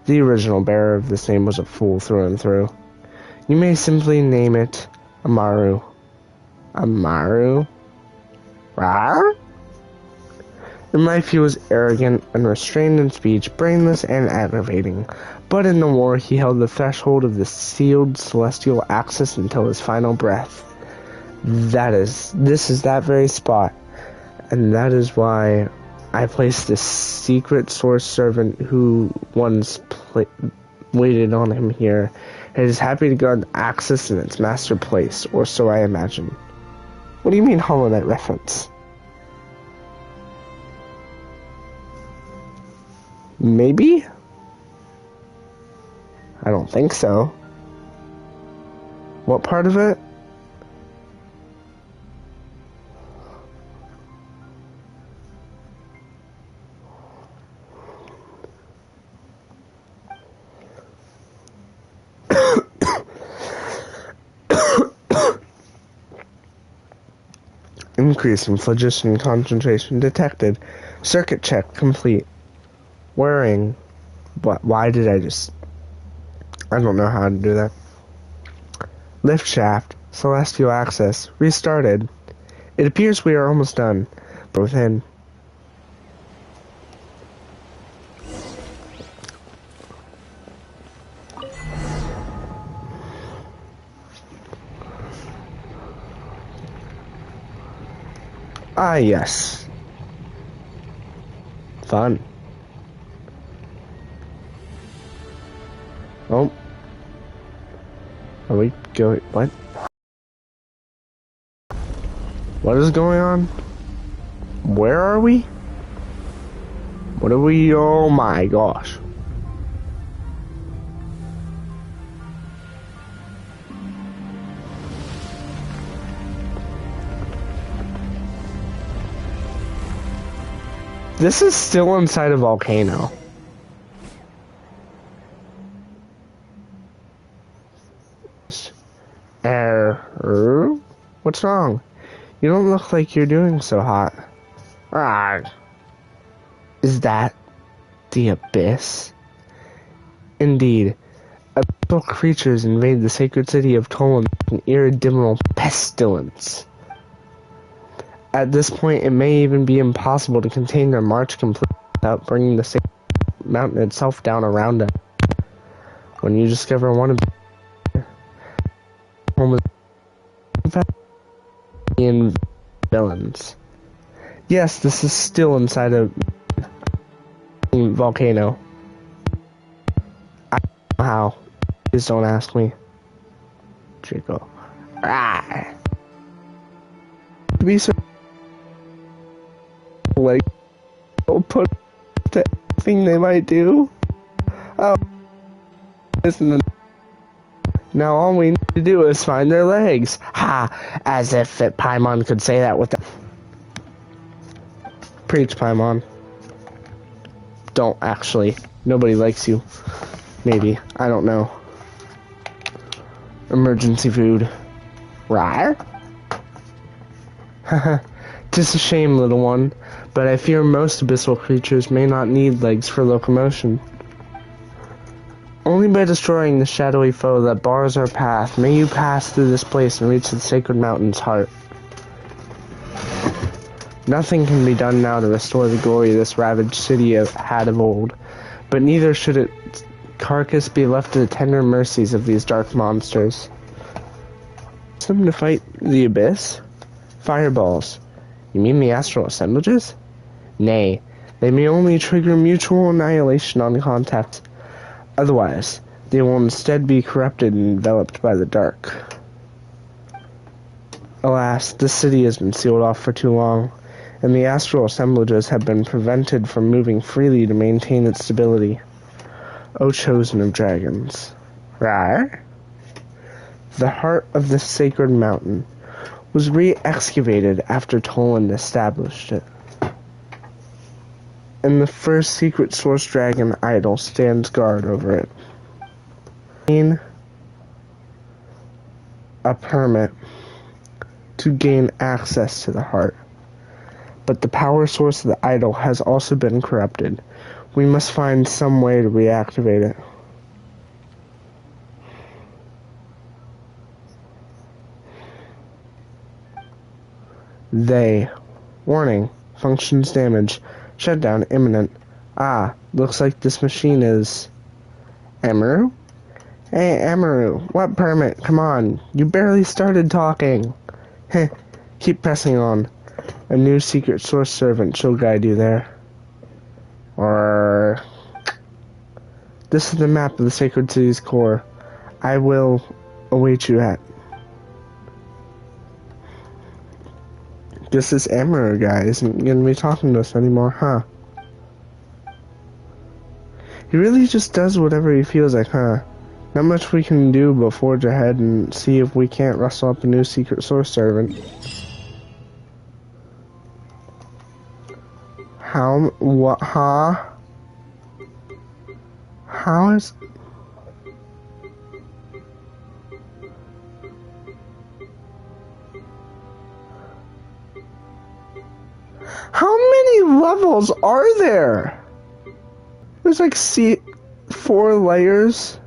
[SPEAKER 2] The original bearer of this name was a fool through and through. You may simply name it Amaru. Amaru? Rawr? In life he was arrogant, unrestrained in speech, brainless and aggravating. But in the war he held the threshold of the sealed celestial axis until his final breath. This is that very spot. And that is why I placed this secret source servant who once waited on him here. It is happy to guard the axis in its master place, or so I imagine. What do you mean Hollow Knight reference? Maybe? I don't think so. What part of it? Increase in phlogiston concentration detected. Circuit check complete. Wearing What? Why did I just... I don't know how to do that. Lift shaft. Celestial access. Restarted. It appears we are almost done. But within... Ah, yes. Fun. Oh. Are we going... What? What is going on? Where are we? What are we... Oh my gosh. This is still inside a volcano. What's wrong? You don't look like you're doing so hot. Ah. Is that the abyss? Indeed. Abyssal creatures invade the sacred city of Tolan with an irredeemable pestilence. At this point, it may even be impossible to contain their march completely without bringing the sacred mountain itself down around us. When you discover one of the villains. Yes, this is still inside a volcano. I don't know how. Please don't ask me. Chico. Ah. To be so like put to anything they might do. Oh, listen. Now all we need to do is find their legs. Ha! As if Paimon could say that with the... Preach, Paimon. Don't, actually. Nobody likes you. Maybe. I don't know. Emergency food. Rawr? Haha. Just a shame, little one. But I fear most abyssal creatures may not need legs for locomotion. Only by destroying the shadowy foe that bars our path may you pass through this place and reach the sacred mountain's heart. Nothing can be done now to restore the glory this ravaged city had of old, but neither should its carcass be left to the tender mercies of these dark monsters. Them to fight the abyss? Fireballs. You mean the astral assemblages? Nay, they may only trigger mutual annihilation on contact. Otherwise, they will instead be corrupted and enveloped by the dark. Alas, this city has been sealed off for too long, and the astral assemblages have been prevented from moving freely to maintain its stability. O chosen of dragons. Rawr? The heart of the sacred mountain was re-excavated after Tolan established it. And the first secret source dragon idol stands guard over it. A permit to gain access to the heart. But the power source of the idol has also been corrupted. We must find some way to reactivate it. Warning. Functions damaged. Shutdown imminent. Ah, looks like this machine is... Amaru? Hey, Amaru, what permit? Come on, you barely started talking. Heh, keep pressing on. A new secret source servant shall guide you there. Or... This is the map of the sacred city's core. I will await you at... Guess this Amaru guy isn't gonna be talking to us anymore, huh? He really just does whatever he feels like, huh? Not much we can do but forge ahead and see if we can't rustle up a new secret source servant. What, huh? How is... How many levels are there? There's like 4 layers?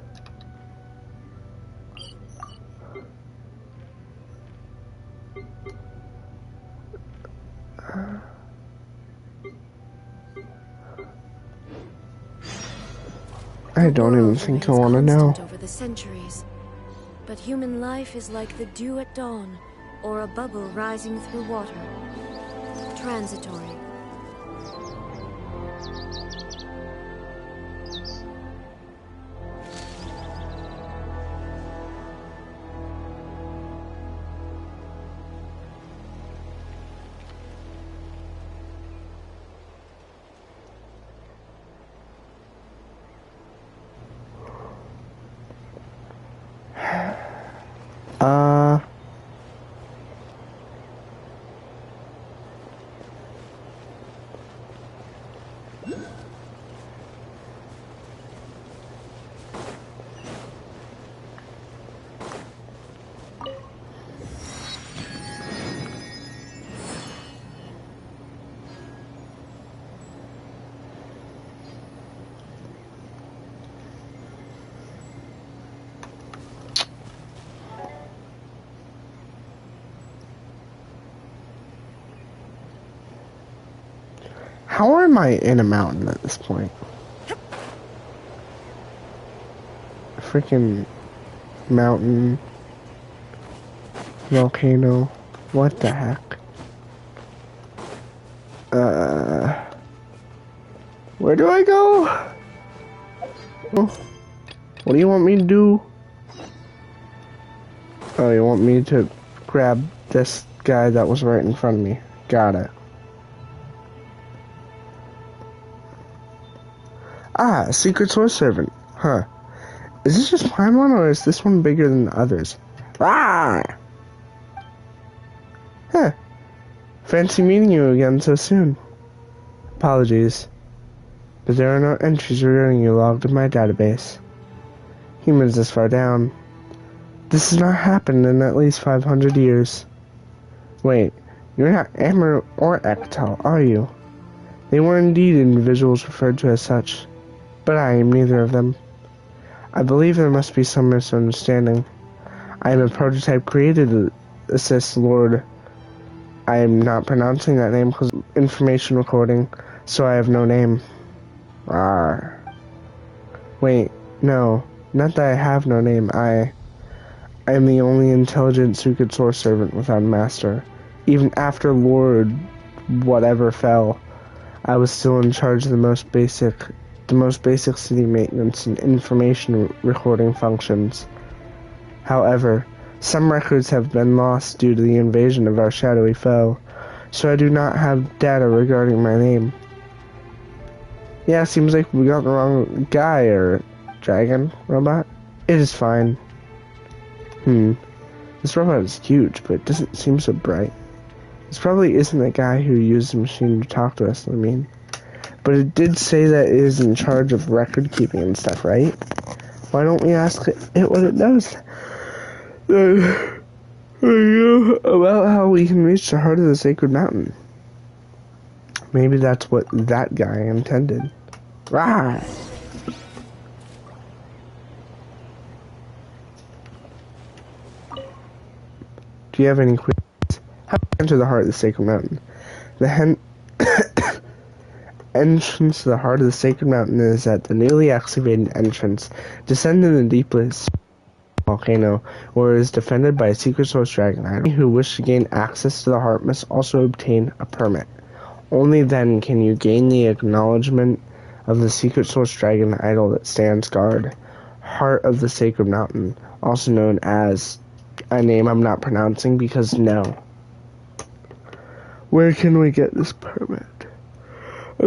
[SPEAKER 2] I
[SPEAKER 1] The
[SPEAKER 2] don't even
[SPEAKER 1] world
[SPEAKER 2] think I
[SPEAKER 1] remains
[SPEAKER 2] want to know.
[SPEAKER 1] constant over the centuries, but human life is like the dew at dawn, or a bubble rising through water. Transitory.
[SPEAKER 2] How am I in a mountain at this point? Freaking mountain, volcano, what the heck? Where do I go? Oh, what do you want me to do? Oh, you want me to grab this guy that was right in front of me. Got it. Ah, secret source servant. Huh. Is this just my one, or is this one bigger than the others? Ah! Huh. Fancy meeting you again so soon. Apologies, but there are no entries regarding you logged in my database. Humans this far down. This has not happened in at least 500 years. Wait, you're not Amber or Ektal, are you? They were indeed individuals referred to as such, but I am neither of them. I believe there must be some misunderstanding. I am a prototype created to assist Lord. I am not pronouncing that name because of information recording, so I have no name. Rawr. Wait, no, not that I have no name. I am the only intelligent secret source servant without a master. Even after Lord whatever fell, I was still in charge of the most basic city maintenance and information recording functions. However, some records have been lost due to the invasion of our shadowy foe, so I do not have data regarding my name. Yeah, seems like we got the wrong guy or dragon robot. It is fine. This robot is huge, but it doesn't seem so bright. This probably isn't the guy who used the machine to talk to us, I mean. But it did say that it is in charge of record keeping and stuff, right? Why don't we ask it what it does? About how we can reach the heart of the sacred mountain. Maybe that's what that guy intended. Rah! Do you have any questions? How to enter the heart of the sacred mountain? The entrance to the heart of the sacred mountain is at the newly excavated entrance. Descend in the deepest volcano, where it is defended by a secret source dragon. Anyone who wishes to gain access to the heart must also obtain a permit. Only then can you gain the acknowledgement of the secret source dragon idol that stands guard. Heart of the Sacred Mountain, also known as a name I'm not pronouncing because no. Where can we get this permit? A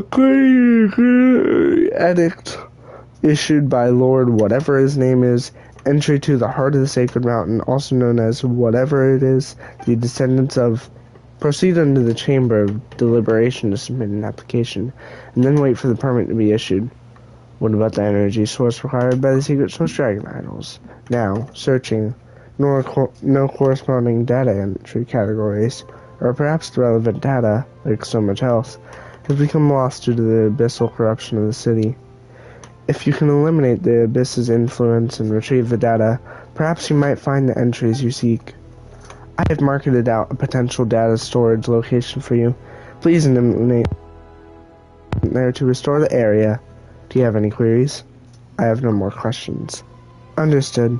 [SPEAKER 2] edict issued by Lord whatever his name is. Entry to the heart of the Sacred Mountain, also known as whatever it is, the descendants of. Proceed into the chamber of deliberation to submit an application, and then wait for the permit to be issued. What about the energy source required by the secret source dragon idols? Now, searching, no corresponding data entry categories, or perhaps the relevant data, like so much else, has become lost due to the abyssal corruption of the city. If you can eliminate the Abyss's influence and retrieve the data, perhaps you might find the entries you seek. I have marketed out a potential data storage location for you. Please eliminate there to restore the area. Do you have any queries? I have no more questions. Understood.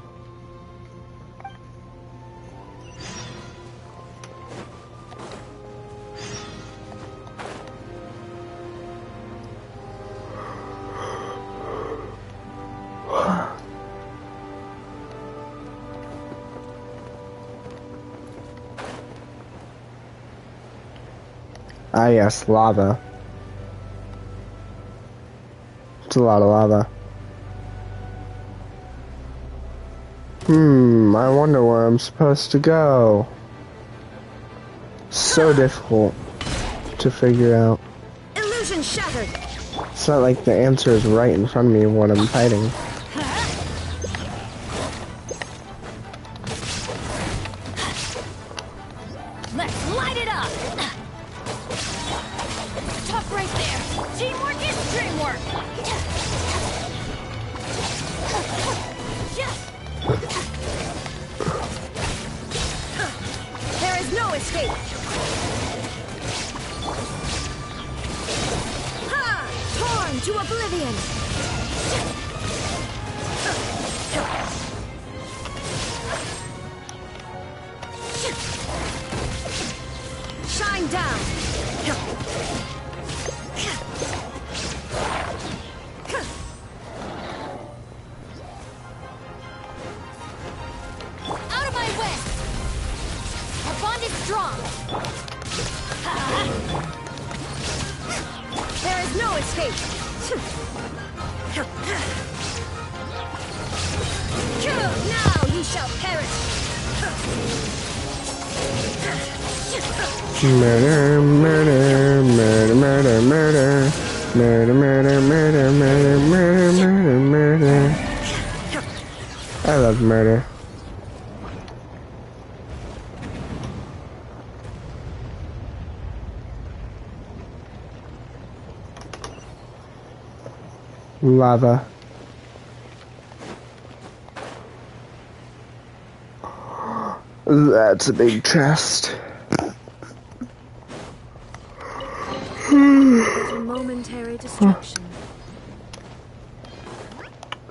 [SPEAKER 2] Ah yes, lava. It's a lot of lava. I wonder where I'm supposed to go. So difficult to figure out.
[SPEAKER 3] Illusion shattered.
[SPEAKER 2] It's not like the answer is right in front of me when I'm fighting.
[SPEAKER 3] Let's light it up. Tough right there. Teamwork is dreamwork. There is no escape. Ha! Torn to oblivion. Shine down.
[SPEAKER 4] Out of my way! Our bond is strong.
[SPEAKER 3] There is no escape. Now you shall perish.
[SPEAKER 2] Murder, murder, murder, murder, murder. Murder, murder, murder, murder, murder, murder, murder. I love murder. Lava. That's a big chest.
[SPEAKER 1] There's a momentary distraction.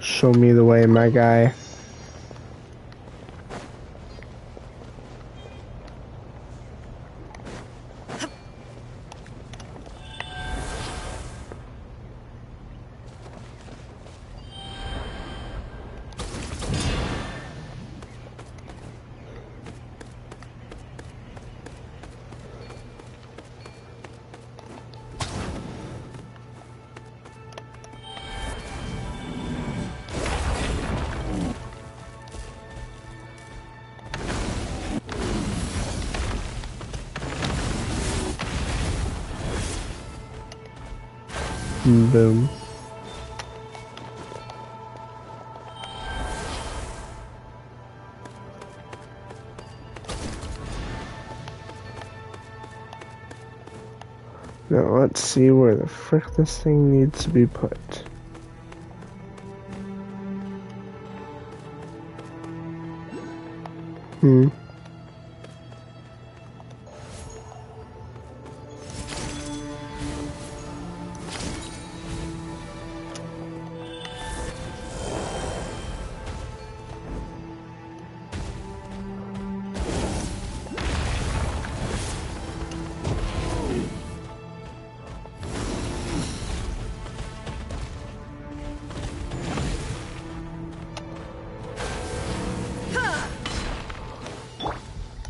[SPEAKER 2] Show me the way, my guy. Boom. Now let's see where the frick this thing needs to be put.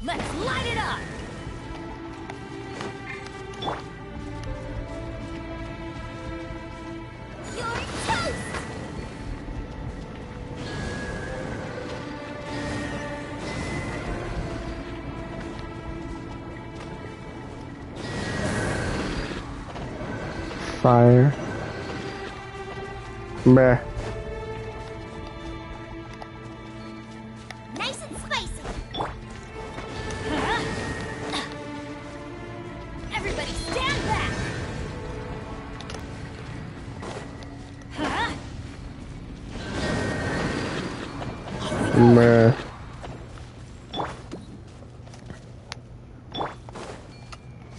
[SPEAKER 3] Let's light it up.
[SPEAKER 4] You're toast!
[SPEAKER 2] Fire. Meh.
[SPEAKER 4] Nice and spicy. Everybody stand back!
[SPEAKER 2] Meh.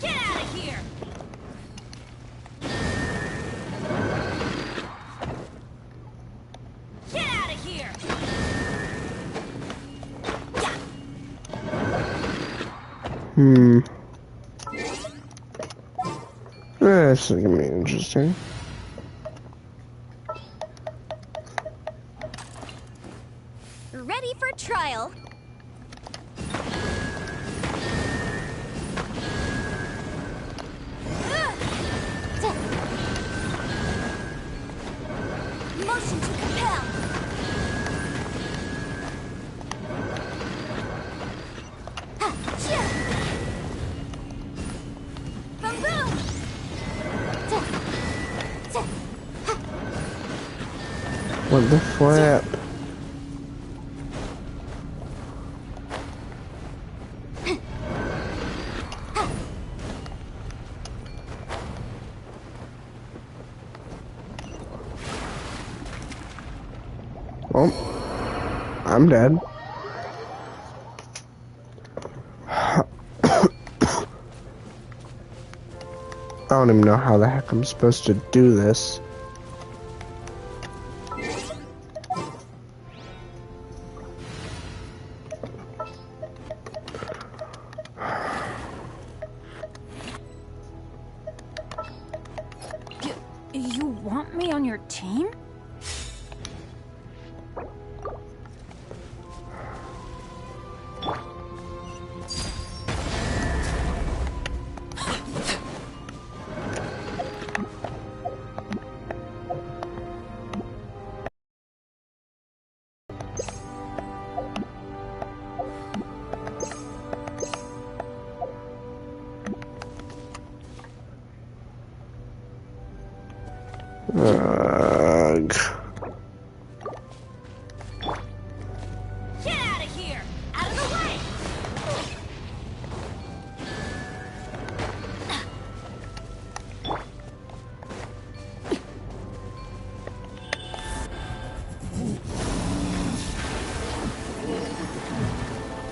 [SPEAKER 3] Get out of here! Get out of here!
[SPEAKER 2] This is gonna be interesting.
[SPEAKER 4] Ready for trial. Motion to compel. Boom boom.
[SPEAKER 2] What the flip? Well, I'm dead. I don't even know how the heck I'm supposed to do this.
[SPEAKER 3] You want me on your team?
[SPEAKER 2] Ugh.
[SPEAKER 3] Get out of here! Out of the way!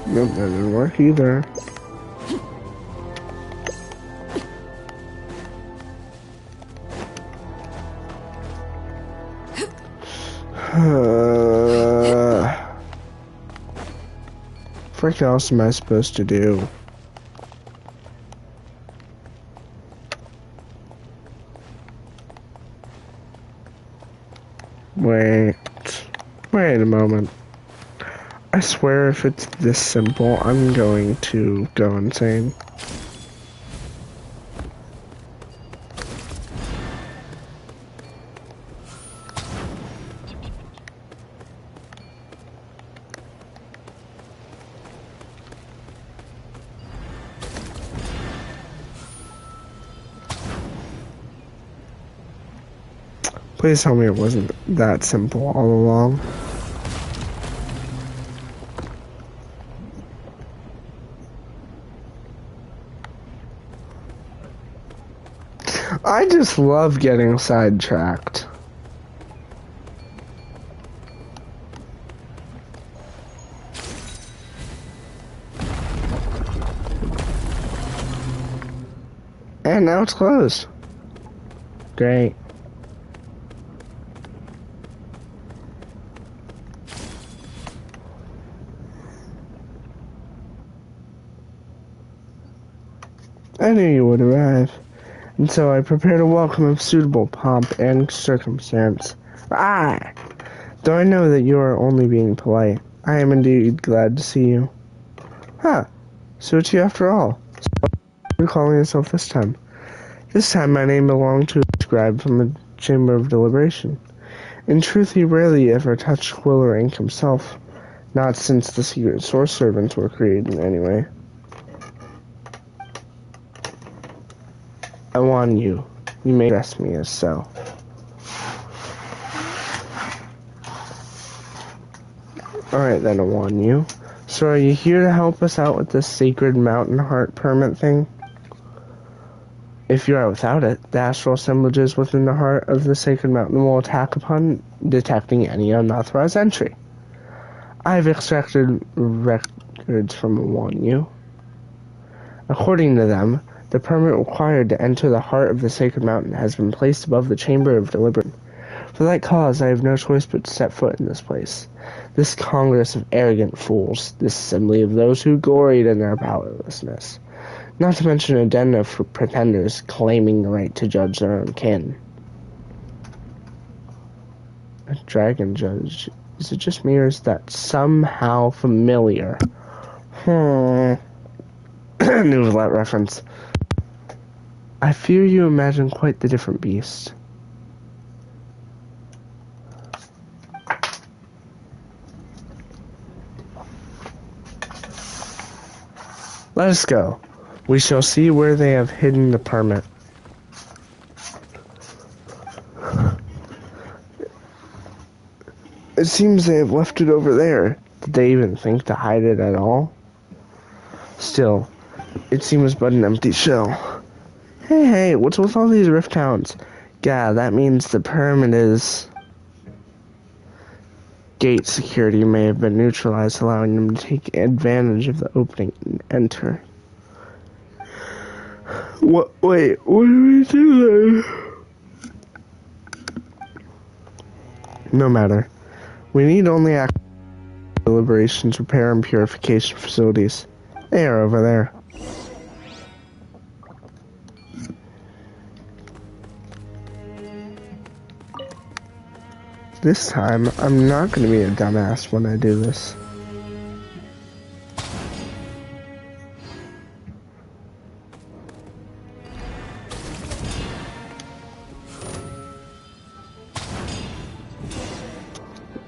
[SPEAKER 2] Nope, that didn't work either. What else am I supposed to do? Wait a moment. I swear if it's this simple, I'm going to go insane. Please tell me it wasn't that simple all along. I just love getting sidetracked. And now it's closed. Great. I knew you would arrive, and so I prepared a welcome of suitable pomp and circumstance. Ah! Though I know that you are only being polite, I am indeed glad to see you. Huh, so it's you after all. So what are you calling yourself this time? This time my name belonged to a scribe from the Chamber of Deliberation. In truth, he rarely ever touched quill or ink himself, not since the secret source servants were created anyway. I warn you, you may address me as so. Alright then, I warn you. So are you here to help us out with this sacred mountain heart permit thing? If you are without it, the astral assemblages within the heart of the sacred mountain will attack upon detecting any unauthorized entry. I've extracted records from Wanyu. According to them, the permit required to enter the heart of the sacred mountain has been placed above the chamber of deliberation. For that cause, I have no choice but to set foot in this place. This congress of arrogant fools, this assembly of those who gloried in their powerlessness. Not to mention a den of pretenders claiming the right to judge their own kin. A dragon judge. Is it just me or is that somehow familiar? Novelette reference. I fear you imagine quite the different beast. Let us go. We shall see where they have hidden the permit. It seems they have left it over there. Did they even think to hide it at all? Still, it seems but an empty shell. Hey, what's with all these rift towns? Yeah, that means the permit is... Gate security may have been neutralized, allowing them to take advantage of the opening and enter. Wait, what do we do then? No matter. We need only deliberations, repair, and purification facilities. They are over there. This time, I'm not going to be a dumbass when I do this.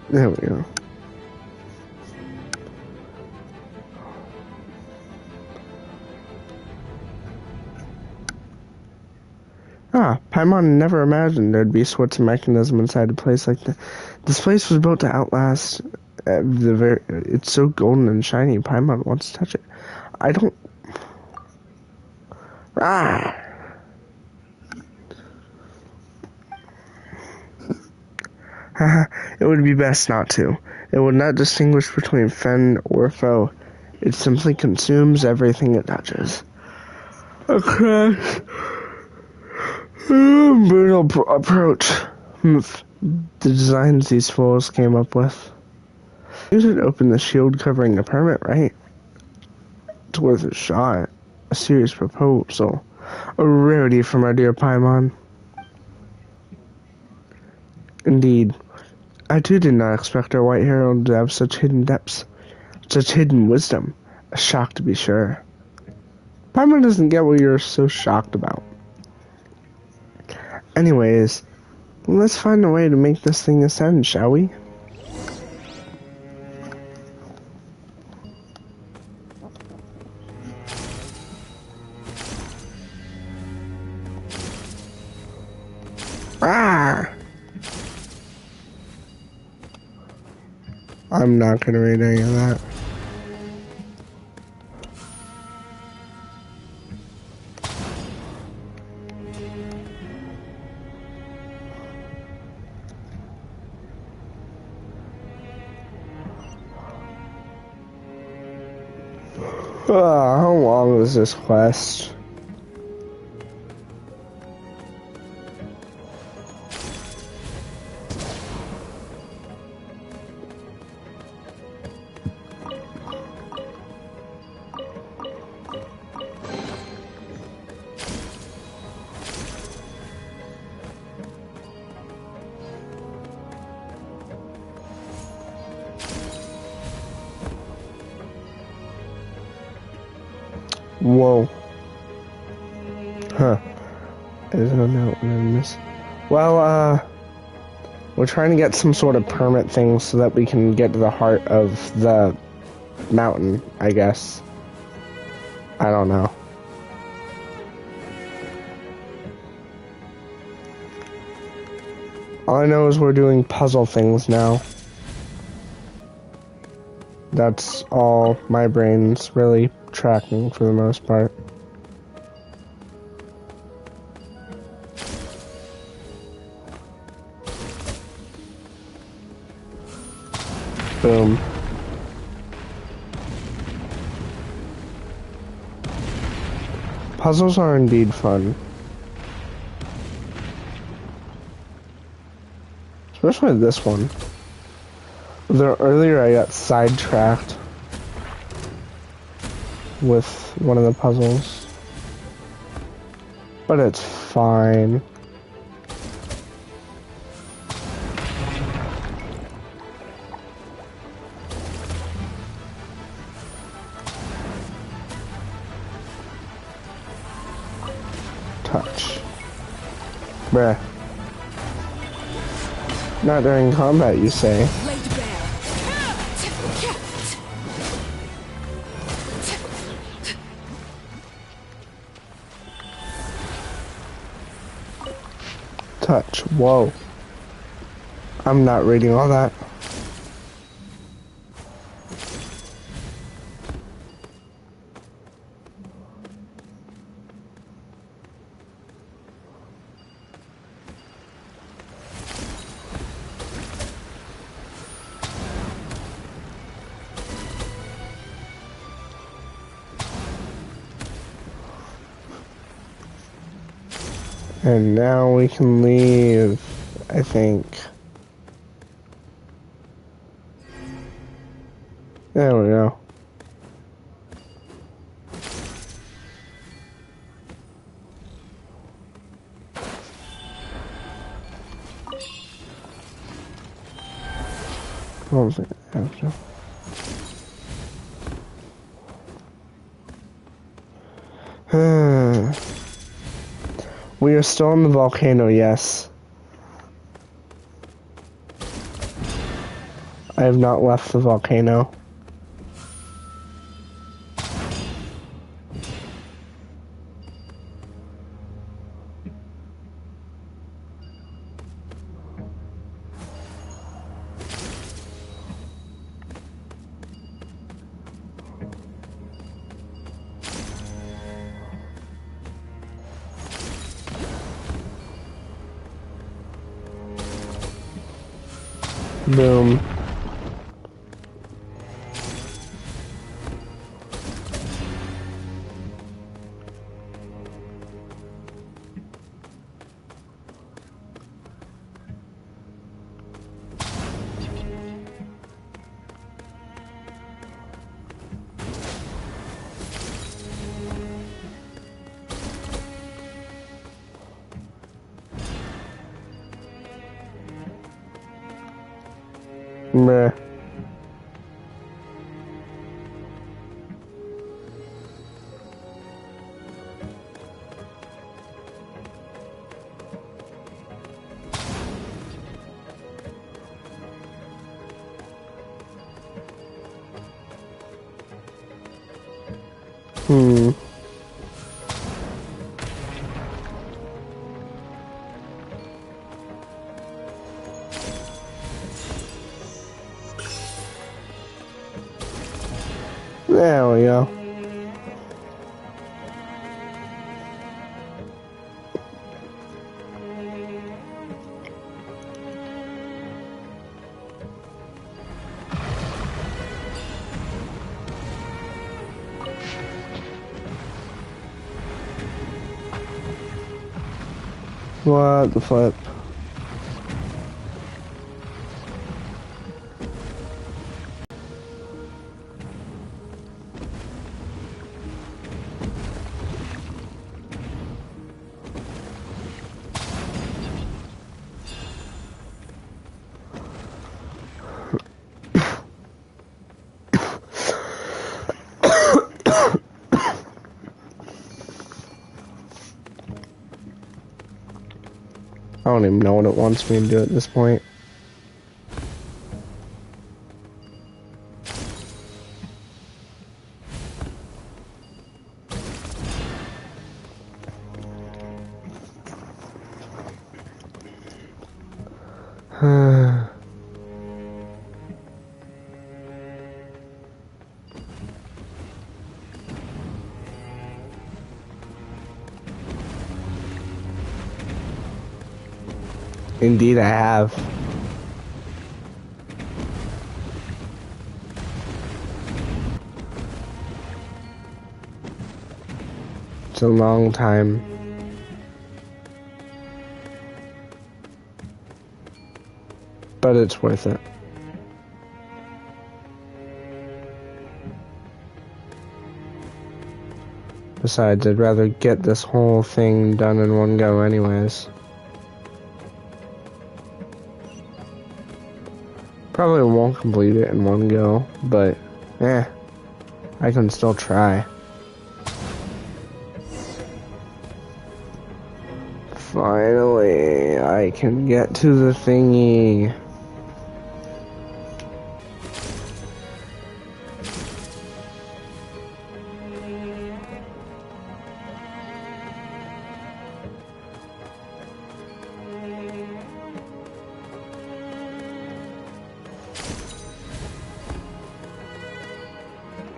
[SPEAKER 2] There we go. Paimon never imagined there'd be sorts of mechanism inside a place like that. This place was built to outlast it's so golden and shiny, Paimon wants to touch it. I don't... It would be best not to. It would not distinguish between friend or foe. It simply consumes everything it touches. A crash. Brutal approach. The designs these fools came up with. Use it to open the shield covering the permit, right? It's worth a shot. A serious proposal. A rarity from our dear Paimon. Indeed. I too did not expect our white herald to have such hidden depths. Such hidden wisdom. A shock to be sure. Paimon doesn't get what you're so shocked about. Anyways, let's find a way to make this thing ascend, shall we? I'm not gonna read any of that. How long is this quest? Whoa. Huh. I don't know what I miss. Well, we're trying to get some sort of permit thing so that we can get to the heart of the mountain, I guess. I don't know. All I know is we're doing puzzle things now. That's all my brain's really tracking for the most part. Boom. puzzles are indeed fun. Especially this one. Though earlier I got sidetracked with one of the puzzles. But it's fine. Touch. Bruh. Not during combat, you say?
[SPEAKER 3] Laid bare.
[SPEAKER 2] Touch. Whoa. I'm not reading all that. And now we can leave, I think. There we go. What was it after? We are still on the volcano, yes. I have not left the volcano. Boom. Meh. There we go. What the flip? I don't even know what it wants me to do at this point. Indeed, I have. It's a long time. But it's worth it. Besides, I'd rather get this whole thing done in one go anyways. Probably won't complete it in one go, but I can still try. Finally, I can get to the thingy.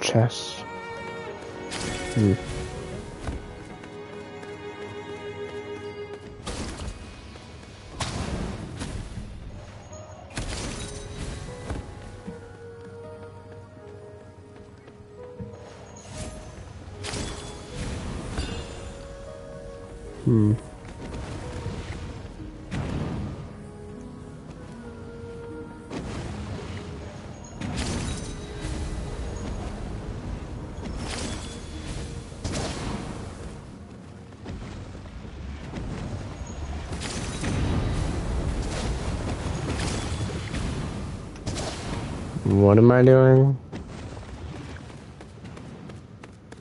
[SPEAKER 2] Chest. What am I doing?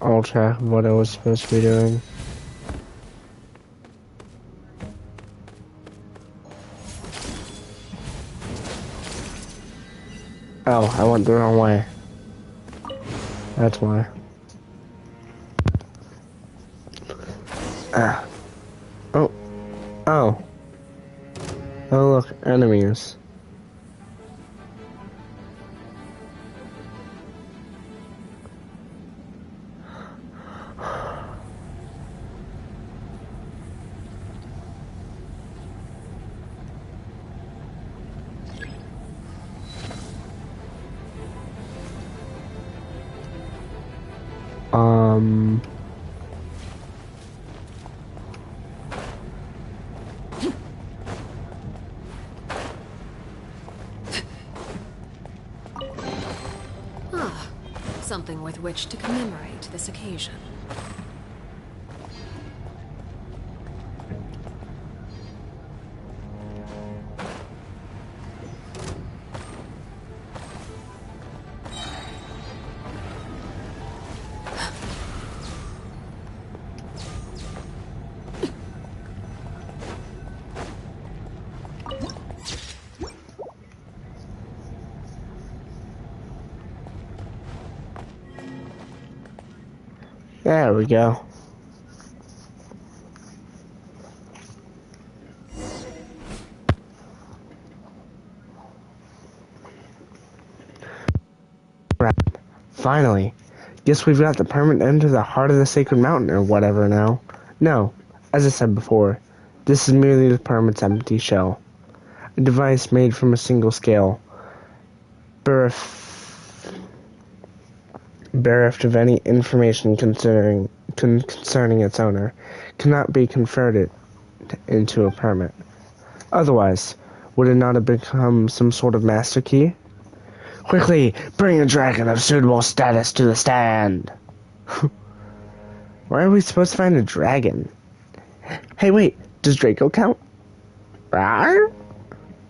[SPEAKER 2] I'll check what I was supposed to be doing. Oh, I went the wrong way. That's why. Ah. Oh. Oh. Oh look, enemies.
[SPEAKER 1] Something with which to commemorate this occasion.
[SPEAKER 2] There we go. Crap. Finally. Guess we've got the permit to enter the heart of the sacred mountain or whatever now. No, as I said before, this is merely the permit's empty shell. A device made from a single scale. Bereft of any information concerning its owner, cannot be converted into a permit. Otherwise, would it not have become some sort of master key? Quickly, bring a dragon of suitable status to the stand! Where are we supposed to find a dragon? Hey wait, does Draco count? Rawr?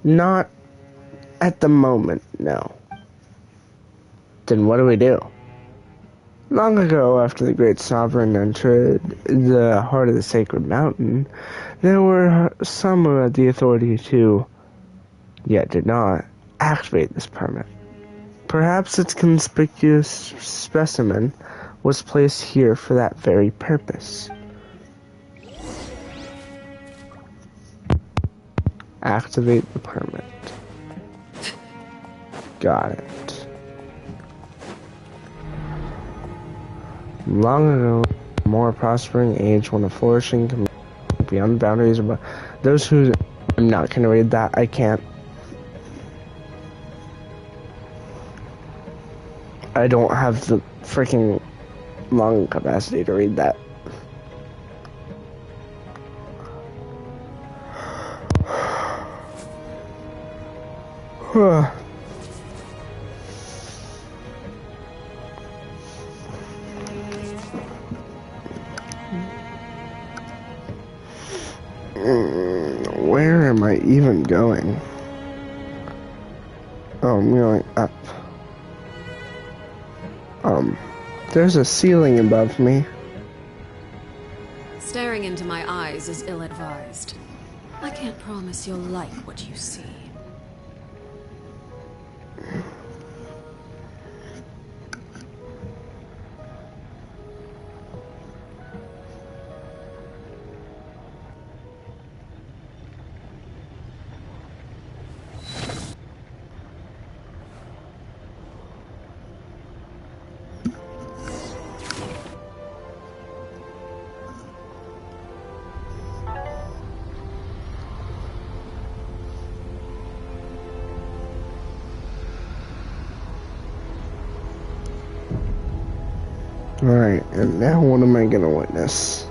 [SPEAKER 2] Not at the moment, no. Then what do we do? Long ago, after the great sovereign entered the heart of the sacred mountain, there were some who had the authority to, yet did not, activate this permit. Perhaps its conspicuous specimen was placed here for that very purpose. Activate the permit. Got it. Long ago, a more prospering age when a flourishing community beyond the boundaries of those who... I'm not going to read that. I can't. I don't have the freaking lung capacity to read that. Where am I even going? Oh, I'm going up. There's a ceiling above me.
[SPEAKER 1] Staring into my eyes is ill-advised. I can't promise you'll like what you see.
[SPEAKER 2] Alright, and now what am I gonna witness?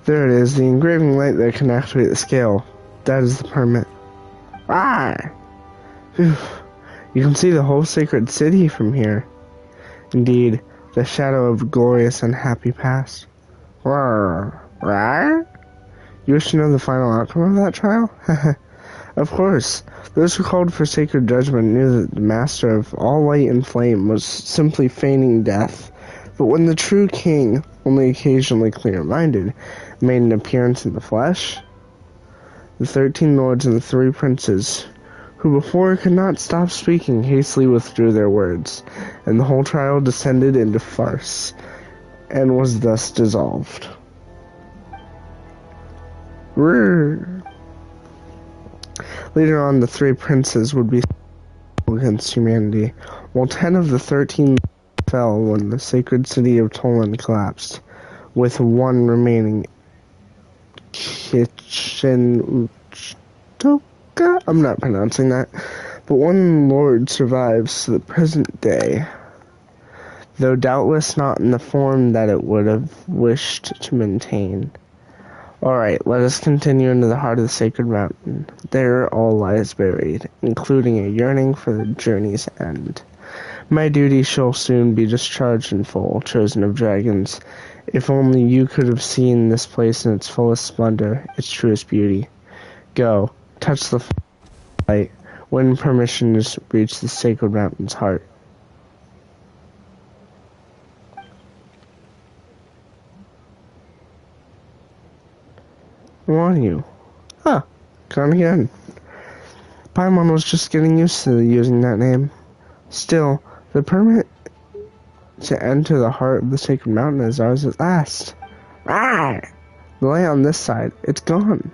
[SPEAKER 2] There it is, the engraving light that can activate the scale. That is the permit. Ah! Phew. You can see the whole sacred city from here. Indeed, the shadow of a glorious and happy past. Rawr. You wish to know the final outcome of that trial? Of course. Those who called for sacred judgment knew that the master of all light and flame was simply feigning death. But when the true king, only occasionally clear-minded, made an appearance in the flesh, the 13 lords and the 3 princes, who before could not stop speaking, hastily withdrew their words, and the whole trial descended into farce, and was thus dissolved. Later on, the 3 princes would be against humanity, while 10 of the 13 fell when the sacred city of Tolan collapsed, with 1 remaining. Kitchen Utoka? I'm not pronouncing that, but 1 lord survives to the present day, though doubtless not in the form that it would have wished to maintain. Alright, let us continue into the heart of the sacred mountain. There all lies buried, including a yearning for the journey's end. My duty shall soon be discharged in full, chosen of dragons. If only you could have seen this place in its fullest splendor, its truest beauty. Go, touch the light, win permission to reach the sacred mountain's heart. Who are you? Huh, come again. Paimon was just getting used to using that name. Still, the permit to enter the heart of the sacred mountain is ours at last. Ah! The light on this side, it's gone.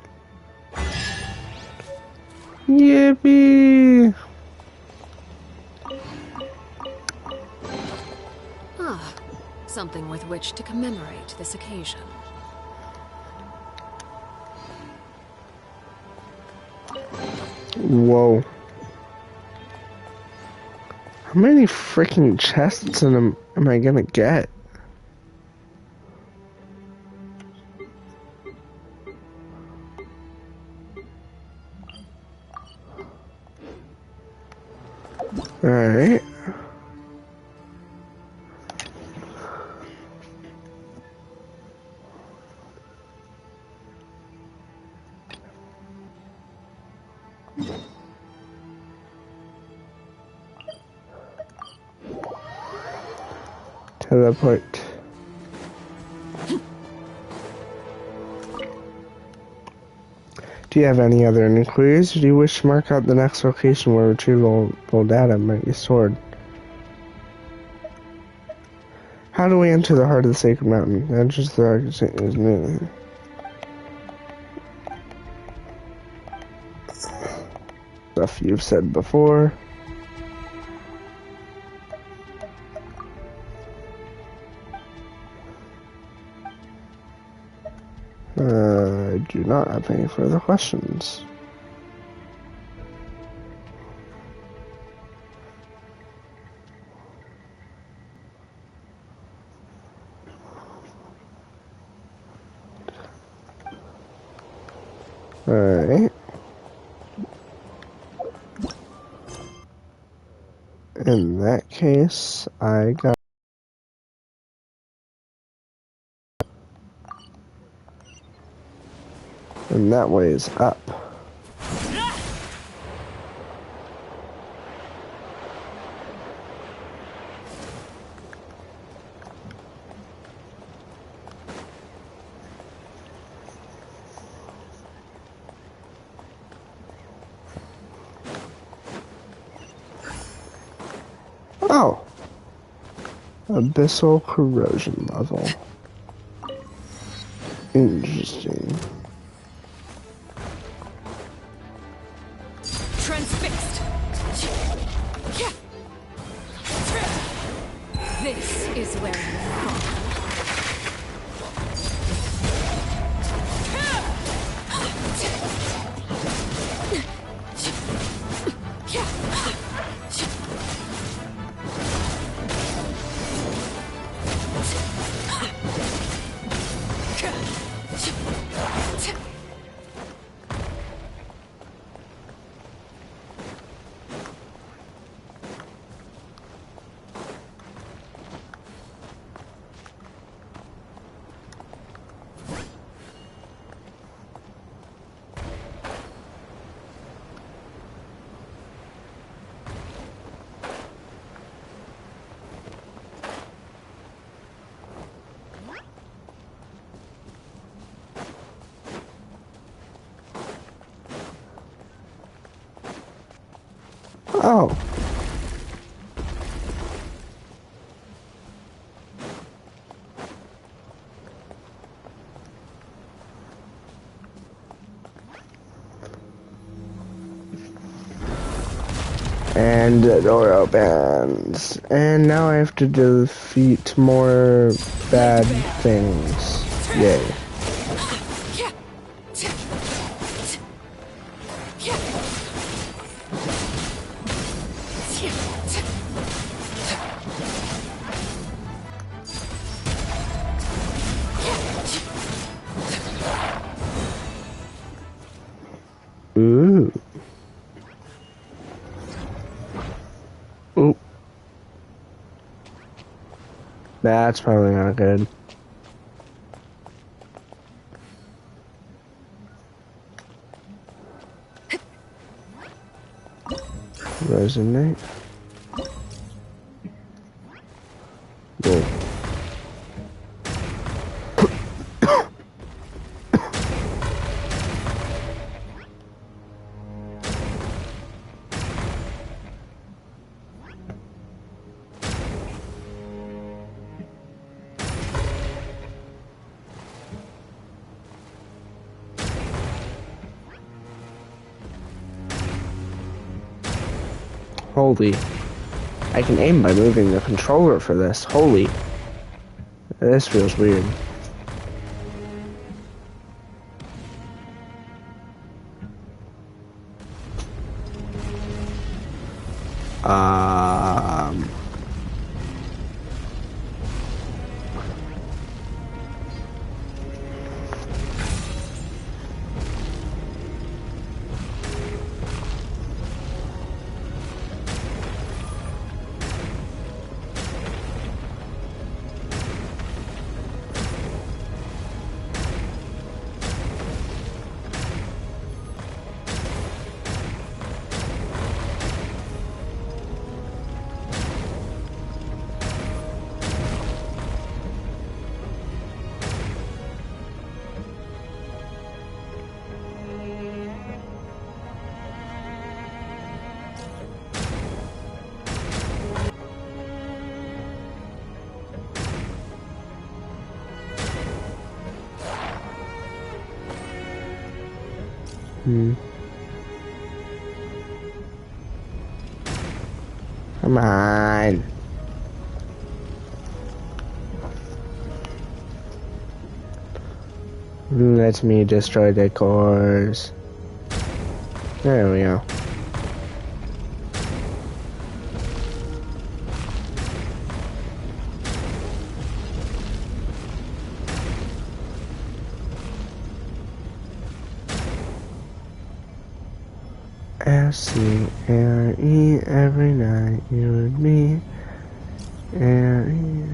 [SPEAKER 2] Yippee!
[SPEAKER 1] Ah, something with which to commemorate this occasion.
[SPEAKER 2] Whoa. How many freaking chests am I gonna get? Alright. Teleport. Do you have any other inquiries, or do you wish to mark out the next location where retrievable data might be stored? How do we enter the heart of the sacred mountain? The entrance to the heart is new. Stuff you've said before. I do not have any further questions. Alright. In that case, I got... And that way is up. Oh! Abyssal corrosion level. Interesting.
[SPEAKER 3] Transfixed. This is where you fall.
[SPEAKER 2] Oh. And the door opens. And now I have to defeat more bad things. Yay. Ooh. Ooh. That's probably not good. Resonate. Whoa. Holy. I can aim by moving the controller for this. Holy. This feels weird. Come on. Let me destroy the cores. There we go. S-C-A-R-E, every night, you and me. A-R-E.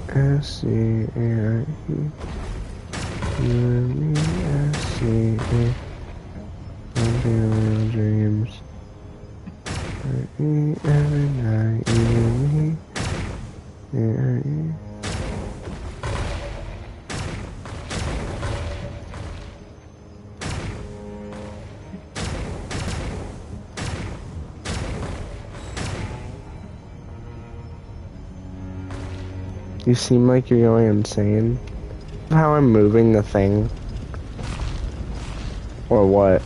[SPEAKER 2] S-C-A-R-E, you and me. S-C-A-R-E, real dreams. A-R-E, every night, you and me. A-R-E. You seem like you're going insane. How I'm moving the thing. Or what?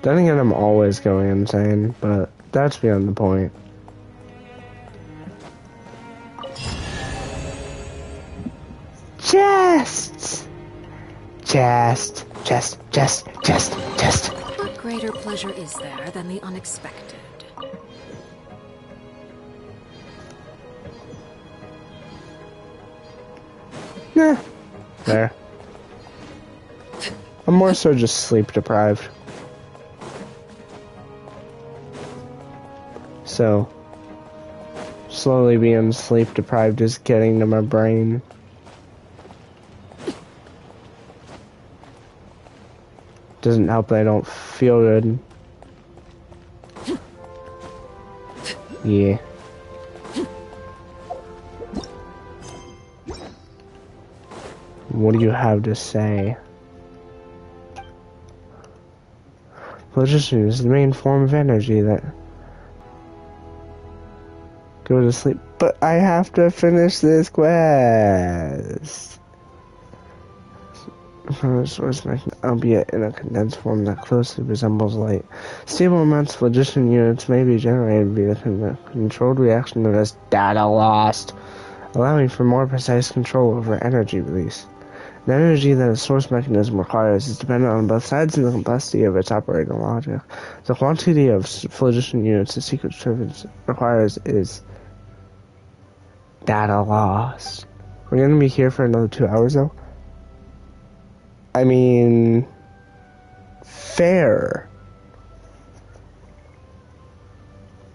[SPEAKER 2] Then again, I'm always going insane, but that's beyond the point. Chests! Chest, chest, chest, chest, chest.
[SPEAKER 1] What greater pleasure is there than the unexpected?
[SPEAKER 2] Nah. There. I'm more so just sleep deprived. So, slowly being sleep deprived is getting to my brain. Doesn't help that I don't feel good. Yeah. What do you have to say? Phlogiston is the main form of energy that go to sleep. But I have to finish this quest. From a source mechanism, albeit in a condensed form that closely resembles light. Stable amounts of phlogiston units may be generated via controlled reaction known as data lost, allowing for more precise control over energy release. The energy that a source mechanism requires is dependent on both sides and the complexity of its operating logic. The quantity of phlogiston units a secret service requires is data lost. We're going to be here for another 2 hours though. I mean, fair.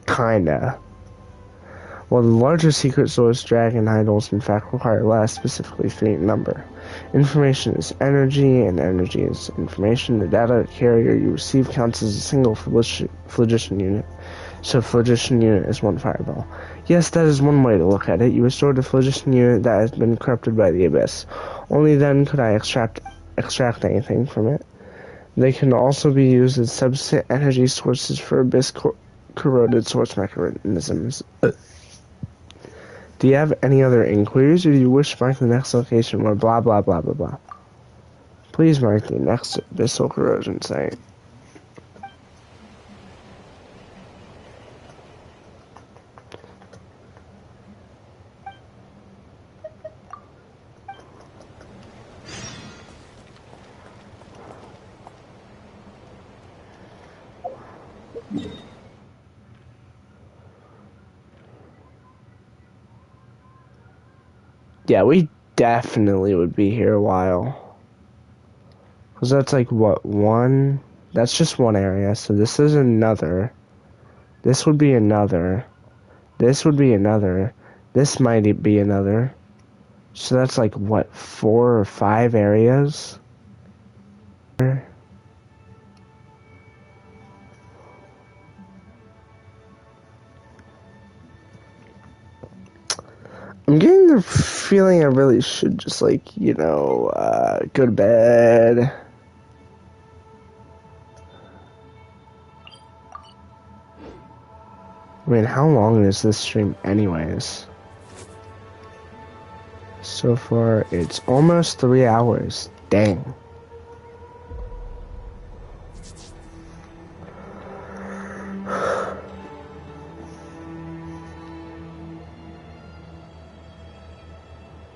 [SPEAKER 2] Kinda. Well, the larger secret source dragon idols in fact require less, specifically 3 in number. Information is energy, and energy is information. The data carrier you receive counts as a single phlogiston unit. So phlogiston unit is 1 fireball. Yes, that is one way to look at it. You restored a phlogiston unit that has been corrupted by the abyss. Only then could I extract anything from it. They can also be used as substitute energy sources for abyss corroded source mechanisms. Do you have any other inquiries, or do you wish to mark the next location where blah blah blah blah blah? Please mark the next abyssal corrosion site. Yeah, we definitely would be here a while. Because that's like, what, one? That's just one area, so this is another. This would be another. This would be another. This might be another. So that's like, what, 4 or 5 areas? I'm getting the feeling I really should just, like, go to bed. I mean, how long is this stream anyways? So far, it's almost 3 hours. Dang.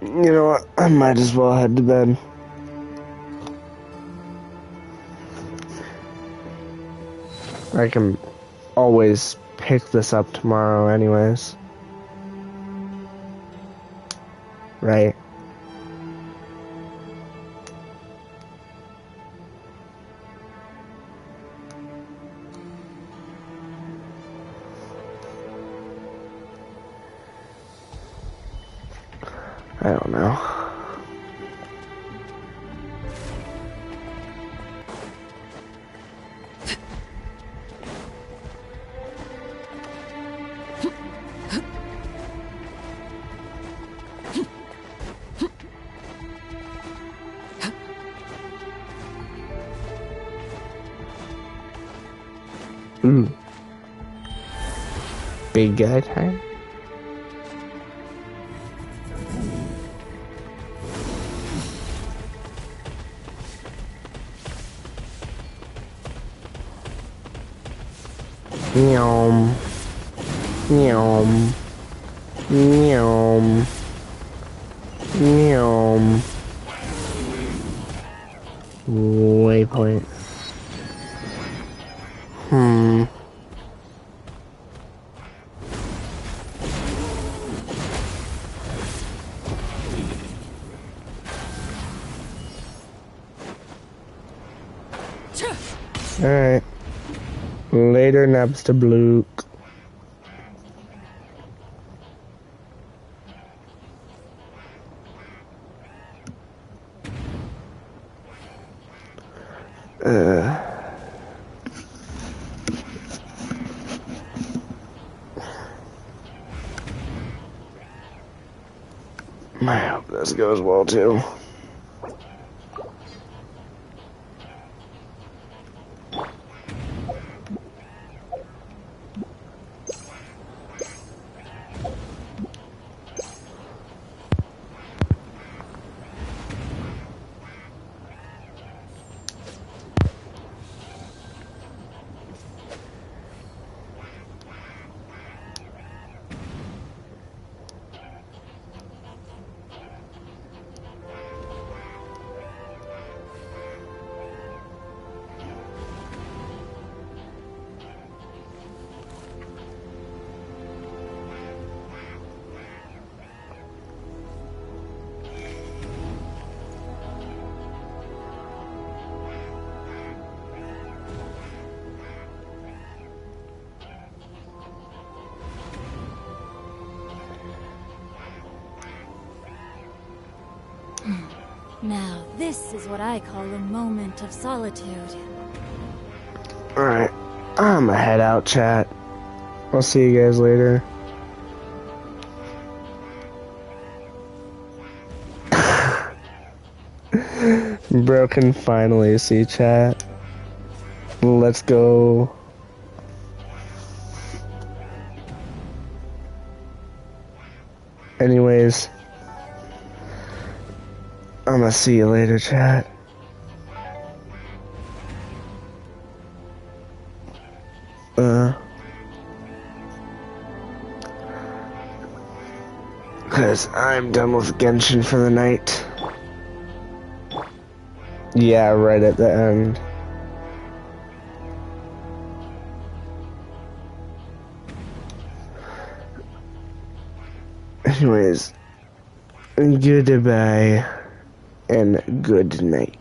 [SPEAKER 2] You know what? I might as well head to bed. I can always pick this up tomorrow anyways. right? I don't know. Ooh. Big guy time? Yum. Yum. Yum. Yum. Waypoint. Alright. Later, Napster Blue. I hope this goes well too.
[SPEAKER 3] Now, this is what I call a moment of solitude.
[SPEAKER 2] Alright. I'ma head out, chat. I'll see you guys later. Bro can finally see chat. Let's go. Anyways, I'm gonna see you later, chat. Cause I'm done with Genshin for the night. Yeah, right at the end. Anyways, goodbye and good night.